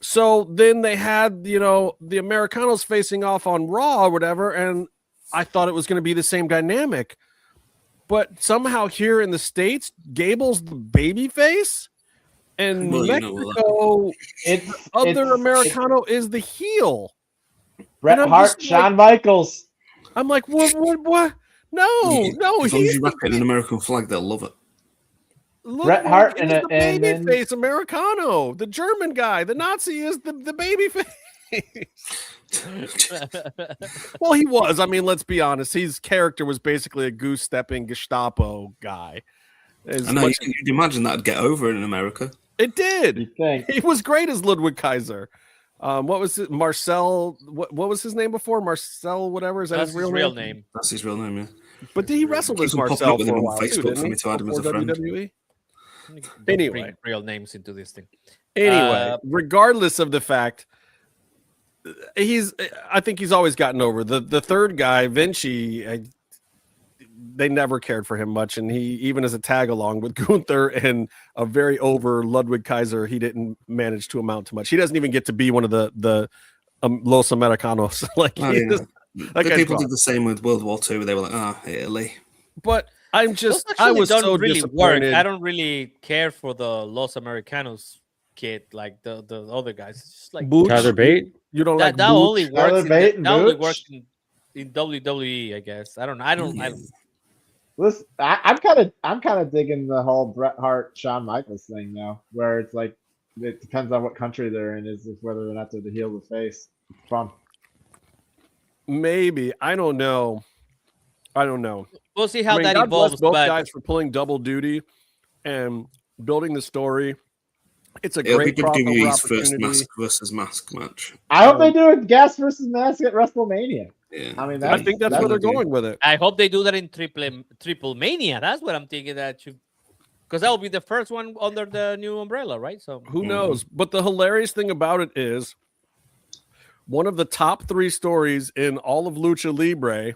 So then they had, the Americanos facing off on Raw or whatever, and I thought it was going to be the same dynamic. But somehow here in the States, Gable's the baby face, and Mexico, other Americano is the heel. Bret Hart, Shawn Michaels. I'm like, what? No, As long as you wrap it in an American flag, they'll love it. Bret Hart is the baby face Americano. The German guy, the Nazi, is the baby face. Well, he was. I mean, let's be honest. His character was basically a goose-stepping Gestapo guy. I know. You'd imagine that'd get over in America. It did. He was great as Ludwig Kaiser. What was it? Marcel? What was his name before? Marcel, whatever. Is that his real name? That's his real name. Yeah. But he wrestled as Marcel for a while too, didn't he? To add him as a friend. WWE. Anyway, bring real names into this thing. Anyway, regardless of the fact, I think he's always gotten over the third guy, Vinci. They never cared for him much, and he even as a tag along with Gunther and a very over Ludwig Kaiser, he didn't manage to amount to much. He doesn't even get to be one of the Los Americanos. People did the same with World War II. They were like, Italy. But I was so really disappointed. Work. I don't really care for the Los Americanos kid like the other guys. It's just like Tyler Bate. You don't like that only works. That only works in WWE, I guess. I don't. Listen, I'm kind of digging the whole Bret Hart, Shawn Michaels thing now, where it's like it depends on what country they're in, is whether or not they're the heel or the face. It's fun. Maybe I don't know. We'll see how that God evolves. Bless both guys for pulling double duty and building the story. It's a great WWE's first mask versus mask match. I hope they do a gas versus mask at WrestleMania. Yeah. I mean, I think that's where they're going with it. I hope they do that in Triple Mania. That's what I'm thinking. Because that will be the first one under the new umbrella, right? So who knows? But the hilarious thing about it is, one of the top 3 stories in all of Lucha Libre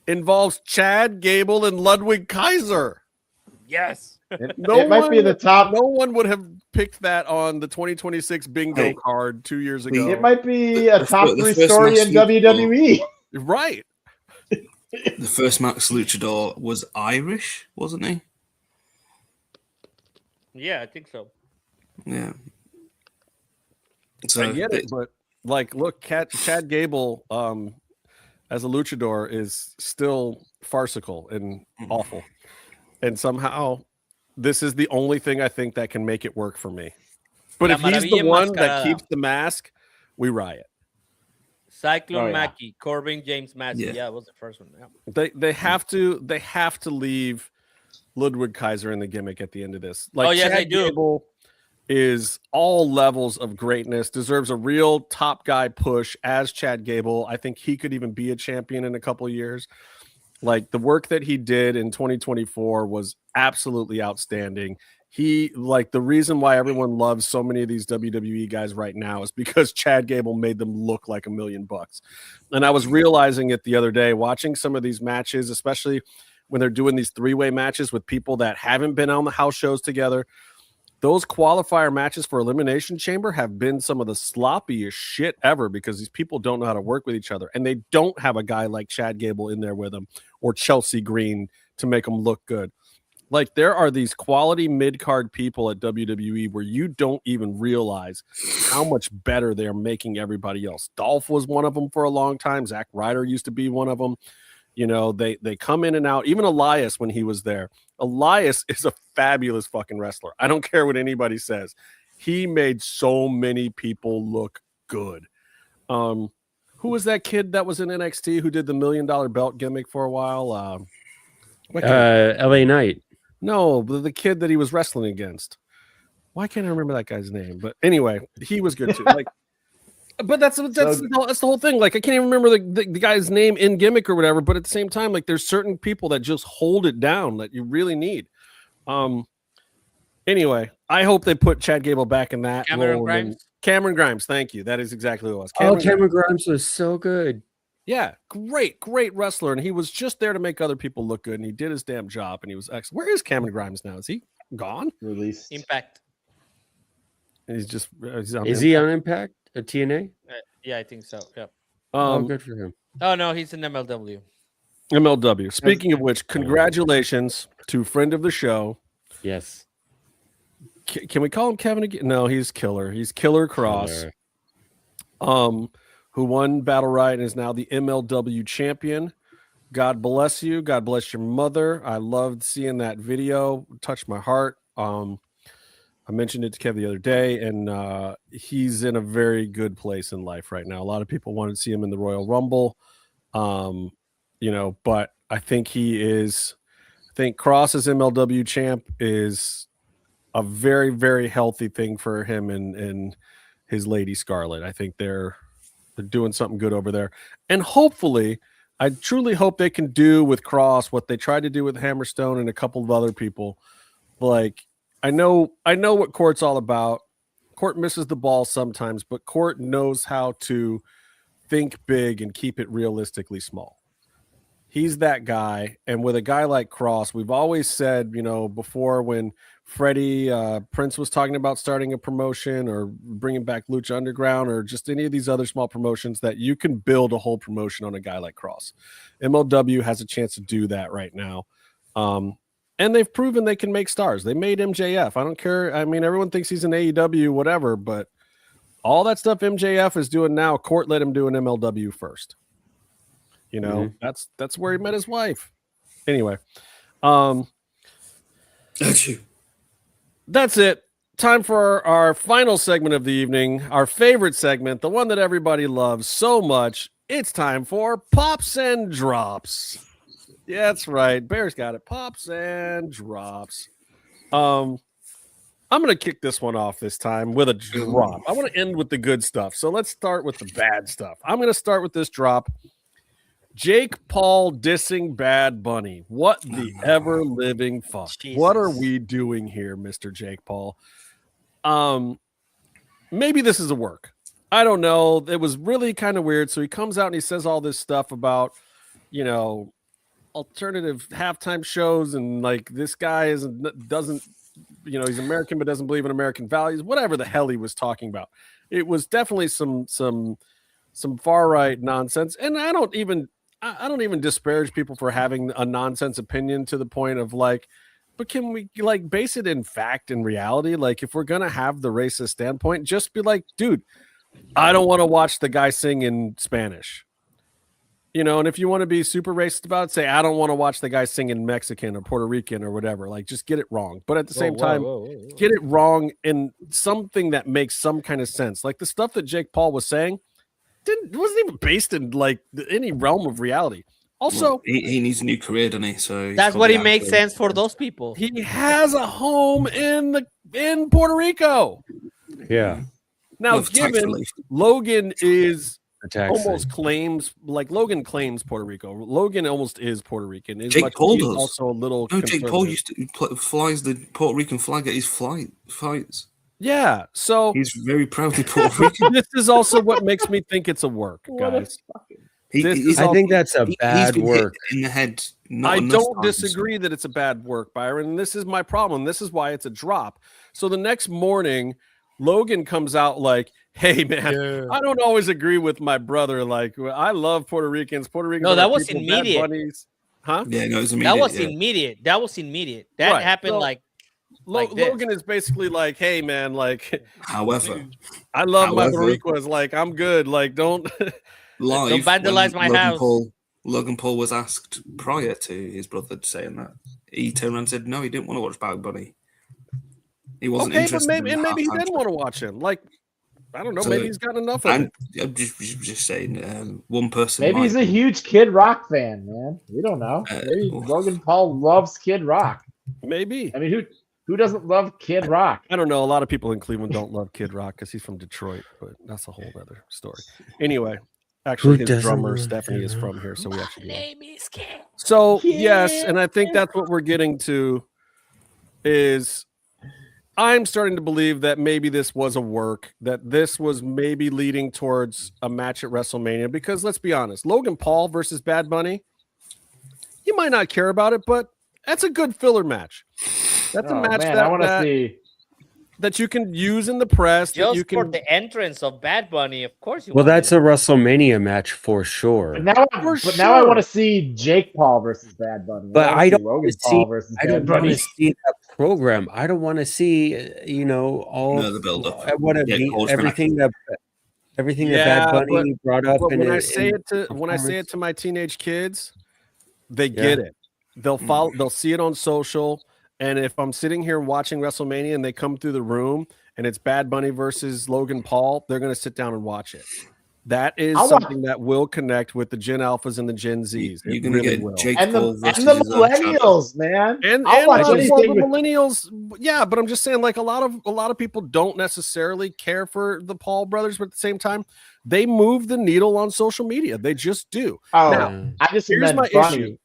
involves Chad Gable and Ludwig Kaiser. Yes. It might be the top. No one would have picked that on the 2026 bingo card 2 years ago. It might be a top 3 story in WWE. Right. The first Max Luchador was Irish, wasn't he? Yeah, I think so. Yeah. So I get it, but look, Chad Gable as a luchador is still farcical and awful. And somehow this is the only thing I think that can make it work for me. But if he's the one that keeps the mask, we riot. Cyclone Mackey, Corbin James Massey. Yeah, it was the first one. Yeah. They have to leave Ludwig Kaiser in the gimmick at the end of this. Chad Gable is all levels of greatness, deserves a real top guy push as Chad Gable. I think he could even be a champion in a couple of years. Like the work that he did in 2024 was absolutely outstanding. The reason why everyone loves so many of these WWE guys right now is because Chad Gable made them look like $1 million. And I was realizing it the other day, watching some of these matches, especially when they're doing these 3-way matches with people that haven't been on the house shows together. Those qualifier matches for Elimination Chamber have been some of the sloppiest shit ever because these people don't know how to work with each other. And they don't have a guy like Chad Gable in there with them or Chelsea Green to make them look good. Like there are these quality mid-card people at WWE where you don't even realize how much better they're making everybody else. Dolph was one of them for a long time. Zack Ryder used to be one of them. You know, they come in and out. Even Elias, when he was there, Elias is a fabulous fucking wrestler. I don't care what anybody says. He made so many people look good. Who was that kid that was in NXT who did the $1 million belt gimmick for a while? LA Knight. No, the kid that he was wrestling against. Why can't I remember that guy's name? But anyway, he was good too. But that's the whole thing. Like I can't even remember the guy's name in gimmick or whatever. But at the same time, like there's certain people that just hold it down that you really need. Anyway, I hope they put Chad Gable back in that Cameron role. Grimes. Cameron Grimes, thank you. That is exactly what it was. Cameron Grimes was so good. Yeah, great wrestler, and he was just there to make other people look good, and he did his damn job, and he was excellent. Where is Cameron Grimes now? Is he gone? Released. Impact. He's just is he on Impact at TNA? Yeah, I think so. Yeah. Good for him. Oh no, he's in MLW. MLW. Speaking of which, congratulations to friend of the show. Yes. Can we call him Kevin again? No, he's Killer. He's Killer Cross. Who won Battle Riot and is now the MLW champion. God bless you. God bless your mother. I loved seeing that video. It touched my heart. I mentioned it to Kev the other day, and he's in a very good place in life right now. A lot of people wanted to see him in the Royal Rumble, but I think he is. I think Cross as MLW champ is a very, very healthy thing for him and his lady Scarlett. I think they're doing something good over there, and hopefully, I truly hope they can do with Cross what they tried to do with Hammerstone and a couple of other people, like. I know what Court's all about. Court misses the ball sometimes, but Court knows how to think big and keep it realistically small. He's that guy. And with a guy like Cross, we've always said, before when Freddie Prince was talking about starting a promotion or bringing back Lucha Underground or just any of these other small promotions, that you can build a whole promotion on a guy like Cross. MLW has a chance to do that right now. And they've proven they can make stars. They made MJF. I don't care. I mean, everyone thinks he's an AEW, whatever, but all that stuff MJF is doing now, Court let him do an MLW first. That's where he met his wife. Anyway. That's you. That's it. Time for our final segment of the evening, our favorite segment, the one that everybody loves so much. It's time for Pops and Drops. Yeah, that's right. Bear's got it. Pops and drops. I'm going to kick this one off this time with a drop. I want to end with the good stuff. So let's start with the bad stuff. I'm going to start with this drop. Jake Paul dissing Bad Bunny. What the ever living fuck? Jesus. What are we doing here, Mr. Jake Paul? Maybe this is a work. I don't know. It was really kind of weird. So he comes out and he says all this stuff about, alternative halftime shows and like this guy doesn't he's American but doesn't believe in American values, whatever the hell he was talking about. It was definitely some far right nonsense, and I don't even disparage people for having a nonsense opinion to the point of like, but can we like base it in fact and reality? Like if we're gonna have the racist standpoint, just be like, dude, I don't want to watch the guy sing in Spanish. And if you want to be super racist about it, say, I don't want to watch the guy sing in Mexican or Puerto Rican or whatever. Like, just get it wrong. But at the same time, get it wrong in something that makes some kind of sense. Like the stuff that Jake Paul was saying wasn't even based in like any realm of reality. Also, he needs a new career, doesn't he? So that's what it makes sense for those people. He has a home in Puerto Rico. Yeah. Now, given Logan is almost claims, like Logan claims Puerto Rico. Logan almost is Puerto Rican. Jake Paul does. Also a little. No, Jake Paul used to flies the Puerto Rican flag at his fights. Yeah, so he's very proudly Puerto Rican. This is also what makes me think it's a work, guys. I think that's a bad work in the head. I don't disagree that it's a bad work, Byron. This is my problem. This is why it's a drop. So the next morning, Logan comes out like, hey, man, I don't always agree with my brother. Like, I love Puerto Ricans. Puerto Ricans. No, that was immediate. Huh? Yeah, no, it was immediate. That was immediate. That was immediate. That happened like Logan is basically like, hey, man, like, however, I love my Boricuas. Like, I'm good. Like, don't vandalize my house. Logan Paul was asked prior to his brother saying that. He turned around and said, no, he didn't want to watch Bad Bunny. He wasn't interested. But maybe he didn't want to watch him. Like, I don't know. So, maybe he's got enough of it. I'm just saying, one person. Maybe he's a huge Kid Rock fan, man. We don't know. Maybe Logan Paul loves Kid Rock. Maybe. I mean, who doesn't love Kid Rock? I don't know. A lot of people in Cleveland don't love Kid Rock because he's from Detroit, but that's a whole other story. Anyway, actually, his drummer Stephanie is from here, so we actually. Name is Kid. So yes, and I think that's what we're getting to. Is I'm starting to believe that maybe this was a work, that this was maybe leading towards a match at WrestleMania. Because let's be honest, Logan Paul versus Bad Bunny, you might not care about it, but that's a good filler match. That's a match that I want to see. That you can use in the press. Just that you can... for the entrance of Bad Bunny, of course. Well, that's a WrestleMania match for sure. But now I want to see Jake Paul versus Bad Bunny. But I don't want to see that program. I don't want to see, all the build up. Everything that Bad Bunny brought up. But when I say it to my teenage kids, They get it. They'll follow. They'll see it on social. And if I'm sitting here watching WrestleMania and they come through the room and it's Bad Bunny versus Logan Paul, they're going to sit down and watch it. That is something that will connect with the Gen Alphas and the Gen Zs. You're going to get Jake and Paul the millennials, man. And I'll watch the anything with millennials. Yeah, but I'm just saying, like a lot of people don't necessarily care for the Paul brothers, but at the same time, they move the needle on social media. They just do. Oh, now, I just here's meant my funny. issue.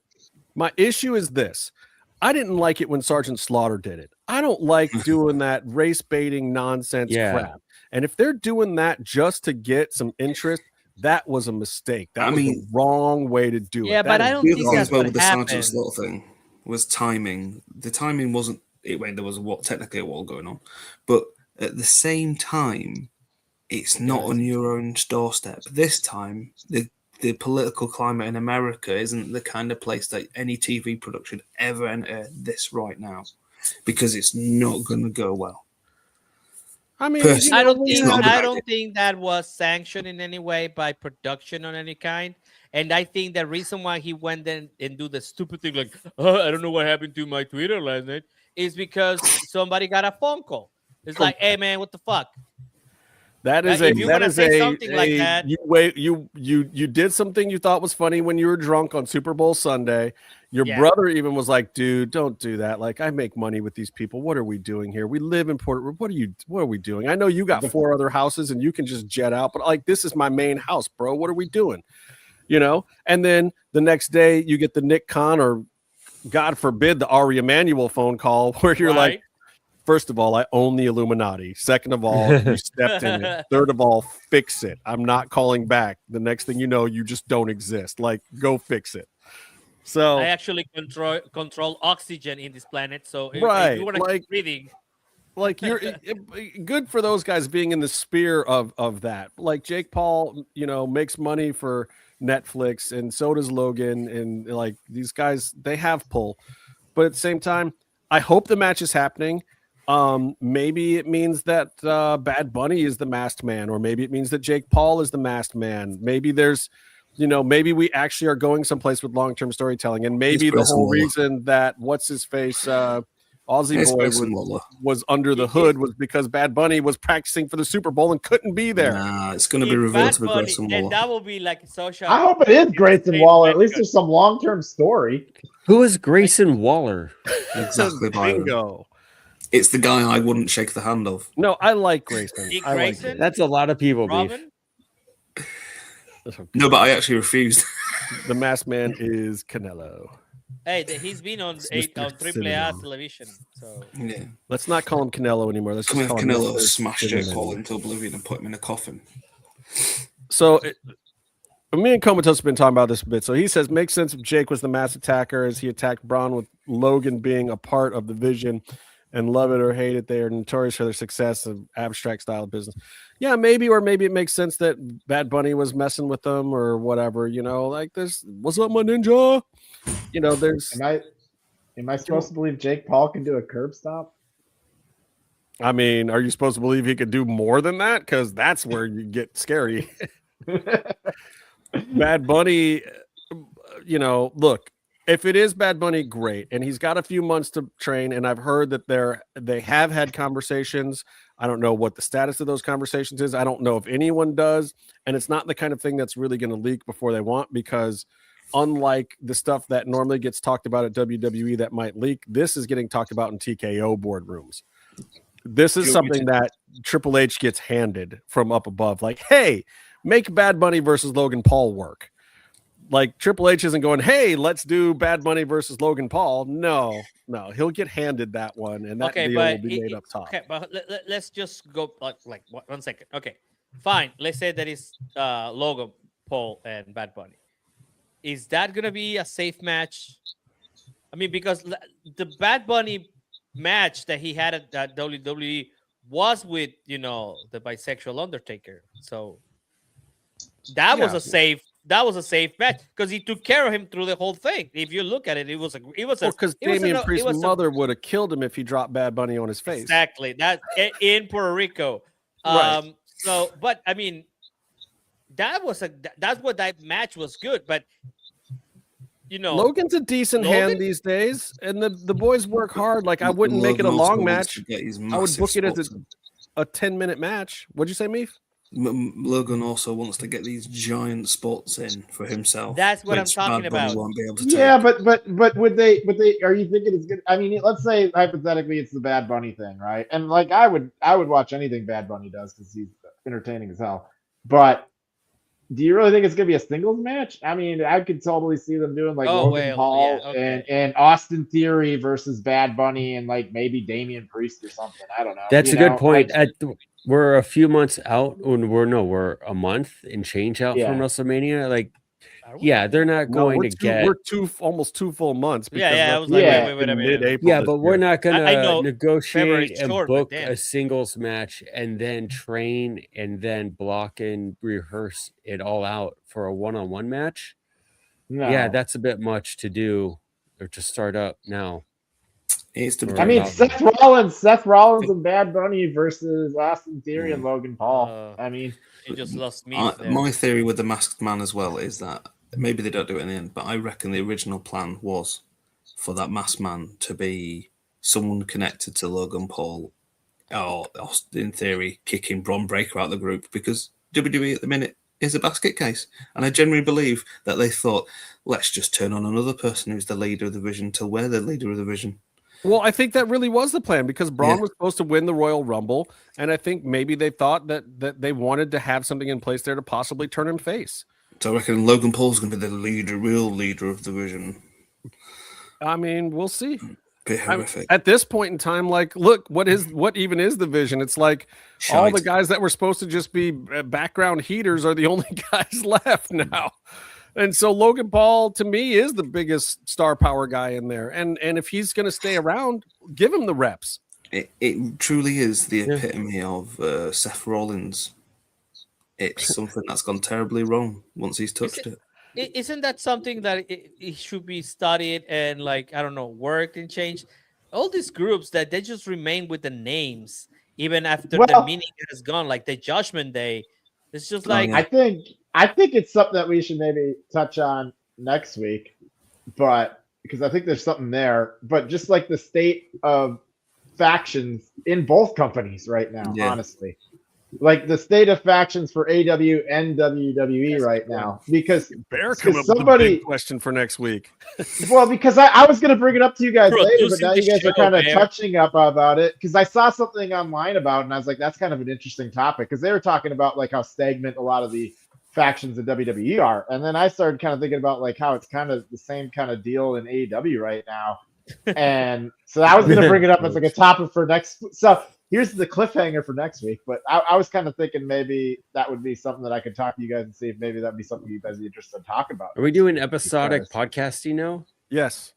My issue is this. I didn't like it when Sergeant Slaughter did it. I don't like doing that race baiting nonsense crap. And if they're doing that just to get some interest, that was a mistake. That was the wrong way to do it. Yeah, but I don't think that's what with the happened. Sergeant Slaughter thing was timing. The timing wasn't it when there was technically a war going on, but at the same time, it's not on your own doorstep. This time, the political climate in America isn't the kind of place that any TV production ever enter this right now, because it's not going to go well. I mean, I don't think that was sanctioned in any way by production on any kind. And I think the reason why he went in and do the stupid thing like, oh, I don't know what happened to my Twitter last night, is because somebody got a phone call. It's like, hey man, what the fuck? That is something like that. You did something you thought was funny when you were drunk on Super Bowl Sunday. Your brother even was like, dude, don't do that. Like, I make money with these people. What are we doing here? We live in Puerto Rico. What are we doing? I know you got 4 other houses and you can just jet out, but like, this is my main house, bro. What are we doing? You know? And then the next day you get the Nick Khan or God forbid the Ari Emanuel phone call where you're like, first of all, I own the Illuminati. Second of all, you stepped in it. Third of all, fix it. I'm not calling back. The next thing you know, you just don't exist. Like, go fix it. So I actually control oxygen in this planet. So if you want to keep breathing, like you're good for those guys being in the sphere of that. Like Jake Paul, makes money for Netflix, and so does Logan, and like these guys, they have pull. But at the same time, I hope the match is happening. Maybe it means that Bad Bunny is the masked man, or maybe it means that Jake Paul is the masked man. Maybe there's, maybe we actually are going someplace with long-term storytelling, and maybe the whole reason that what's his face Aussie Boy was under the hood was because Bad Bunny was practicing for the Super Bowl and couldn't be there. Nah, it's going to be revealed with Grayson Waller. And that will be like social. I hope it is Grayson Waller. At least there's some long-term story. Who is Grayson Waller? Exactly, Bingo. It's the guy I wouldn't shake the hand of. No, I like Grayson. That's a lot of people beef. No, but I actually refused. The masked man is Canelo. Hey, he's been on AAA television. So yeah, let's not call him Canelo anymore. Let's just call him Canelo. Smash Jake Paul into oblivion and put him in a coffin. So, me and Comatose have been talking about this a bit. So he says, makes sense if Jake was the mass attacker as he attacked Bron, with Logan being a part of the vision. And love it or hate it, they are notorious for their success of abstract style of business. Yeah, maybe, or maybe it makes sense that Bad Bunny was messing with them or whatever. Like this. What's up, my ninja? There's. Am I supposed to believe Jake Paul can do a curb stop? I mean, are you supposed to believe he could do more than that? Because that's where you get scary. Bad Bunny, look. If it is Bad Bunny, great. And he's got a few months to train. And I've heard that they have had conversations. I don't know what the status of those conversations is. I don't know if anyone does. And it's not the kind of thing that's really going to leak before they want, because unlike the stuff that normally gets talked about at WWE that might leak, this is getting talked about in TKO boardrooms. This is something that Triple H gets handed from up above. Like, hey, make Bad Bunny versus Logan Paul work. Like Triple H isn't going, hey, let's do Bad Bunny versus Logan Paul. No, he'll get handed that one, and that deal will be made up top. Okay, but let's just go like 1 second. Okay, fine. Let's say that is Logan Paul and Bad Bunny. Is that gonna be a safe match? I mean, because the Bad Bunny match that he had at WWE was with the bisexual Undertaker, so that was a safe. That was a safe match because he took care of him through the whole thing. If you look at it, because Damian Priest's mother would have killed him if he dropped Bad Bunny on his face. Exactly. That in Puerto Rico. Right. So, but I mean, that's what that match was good. But Logan's a decent hand these days, and the boys work hard. Like, I wouldn't make it a long match. I would book it as a 10-minute match. What'd you say, Meef? Logan also wants to get these giant spots in for himself. That's what I'm talking about. Won't be able to but would they? Are you thinking it's good? I mean, let's say hypothetically it's the Bad Bunny thing, right? And like I would watch anything Bad Bunny does because he's entertaining as hell. But do you really think it's gonna be a singles match? I mean, I could totally see them doing like Logan Paul and Austin Theory versus Bad Bunny and like maybe Damian Priest or something. I don't know. That's a good point. We're a few months out, we're a month and change out from WrestleMania. Like, they're not going to get. We're almost 2 full months. I was like, wait a minute. Yeah, but we're not going to negotiate and short, book a singles match and then train and then block and rehearse it all out for a one-on-one match. No. Yeah, that's a bit much to do or to start up now. I mean, Seth Rollins and Bad Bunny versus Austin Theory and Logan Paul. I mean, it just lost me. My theory with the Masked Man as well is that maybe they don't do it in the end, but I reckon the original plan was for that Masked Man to be someone connected to Logan Paul, or in theory, kicking Bron Breakker out of the group, because WWE at the minute is a basket case. And I genuinely believe that they thought, let's just turn on another person who's the leader of the division till we're the leader of the division. Well, I think that really was the plan because Braun was supposed to win the Royal Rumble, and I think maybe they thought that they wanted to have something in place there to possibly turn him face. So I reckon Logan Paul's going to be the real leader of the division. I mean, we'll see. Bit horrific. At this point in time, like, look, what even is the vision? It's like all the guys that were supposed to just be background heaters are the only guys left now. And so Logan Paul, to me, is the biggest star power guy in there. And if he's going to stay around, give him the reps. It truly is the epitome of Seth Rollins. It's something that's gone terribly wrong once he's touched it. Isn't that something that it should be studied and, like, I don't know, worked and changed? All these groups that they just remain with the names even after the meaning has gone, like the Judgment Day. It's just like I think it's something that we should maybe touch on next week, but because I think there's something there. But just like the state of factions in both companies right now, honestly, like the state of factions for AEW and WWE right now, because somebody big question for next week. Well, because I was going to bring it up to you guys later, but now you guys are kind of touching up about it because I saw something online about it, and I was like, that's kind of an interesting topic because they were talking about like how stagnant a lot of the factions in WWE are, and then I started kind of thinking about like how it's kind of the same kind of deal in AEW right now, and so I was going to bring it up as like a topic for next. So here's the cliffhanger for next week, but I was kind of thinking maybe that would be something that I could talk to you guys and see if maybe that'd be something you guys are interested in talking about. Are we doing episodic podcasting now? Yes.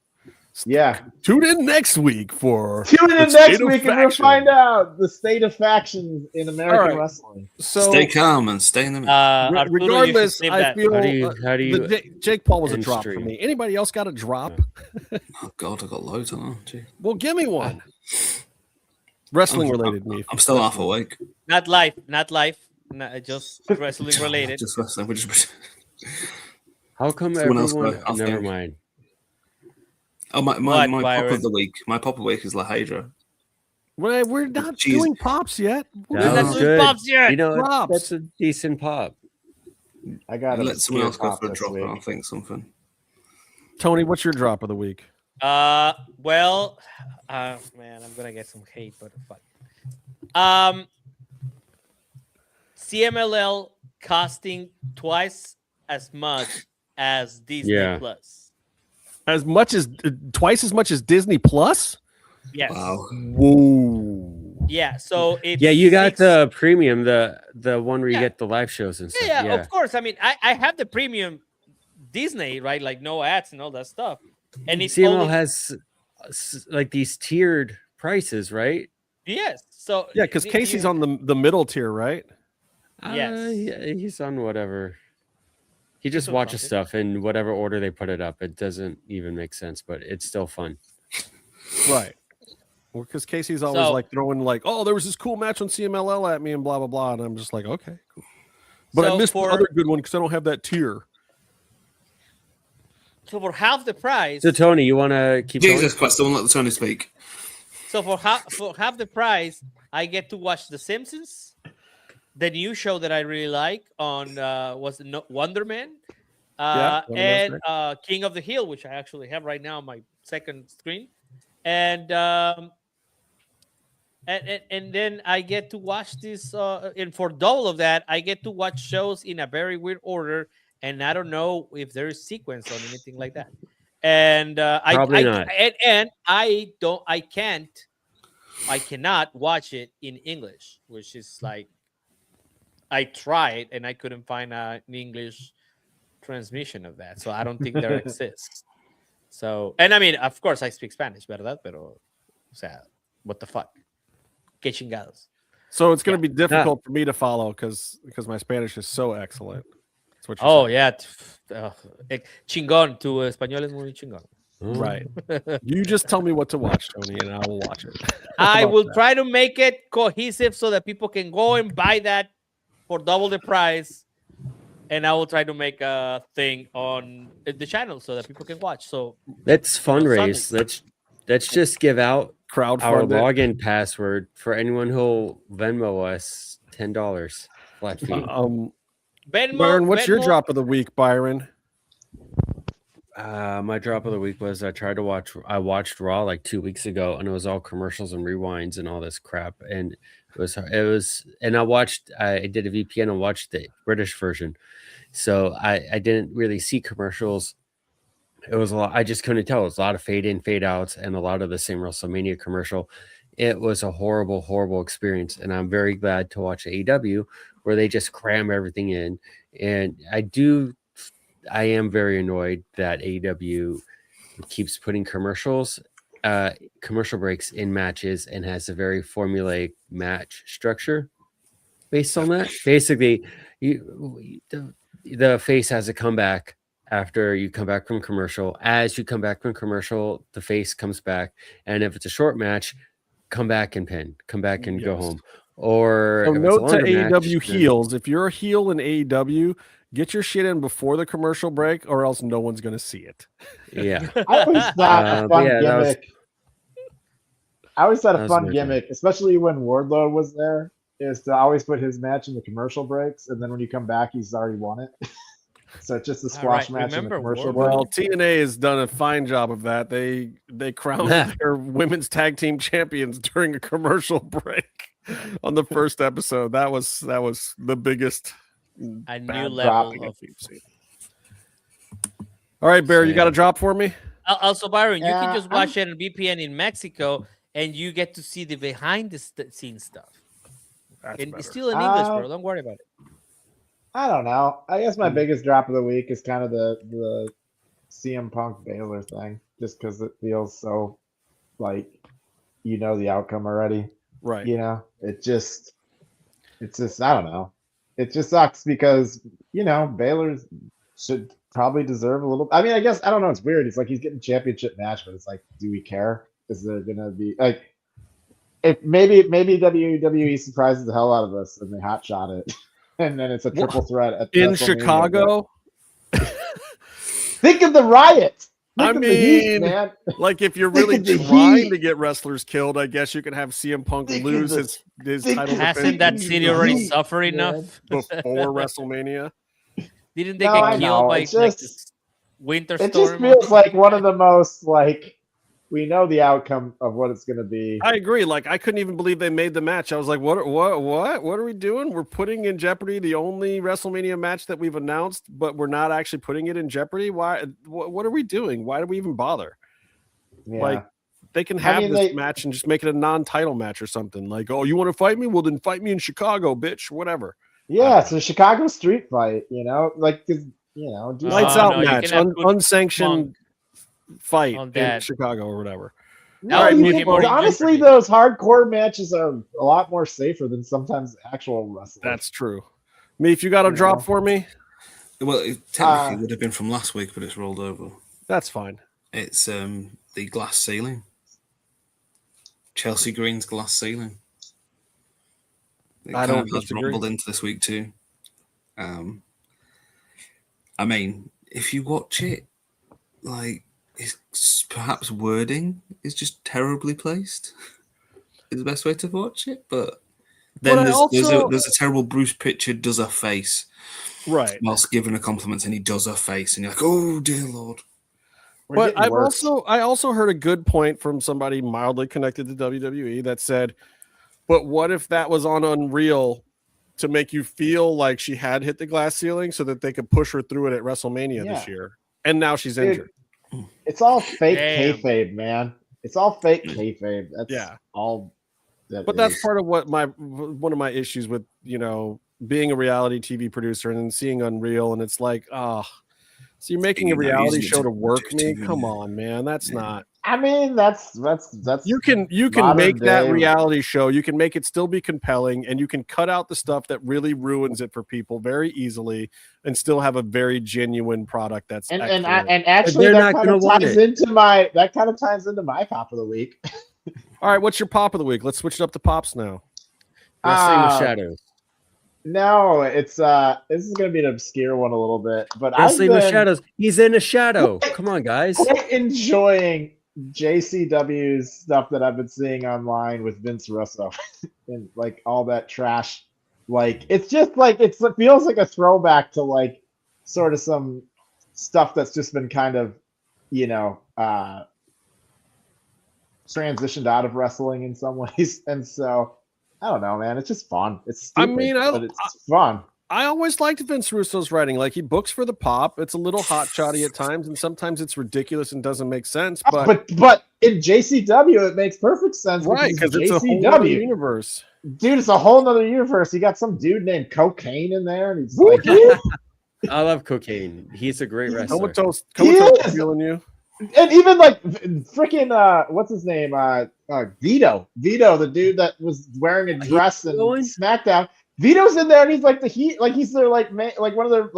Yeah. Tune in next week for and we'll find out the state of factions in American wrestling. So stay calm and stay in the regardless, I feel how do you Jake Paul was a drop for me. Anybody else got a drop? Oh God, I got loads on. Well, give me one. Wrestling related, me. I'm still half awake. Not life, just wrestling related. Just wrestling. How come everyone? Never mind. Oh, my pop of the week. My pop of the week is La Hydra. We're not doing pops yet. We're not doing pops yet. You know, that's a decent pop. I got to let someone else go for a drop. I'll think something. Tony, what's your drop of the week? Well, man, I'm gonna get some hate, but fuck. CMLL costing twice as much as Disney Plus. Twice as much as Disney Plus? Yes. Wow. Whoa. Yeah. So it's you got the premium, the one where you get the live shows and stuff. Yeah, of course. I mean, I have the premium Disney, right? Like no ads and all that stuff. And it's CMLL has like these tiered prices, right? Yes. So because Casey's on the middle tier, right? Yes. He's on whatever. He just watches stuff in whatever order they put it up. It doesn't even make sense, but it's still fun. Right. Well, because Casey's always like throwing like, oh, there was this cool match on CMLL at me and blah, blah, blah. And I'm just like, okay, cool. But I missed the other good one because I don't have that tier. So for half the price. So Tony, you want to keep Jesus going? Christ! Don't let the Tony speak. So for half the price, I get to watch The Simpsons, the new show that I really like on Wonder Man, and King of the Hill, which I actually have right now on my second screen, and then I get to watch this. And for double of that, I get to watch shows in a very weird order, and I don't know if there is sequence or anything like that. And Probably not. And I cannot watch it in English, which is like I tried and I couldn't find an English transmission of that, so I don't think there exists. So, and I mean, of course, I speak Spanish, ¿verdad? Pero, o sea, what the fuck? Que chingados. So it's going to be difficult for me to follow because my Spanish is so excellent. That's what you're saying. Chingón. Tu español es muy chingón. Right. You just tell me what to watch, Tony, and I will watch it. I will try to make it cohesive so that people can go and buy that for double the price. And I will try to make a thing on the channel so that people can watch. So let's fundraise. Let's just give out our login password for anyone who'll Venmo us $10 flat fee. Byron, what's your drop of the week, Byron? My drop of the week was I watched Raw like 2 weeks ago, and it was all commercials and rewinds and all this crap. And I did a VPN and watched the British version. So I didn't really see commercials. It was a lot. I just couldn't tell. It was a lot of fade in, fade outs, and a lot of the same WrestleMania commercial. It was a horrible, horrible experience. And I'm very glad to watch AEW where they just cram everything in. And I am very annoyed that AEW keeps putting commercial breaks in matches and has a very formulaic match structure based on that. Basically, the face has a comeback after you come back from commercial. As you come back from commercial, the face comes back. And if it's a short match, come back and pin. Come back and go home. Or so note to AEW heels, if you're a heel in AEW, get your shit in before the commercial break, or else no one's going to see it. Yeah. I always thought a fun gimmick. I always thought a fun gimmick, especially when Wardlow was there, is to always put his match in the commercial breaks, and then when you come back, he's already won it. So it's just a squash match in the commercial break. Well, TNA has done a fine job of that. They crowned their women's tag team champions during a commercial break on the first episode. That was the biggest. A new level of All right, Bear, you got a drop for me? Also, Byron, you can just watch it on VPN in Mexico, and you get to see the behind the scenes stuff. It's still in English, bro. Don't worry about it. I don't know. I guess my biggest drop of the week is kind of the CM Punk Baylor thing, just because it feels so like the outcome already. Right. It's just I don't know. It just sucks because Baylor should probably deserve a little. I mean, I guess I don't know. It's weird. It's like he's getting championship match, but it's like, do we care? Is there gonna be like, if maybe WWE surprises the hell out of us and they hot shot it, and then it's a triple threat in Chicago. Think of the riot. I mean, man. Like if you're really trying to get wrestlers killed, I guess you can have CM Punk lose his title. Hasn't that city already suffered enough before WrestleMania? Didn't they get killed by this winter storm? It just feels like one of the most we know the outcome of what it's going to be. I agree. Like I couldn't even believe they made the match. I was like, what are we doing? We're putting in jeopardy the only WrestleMania match that we've announced, but we're not actually putting it in jeopardy. Why? What are we doing? Why do we even bother? Yeah. Like they can have this match and just make it a non-title match or something. Like, oh, you want to fight me? Well, then fight me in Chicago, bitch. Whatever. Yeah, it's a Chicago street fight. Lights out match, unsanctioned fight in Chicago or whatever. No, honestly, those hardcore matches are a lot more safer than sometimes actual wrestling. That's true. Me, if you got a drop for me, well, it technically would have been from last week, but it's rolled over. That's fine. It's the glass ceiling, Chelsea Green's glass ceiling. It I don't has rumbled into this week too. I mean, if you watch it, like it's perhaps wording is just terribly placed. Is the best way to watch it, but then there's a terrible Bruce Pritchard does a face right whilst giving a compliment, and he does a face, and you're like, oh dear Lord. But I also heard a good point from somebody mildly connected to WWE that said, but what if that was on Unreal to make you feel like she had hit the glass ceiling so that they could push her through it at WrestleMania this year? And now she's injured. It's all fake kayfabe, man. It's all fake kayfabe. That's all. But that's part of what one of my issues with, being a reality TV producer and then seeing Unreal, and it's like, so you're making a reality show to work me? Come on, man. That's not. I mean, that's you can make that reality show. You can make it still be compelling, and you can cut out the stuff that really ruins it for people very easily, and still have a very genuine product. That's and actually that kind of ties into my pop of the week. All right, what's your pop of the week? Let's switch it up to pops now. Wrestling with Shadows. No, it's this is gonna be an obscure one a little bit, but Wrestling with Shadows. He's in a shadow. Come on, guys. Quite enjoying JCW's stuff that I've been seeing online with Vince Russo and like all that trash. Like it's just like it feels like a throwback to like sort of some stuff that's just been kind of transitioned out of wrestling in some ways, and so I don't know, man. It's just fun. It's stupid, but it's fun. I always liked Vince Russo's writing. Like, he books for the pop. It's a little hot shotty at times, and sometimes it's ridiculous and doesn't make sense. But in JCW, it makes perfect sense, right? Because it's a whole other universe, dude. It's a whole other universe. You got some dude named Cocaine in there, and he's like, I love Cocaine. He's a great wrestler. Comatose feeling you. And even like freaking what's his name? Vito, the dude that was wearing a dress in SmackDown. Vito's in there, and he's like he's their one of their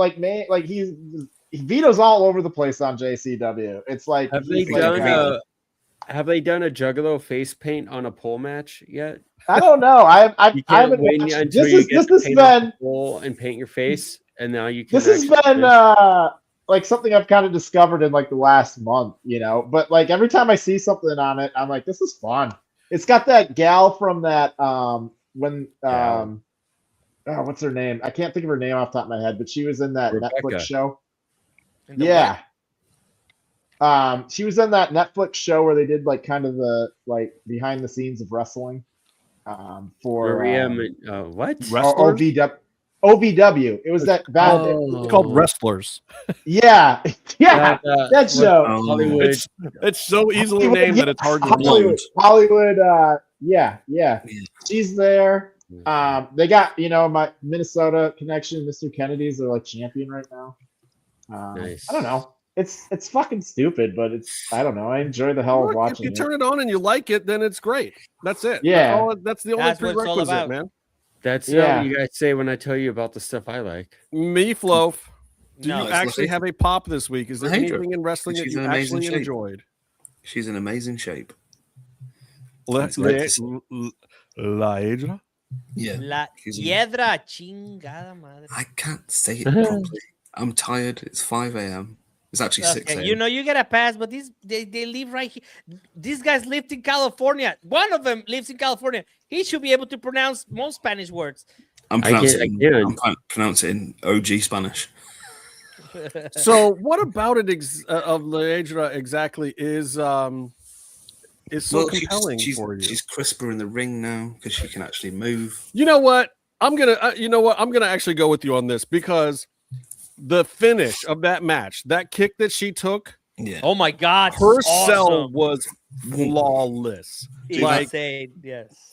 Vito's all over the place on JCW. It's like have they done a Juggalo face paint on a pole match yet? I don't know. I haven't wait watched. until This has been pole and paint your face, and now you can. This has been like something I've kind of discovered in like the last month, But like every time I see something on it, I'm like, this is fun. It's got that gal from that what's her name? I can't think of her name off the top of my head, but she was in that Netflix show. Yeah. She was in that Netflix show where they did like kind of the like behind the scenes of wrestling. For what? OVW. It was that bad. It's called Wrestlers. Yeah, that show. Hollywood. It's so easily named that it's hard to Hollywood. Hollywood. Yeah. She's there. They got my Minnesota connection, Mr. Kennedy's. They're like champion right now. Nice. I don't know. It's fucking stupid, but I don't know. I enjoy the hell of watching it. If you turn it on and you like it, then it's great. That's it. Yeah, that's the only prerequisite, man. That's what you guys say when I tell you about the stuff I like. Meatloaf. Do you actually have a pop this week? Is there anything in wrestling that you actually enjoyed? She's in amazing shape. La Hydra? Yeah. La Hiedra, chingada madre. I can't say it properly. I'm tired. It's 5 a.m. It's actually 6 a.m. You get a pass, but they live right here. These guys lived in California. One of them lives in California. He should be able to pronounce most Spanish words. I'm pronouncing OG Spanish. So what about it of La Hydra exactly is so compelling for you? She's crisper in the ring now because she can actually move. You know what? I'm gonna actually go with you on this because the finish of that match, that kick that she took, oh my God, her cell was flawless. Insane, yes.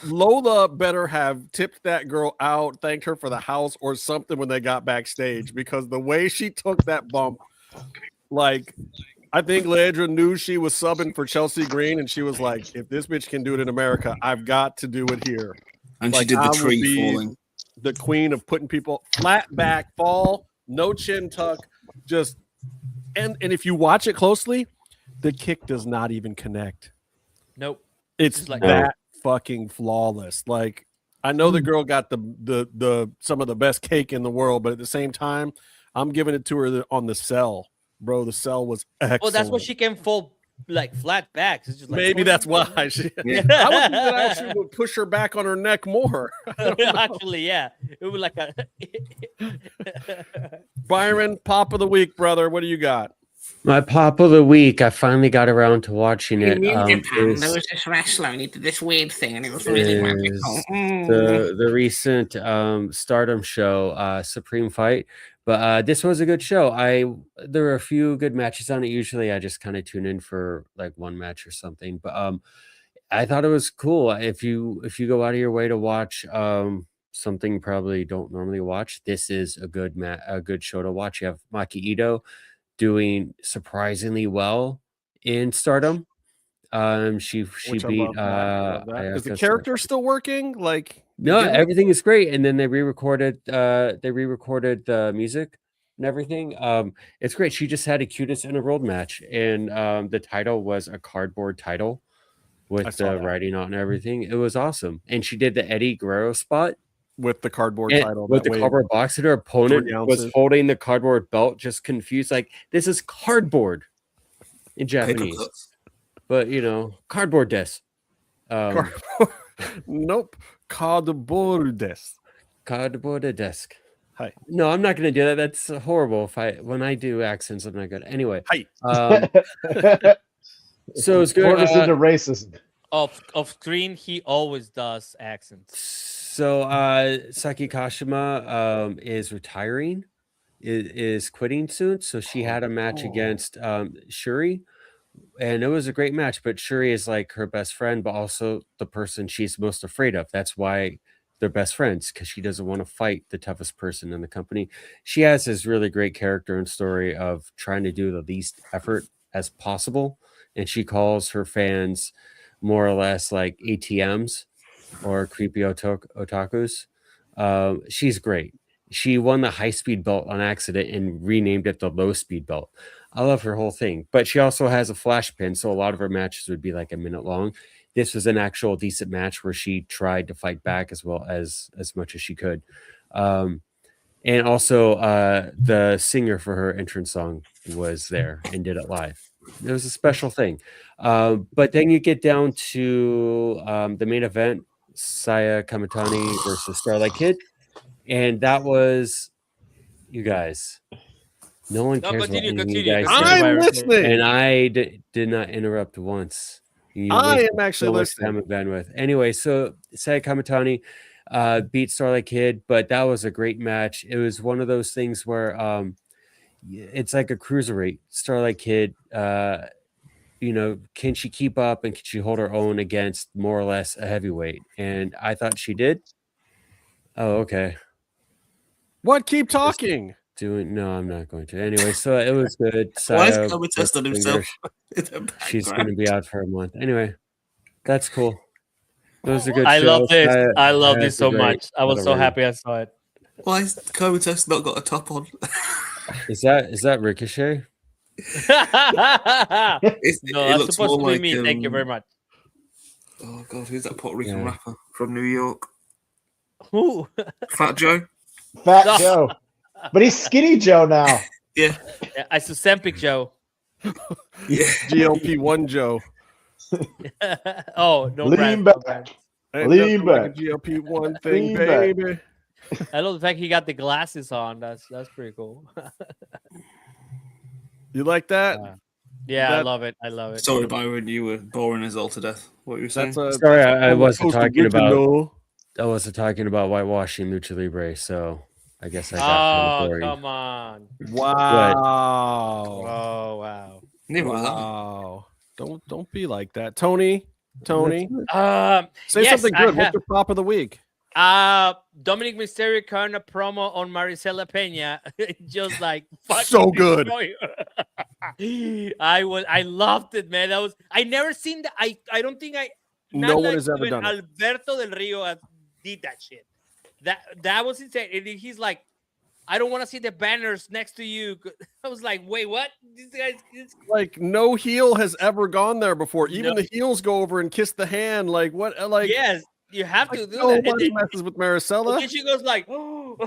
Lola better have tipped that girl out, thanked her for the house or something when they got backstage, because the way she took that bump, like, I think Ledra knew she was subbing for Chelsea Green, and she was like, if this bitch can do it in America, I've got to do it here. And she did the tree falling. The queen of putting people flat back, fall, no chin tuck, just and if you watch it closely, the kick does not even connect. Nope. It's like that fucking flawless. Like, I know the girl got the some of the best cake in the world, but at the same time, I'm giving it to her on the cell. Bro, the cell was excellent. Well, that's what she can fall like flat back. It's just like, Maybe that's why. I would think that actually would push her back on her neck more. Actually, yeah. It was like a Byron, pop of the week, brother. What do you got? My pop of the week, I finally got around to watching it. In Japan, there was this wrestler and he did this weird thing and it was really magical. The recent Stardom show, Supreme Fight. But this was a good show. There were a few good matches on it. Usually I just kind of tune in for like one match or something. But I thought it was cool. If you go out of your way to watch something you probably don't normally watch, this is a good show to watch. You have Maki Ito doing surprisingly well in Stardom. She beat is the character still working? Like no, everything is great. And then they re-recorded the music and everything. It's great. She just had a cutest in a world match, and the title was a cardboard title with the writing on and everything. It was awesome. And she did the Eddie Guerrero spot with the cardboard title with the cardboard box, and her opponent was holding the cardboard belt, just confused, like this is cardboard in Japanese, but cardboard desk. Nope, cardboard desk. Cardboard desk. Hi. No, I'm not going to do that. That's horrible. When I do accents, I'm not good. Anyway. Hi. So it's good. Into racism. Off screen, he always does accents. So Saki Kashima is retiring, is quitting soon. So she had a match against Shuri, and it was a great match. But Shuri is like her best friend, but also the person she's most afraid of. That's why they're best friends, because she doesn't want to fight the toughest person in the company. She has this really great character and story of trying to do the least effort as possible, and she calls her fans more or less like ATMs. Or creepy otakus. She's great. She won the high-speed belt on accident and renamed it the low-speed belt. I love her whole thing. But she also has a flash pin, so a lot of her matches would be like a minute long. This was an actual decent match where she tried to fight back as well as much as she could. And also the singer for her entrance song was there and did it live. It was a special thing. But then you get down to the main event, Saya Kamitani versus Starlight Kid, and that was, you guys, no one cares about anything you guys say. I'm listening, and I did not interrupt once. I am actually listening. Bandwidth. Anyway, so Saya Kamitani beat Starlight Kid, but that was a great match. It was one of those things where it's like a cruiserweight. Starlight Kid, can she keep up and can she hold her own against more or less a heavyweight? And I thought she did. Oh, okay. What? Keep talking. No, I'm not going to. Anyway, so it was good. Why is Kobe testing himself? She's going to be out for a month. Anyway, that's cool. It was a good I show. love this. I love this so much. I was so happy I saw it. Why is Kobe Test not got a top on? Is that Ricochet? No, that's supposed to be me. Thank you very much. Oh God, who's that Puerto Rican rapper from New York? Who? Fat Joe. Fat Joe, but he's Skinny Joe now. Yeah, I Susempic Joe. Yeah, GLP-1 Joe. Oh no! Lean back. Lean back. GLP-1 thing, baby. I love the fact he got the glasses on. That's pretty cool. You like that? I love it. Sorry, Byron, you were boring us all to death. What were you saying? Sorry, I wasn't talking about. I wasn't talking about whitewashing Lucha Libre, so I guess I got boring. Come on! Wow! Oh wow! Wow! Don't be like that, Tony. Say yes, something good. What's your pop of the week? Dominic Mysterio cutting a promo on Maricela Peña, just like so good. I loved it, man. I never seen that. I don't think no one has ever done it. Alberto Del Rio did that shit. That was insane. And he's like, I don't want to see the banners next to you. I was like, wait, what? These guys, like no heel has ever gone there before. Even the heels go over and kiss the hand. Like what? Like yes. You have to do that. Nobody messes with Maricela. And then she goes like, oh.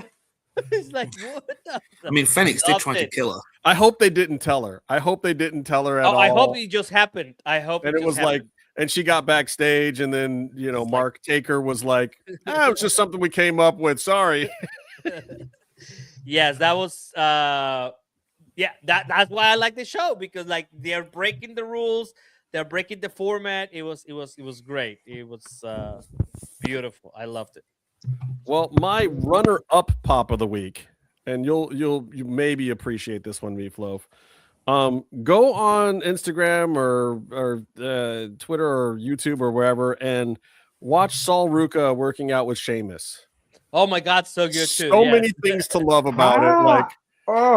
It's like, what the? I mean, Phoenix did try to kill her. I hope they didn't tell her. I hope they didn't tell her at all. I hope it just happened. I hope. And it was happened. like, and she got backstage, and then Mark Taker was like, it was just something we came up with. Sorry. Yes, that was that's why I like the show, because like they're breaking the rules, they're breaking the format. It was great. It was beautiful. I loved it. Well, my runner-up pop of the week, and you maybe appreciate this one, Meatloaf. Go on Instagram or Twitter or YouTube or wherever and watch Sol Ruca working out with Sheamus. Oh my God, so good too. So many things to love about it. Like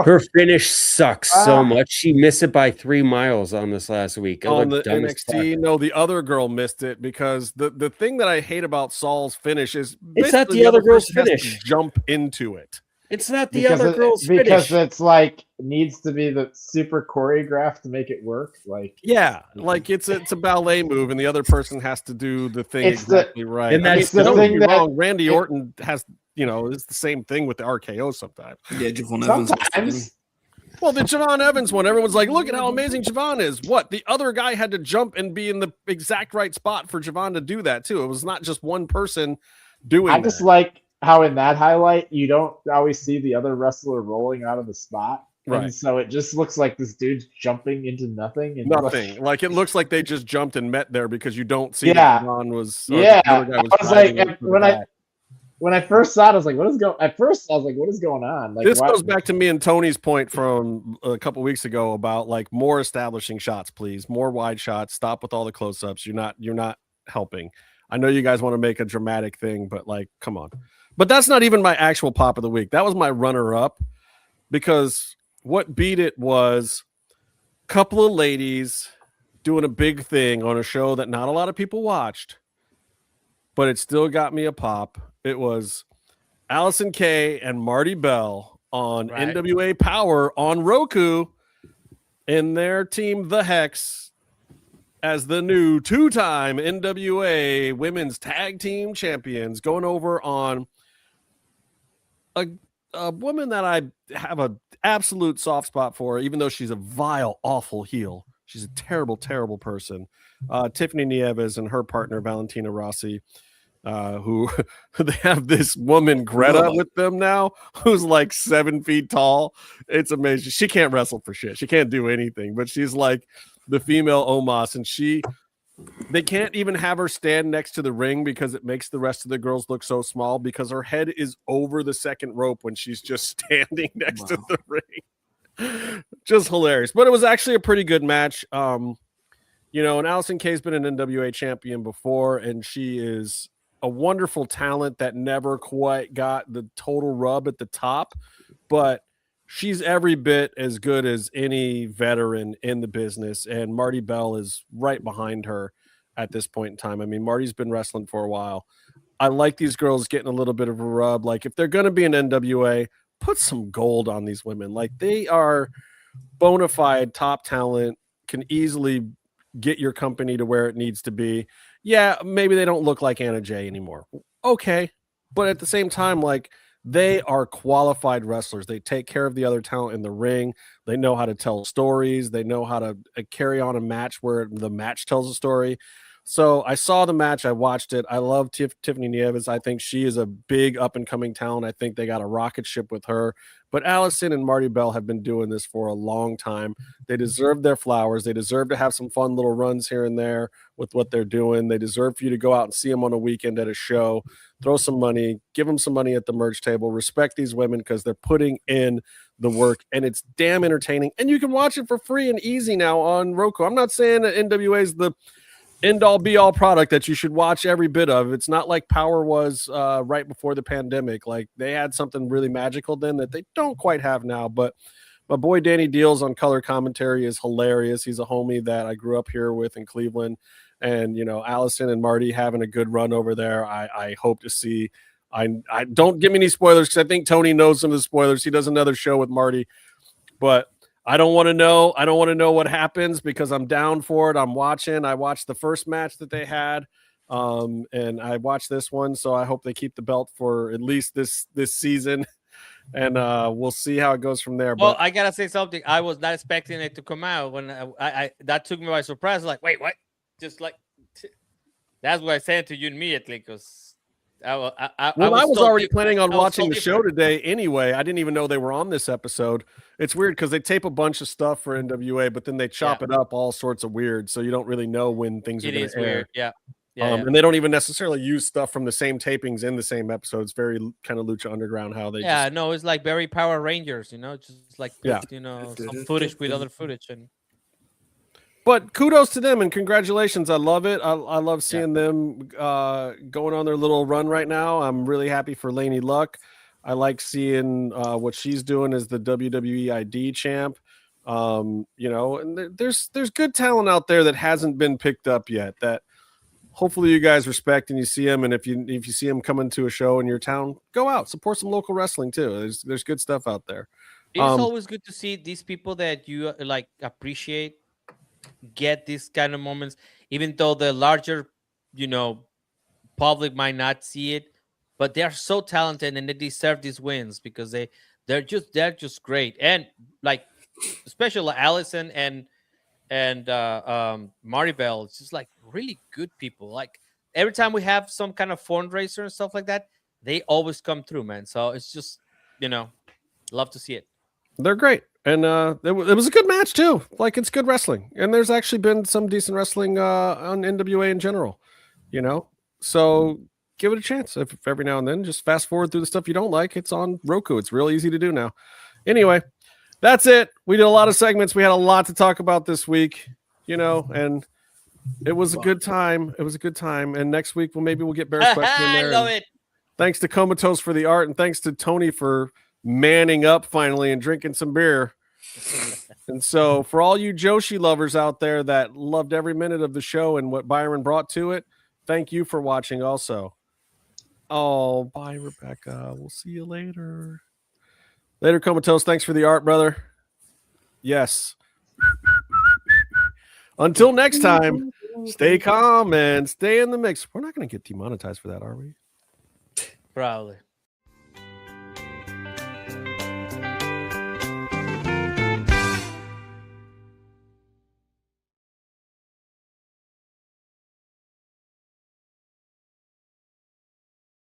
her finish sucks so much. She missed it by 3 miles on this last week. On the NXT, no, the other girl missed it, because the thing that I hate about Saul's finish is it's not the other girl's finish. Jump into it. It's not the other girl's finish. Because it's like needs to be the super choreographed to make it work. Like like it's a ballet move, and the other person has to do the thing exactly right. And that's the thing that Randy Orton has. It's the same thing with the RKO sometimes. Yeah, Javon Evans. Sometimes. Well, the Javon Evans one, everyone's like, look at how amazing Javon is. What? The other guy had to jump and be in the exact right spot for Javon to do that too. It was not just one person doing that. I just like how in that highlight you don't always see the other wrestler rolling out of the spot. Right. And so it just looks like this dude's jumping into nothing. And nothing. Like it looks like they just jumped and met there, because you don't see that Javon was. I was like, when I first saw it, I was like, what is going? At first, I was like, what is going on? Like, this goes back to me and Tony's point from a couple weeks ago about like more establishing shots, please, more wide shots. Stop with all the close-ups. You're not helping. I know you guys want to make a dramatic thing, but like, come on. But that's not even my actual pop of the week. That was my runner-up, because what beat it was a couple of ladies doing a big thing on a show that not a lot of people watched, but it still got me a pop. It was Allison Kay and Marty Bell on NWA Power on Roku, and their team, The Hex, as the new 2-time NWA Women's Tag Team Champions, going over on a woman that I have an absolute soft spot for, even though she's a vile, awful heel. She's a terrible, terrible person. Tiffany Nieves and her partner, Valentina Rossi. Who they have this woman Greta with them now, who's like 7 feet tall. It's amazing. She can't wrestle for shit. She can't do anything, but she's like the female Omos, and they can't even have her stand next to the ring because it makes the rest of the girls look so small, because her head is over the second rope when she's just standing next to the ring. Just hilarious. But it was actually a pretty good match. And Allison Kay's been an NWA champion before, and she is a wonderful talent that never quite got the total rub at the top, but she's every bit as good as any veteran in the business. And Marty Bell is right behind her at this point in time. I mean, Marty's been wrestling for a while. I like these girls getting a little bit of a rub. Like, if they're going to be an NWA, put some gold on these women. Like, they are bona fide top talent, can easily get your company to where it needs to be. Yeah, maybe they don't look like Anna Jay anymore. Okay. But at the same time, like, they are qualified wrestlers. They take care of the other talent in the ring. They know how to tell stories. They know how to carry on a match where the match tells a story. So I saw the match. I watched it. I love Tiffany Nieves. I think she is a big up-and-coming talent. I think they got a rocket ship with her. But Allison and Marty Bell have been doing this for a long time. They deserve their flowers. They deserve to have some fun little runs here and there with what they're doing. They deserve for you to go out and see them on a weekend at a show, throw some money, give them some money at the merch table. Respect these women because they're putting in the work, and it's damn entertaining. And you can watch it for free and easy now on Roku. I'm not saying that NWA is the end-all be-all product that you should watch every bit of. It's not like Power was right before the pandemic. Like, they had something really magical then that they don't quite have now. But my boy Danny Deals on color commentary is hilarious. He's a homie that I grew up here with in Cleveland. And, Allison and Marty having a good run over there. I hope to see. I don't give me any spoilers because I think Tony knows some of the spoilers. He does another show with Marty. But I don't want to know. I don't want to know what happens because I'm down for it. I'm watching. I watched the first match that they had, and I watched this one. So I hope they keep the belt for at least this season. and we'll see how it goes from there. Well, But I gotta say something. I was not expecting it to come out when I that took me by surprise. Like, wait, what? Just like that's what I said to you immediately because I was already planning on I was watching so the show different. today anyway. I didn't even know they were on this episode. It's weird because they tape a bunch of stuff for NWA, but then they chop it up all sorts of weird, so you don't really know when things are It going is to air. weird, yeah. And they don't even necessarily use stuff from the same tapings in the same episode. It's very kind of Lucha Underground how they no, it's like very Power Rangers, just like put, some footage with other footage and. But kudos to them and congratulations. I love it. I love seeing them going on their little run right now. I'm really happy for Lainey Luck. I like seeing what she's doing as the WWE ID champ. And there's good talent out there that hasn't been picked up yet that hopefully you guys respect and you see them. And if you see them coming to a show in your town, go out, support some local wrestling too. There's good stuff out there. It's always good to see these people that you like appreciate get these kind of moments, even though the larger, public might not see it, but they are so talented and they deserve these wins because they're just great. And like, especially Allison and Maribel, it's just like really good people. Like every time we have some kind of fundraiser and stuff like that, they always come through, man. So it's just, love to see it. They're great. And it was a good match too. Like it's good wrestling. And there's actually been some decent wrestling on NWA in general, So give it a chance. If every now and then, just fast forward through the stuff you don't like. It's on Roku. It's real easy to do now. Anyway, that's it. We did a lot of segments. We had a lot to talk about this week, and it was a good time. It was a good time. And next week, we'll get Bear's question in there. I love it. Thanks to Comatose for the art, and thanks to Tony for manning up finally and drinking some beer. And so for all you Joshi lovers out there that loved every minute of the show and what Byron brought to it, thank you for watching also. Oh, bye, Rebecca. We'll see you later. Later, Comatose. Thanks for the art, brother. Yes. Until next time, stay calm and stay in the mix. We're not going to get demonetized for that, are we? Probably.